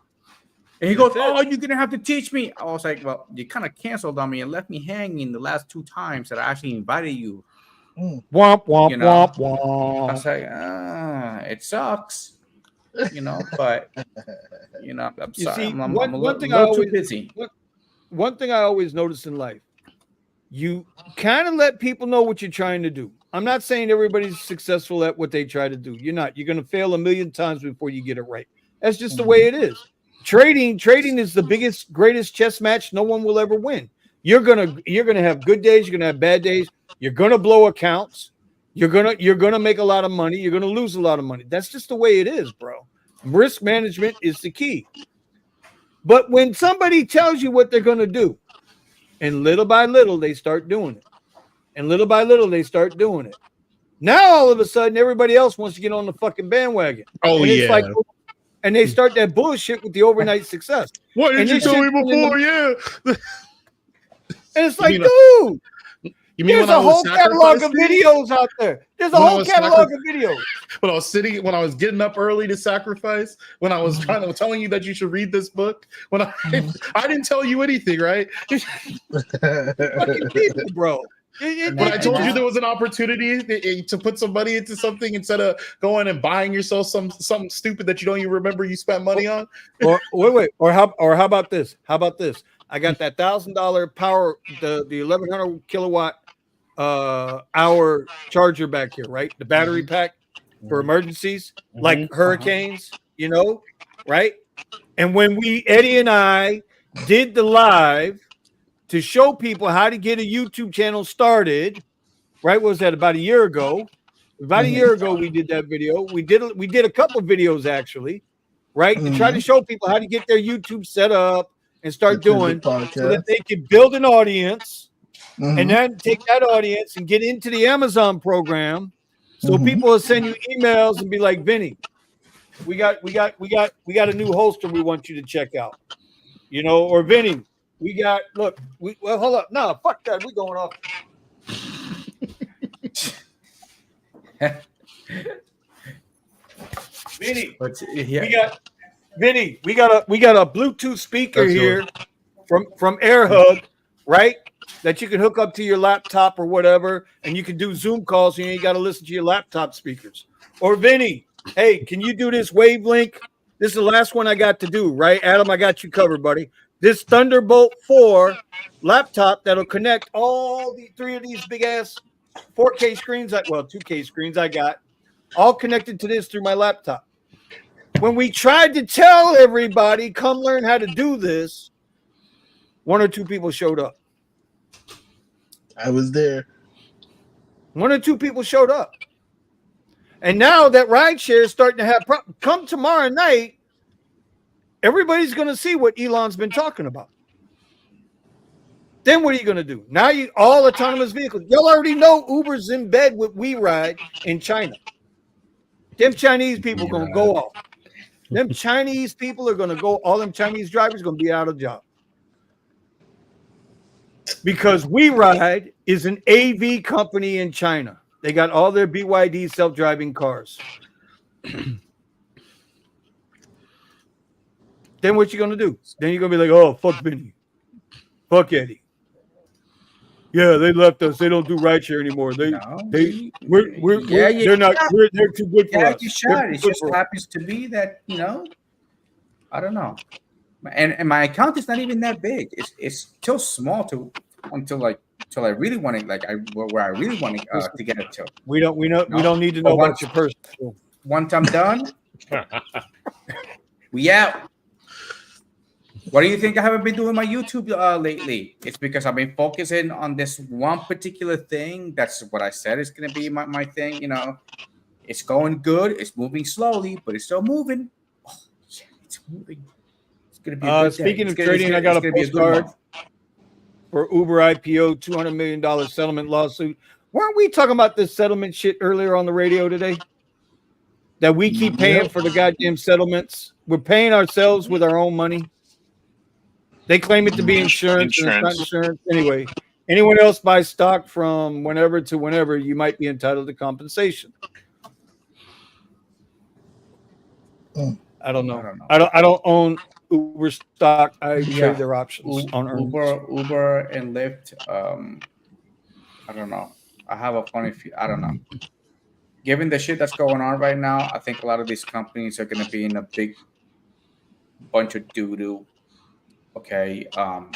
And he goes, oh, you're going to have to teach me. I was like, well, you kind of canceled on me and left me hanging the last 2 times that I actually invited you. Womp, womp, You know? womp, I womp. was like, it sucks, you know, but, you know, I'm You sorry. see, I'm a one little thing too busy. One thing I always notice in life, you kind of let people know what you're trying to do. I'm not saying everybody's successful at what they try to do. You're not. You're going to fail a million times before you get it right. That's just the way it is. Trading is the biggest, greatest chess match no one will ever win. You're gonna have good days. You're gonna have bad days. You're gonna blow accounts. You're gonna make a lot of money. You're gonna lose a lot of money. That's just the way it is, bro. Risk management is the key. But when somebody tells you what they're gonna do, and little by little they start doing it, and little by little they start doing it. Now all of a sudden everybody else wants to get on the fucking bandwagon. Oh, and it's yeah. like, and they start that bullshit with the overnight success. Why didn't you tell me before? Yeah. And it's like, You mean, dude, you mean there's when I a was whole catalog of videos out there. There's a When I whole was catalog of videos. when I was getting up early to sacrifice, when I was telling you that you should read this book, when I didn't tell you anything, right? Fucking people, bro. When I told you there was an opportunity to put some money into something instead of going and buying yourself something stupid that you don't even remember you spent money on. Or wait. Or how about this? How about this? I got that $1,000 power, the 1,100 kilowatt hour charger back here, right? The battery pack for emergencies, like hurricanes, you know, right? And when Eddie and I did the live to show people how to get a YouTube channel started, right? What was that, about a year ago? About a year ago, we did that video. We did a couple of videos actually, right? To try to show people how to get their YouTube set up and start doing so that they can build an audience and then take that audience and get into the Amazon program. So people will send you emails and be like, Vinny, we got a new holster we want you to check out. You know, or Vinny, well, hold up. No, fuck that. We're going off. Vinny, we got a Bluetooth speaker here from AirHug, right? That you can hook up to your laptop or whatever, and you can do Zoom calls and you ain't got to listen to your laptop speakers. Or Vinny, hey, can you do this Wavelink? This is the last one I got to do, right? Adam, I got you covered, buddy. This Thunderbolt 4 laptop that'll connect all the 3 of these big ass 4K screens, 2K screens I got, all connected to this through my laptop. When we tried to tell everybody, come learn how to do this, 1 or 2 people showed up. I was there. 1 or 2 people showed up. And now that Rideshare is starting to have come tomorrow night, everybody's going to see what Elon's been talking about. Then what are you going to do? Now all autonomous vehicles. Y'all already know Uber's in bed with WeRide in China. Them Chinese people going to go off. Them Chinese people are going to go, all them Chinese drivers are going to be out of job. Because WeRide is an AV company in China. They got all their BYD self-driving cars. Then what you gonna do? Then you're gonna be like, oh, fuck Vinny. Fuck Eddie. Yeah, they left us. They don't do rideshare anymore. They're not. They're too good for us. You They're should. too It good just for us. happens to be that I don't know, and my account is not even that big. It's still small until I really want to where I really want to get it to. We don't need to know about your personal. Once I'm done, we out. What do you think I haven't been doing my YouTube lately? It's because I've been focusing on this one particular thing. That's what I said is going to be my thing. It's going good. It's moving slowly, but it's still moving. Oh, yeah, it's moving. It's going to be a good Speaking day. of trading, I got a postcard for Uber IPO $200 million settlement lawsuit. Weren't we talking about this settlement shit earlier on the radio today? That we keep paying for the goddamn settlements. We're paying ourselves with our own money. They claim it to be insurance, and it's not insurance. Anyway, anyone else buys stock from whenever to whenever, you might be entitled to compensation. I don't know. I don't own Uber stock. I trade their options on earnings. Uber and Lyft. I don't know. I have a funny feel. I don't know. Given the shit that's going on right now, I think a lot of these companies are going to be in a big bunch of doo-doo. Okay,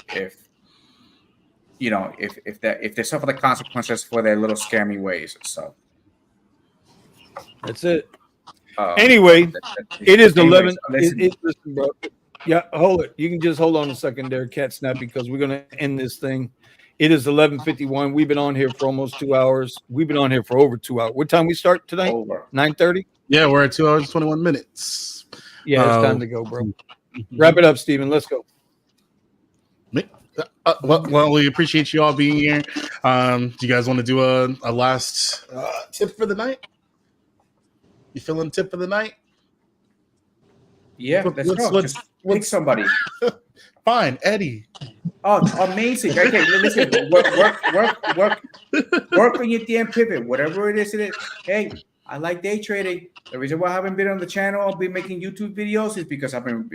if they suffer the consequences for their little scammy ways, so that's it. Anyway, it is 11. Listen, bro. Yeah, hold it. You can just hold on a second there, Cat Snap, because we're gonna end this thing. It is 11:51. We've been on here for almost 2 hours. We've been on here for over 2 hours. What time we start tonight? 9:30. Yeah, we're at 2 hours 21 minutes. Yeah, it's time to go, bro. Wrap it up, Steven. Let's go. Well, we appreciate you all being here. Do you guys want to do a last tip for the night? You feeling tip for the night? Yeah, let's go. Just pick somebody. Fine, Eddie. Oh, amazing. Okay, listen. Work on your damn pivot, whatever it is. Hey, I like day trading. The reason why I haven't been on the channel, I'll be making YouTube videos, is because I've been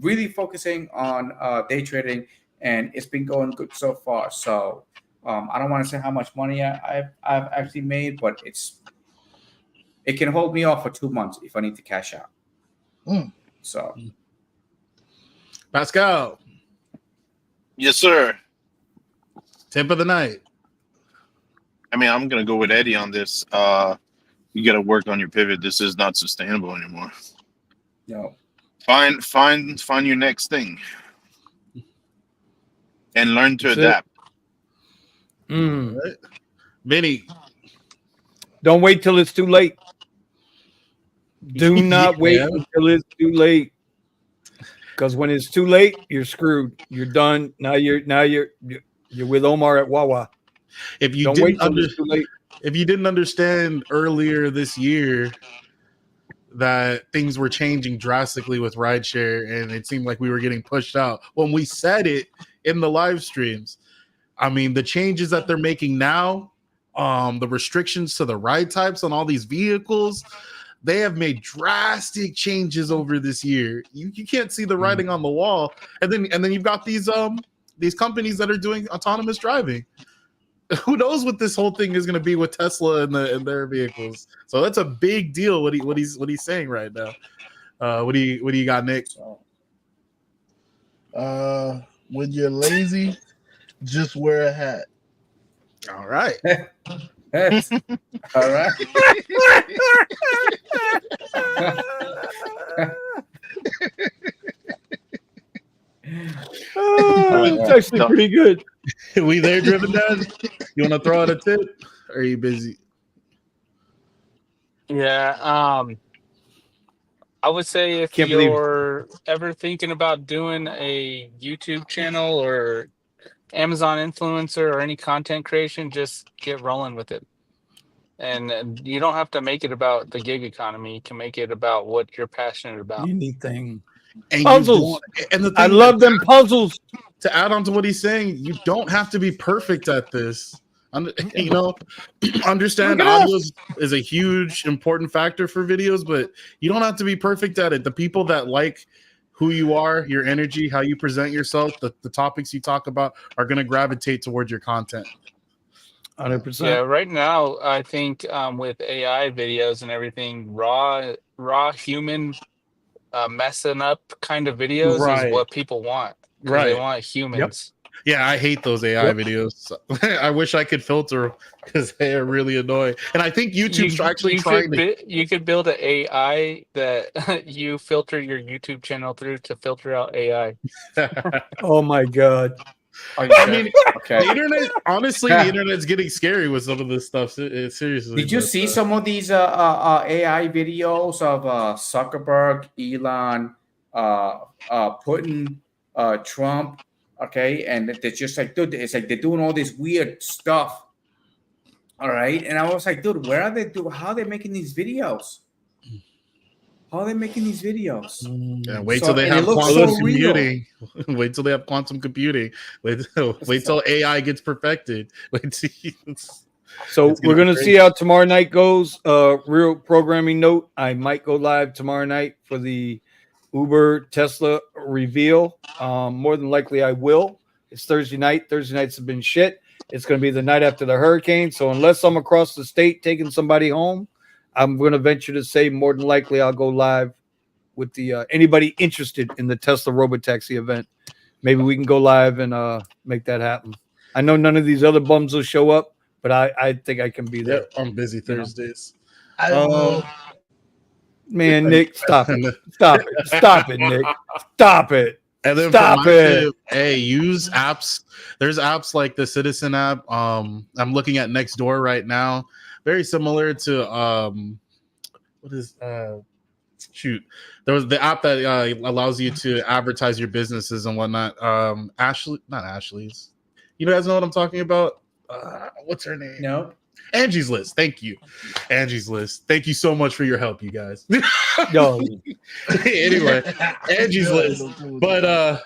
really focusing on day trading, and it's been going good so far. So I don't want to say how much money I've actually made, but it can hold me off for 2 months if I need to cash out. So, Pascal. Yes, sir. Tip of the night. I mean, I'm gonna go with Eddie on this. You got to work on your pivot. This is not sustainable anymore. No. Find your next thing, and learn to adapt. Right. Vinny. Don't wait till it's too late. Do not wait until it's too late. Because when it's too late, you're screwed. You're done. Now you're with Omar at Wawa. If you didn't understand earlier this year that things were changing drastically with rideshare, and it seemed like we were getting pushed out when we said it in the live streams. I mean, the changes that they're making now, the restrictions to the ride types on all these vehicles, they have made drastic changes over this year. You can't see the writing on the wall, and then you've got these companies that are doing autonomous driving. Who knows what this whole thing is going to be with Tesla and their vehicles? So that's a big deal. What he's saying right now. What do you got, Nick? When you're lazy, just wear a hat. All right. All right. It's actually pretty good. We there, Driven Dad? You want to throw out a tip? Or are you busy? Yeah. I would say if you're ever thinking about doing a YouTube channel or Amazon influencer or any content creation, just get rolling with it. And you don't have to make it about the gig economy. You can make it about what you're passionate about. Anything. And puzzles. And the thing I love them puzzles. To add on to what he's saying, you don't have to be perfect at this. You know, understand Look at audio us. is a huge important factor for videos, but you don't have to be perfect at it. The people that like who you are, your energy, how you present yourself, the topics you talk about are going to gravitate towards your content. 100%. Yeah, right now I think with AI videos and everything, raw human messing up kind of videos is Right. what people want because they Right. want humans. Yeah, I hate those AI Yep. videos. I wish I could filter because they are really annoying. And I think YouTube's actually trying to. You could build an AI that you filter your YouTube channel through to filter out AI. Oh my God. Are you I sure? mean, Okay. the internet. Honestly, the internet's getting scary with some of this stuff. Seriously. Did you but, see some of these AI videos of Zuckerberg, Elon, Putin, Trump? Okay, and they're just like, dude, it's like they're doing all this weird stuff. All right, and I was like, dude, where are they? How are they making these videos? How are they making these videos? Yeah, wait So, till they and it have looks quantum so real. computing. Wait till they have quantum computing. Wait till AI gets perfected. Wait till So It's we're gonna be gonna great. see how tomorrow night goes. Real programming note: I might go live tomorrow night for the Uber Tesla reveal. More than likely, I will. It's Thursday night. Thursday nights have been shit. It's gonna be the night after the hurricane. So unless I'm across the state taking somebody home, I'm gonna venture to say more than likely I'll go live with the anybody interested in the Tesla Robotaxi event. Maybe we can go live and make that happen. I know none of these other bums will show up, but I think I can be Yeah, there. I'm busy You know? Thursdays. I will. Man, Nick, stop it. Stop it. Stop it, Nick. Stop it. And then Stop for my it. tip, hey, use apps. There's apps like the Citizen app. I'm looking at Nextdoor right now. Very similar to what is shoot. There was the app that allows you to advertise your businesses and whatnot. Not Ashley's. You guys know what I'm talking about? What's her name? No. Angie's List. Thank you. Angie's List. Thank you so much for your help, you guys. Yo, Anyway, Angie's List. But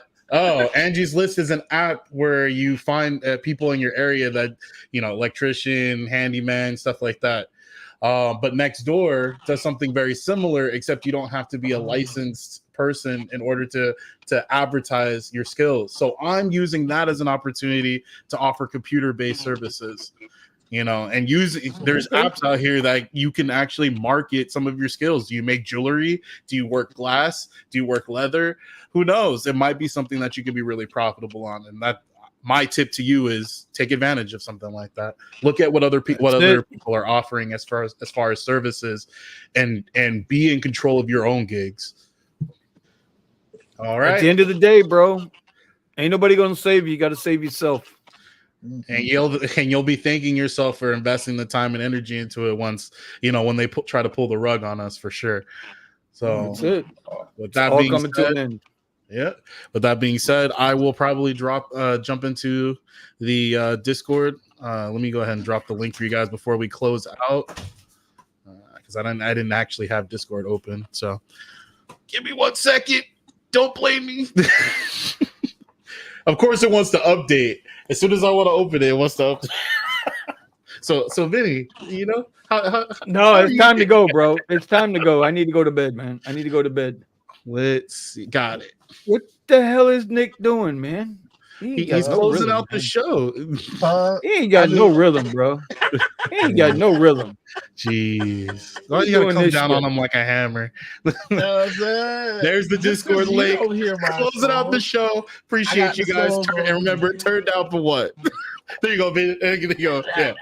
Angie's List is an app where you find people in your area that, electrician, handyman, stuff like that. But Nextdoor does something very similar, except you don't have to be a licensed person in order to advertise your skills. So I'm using that as an opportunity to offer computer-based services. And there's apps out here that you can actually market some of your skills. Do you make jewelry? Do you work glass? Do you work leather? Who knows? It might be something that you could be really profitable on. And that my tip to you is take advantage of something like that. Look at what other people are offering as far as services, and be in control of your own gigs. All right. At the end of the day, bro, ain't nobody gonna save you. You got to save yourself. And you'll be thanking yourself for investing the time and energy into it once when they try to pull the rug on us, for sure. So That's it. With that all being coming to an said, end. yeah. With that being said, I will probably jump into the Discord. Let me go ahead and drop the link for you guys before we close out, because I didn't actually have Discord open. So give me 1 second. Don't blame me. Of course, it wants to update. As soon as I want to open it, it wants to update. So Vinny, No, it's time to go, bro. It's time to go. I need to go to bed, man. I need to go to bed. Let's see. Got it. What the hell is Nick doing, man? He's closing out the show. He ain't got no rhythm, bro. He ain't got no rhythm. Jeez. Why you gotta come down on him like a hammer? There's the Discord link. Closing out the show. Appreciate you guys. And remember, turn down for what? There you go, man. There you go. Yeah.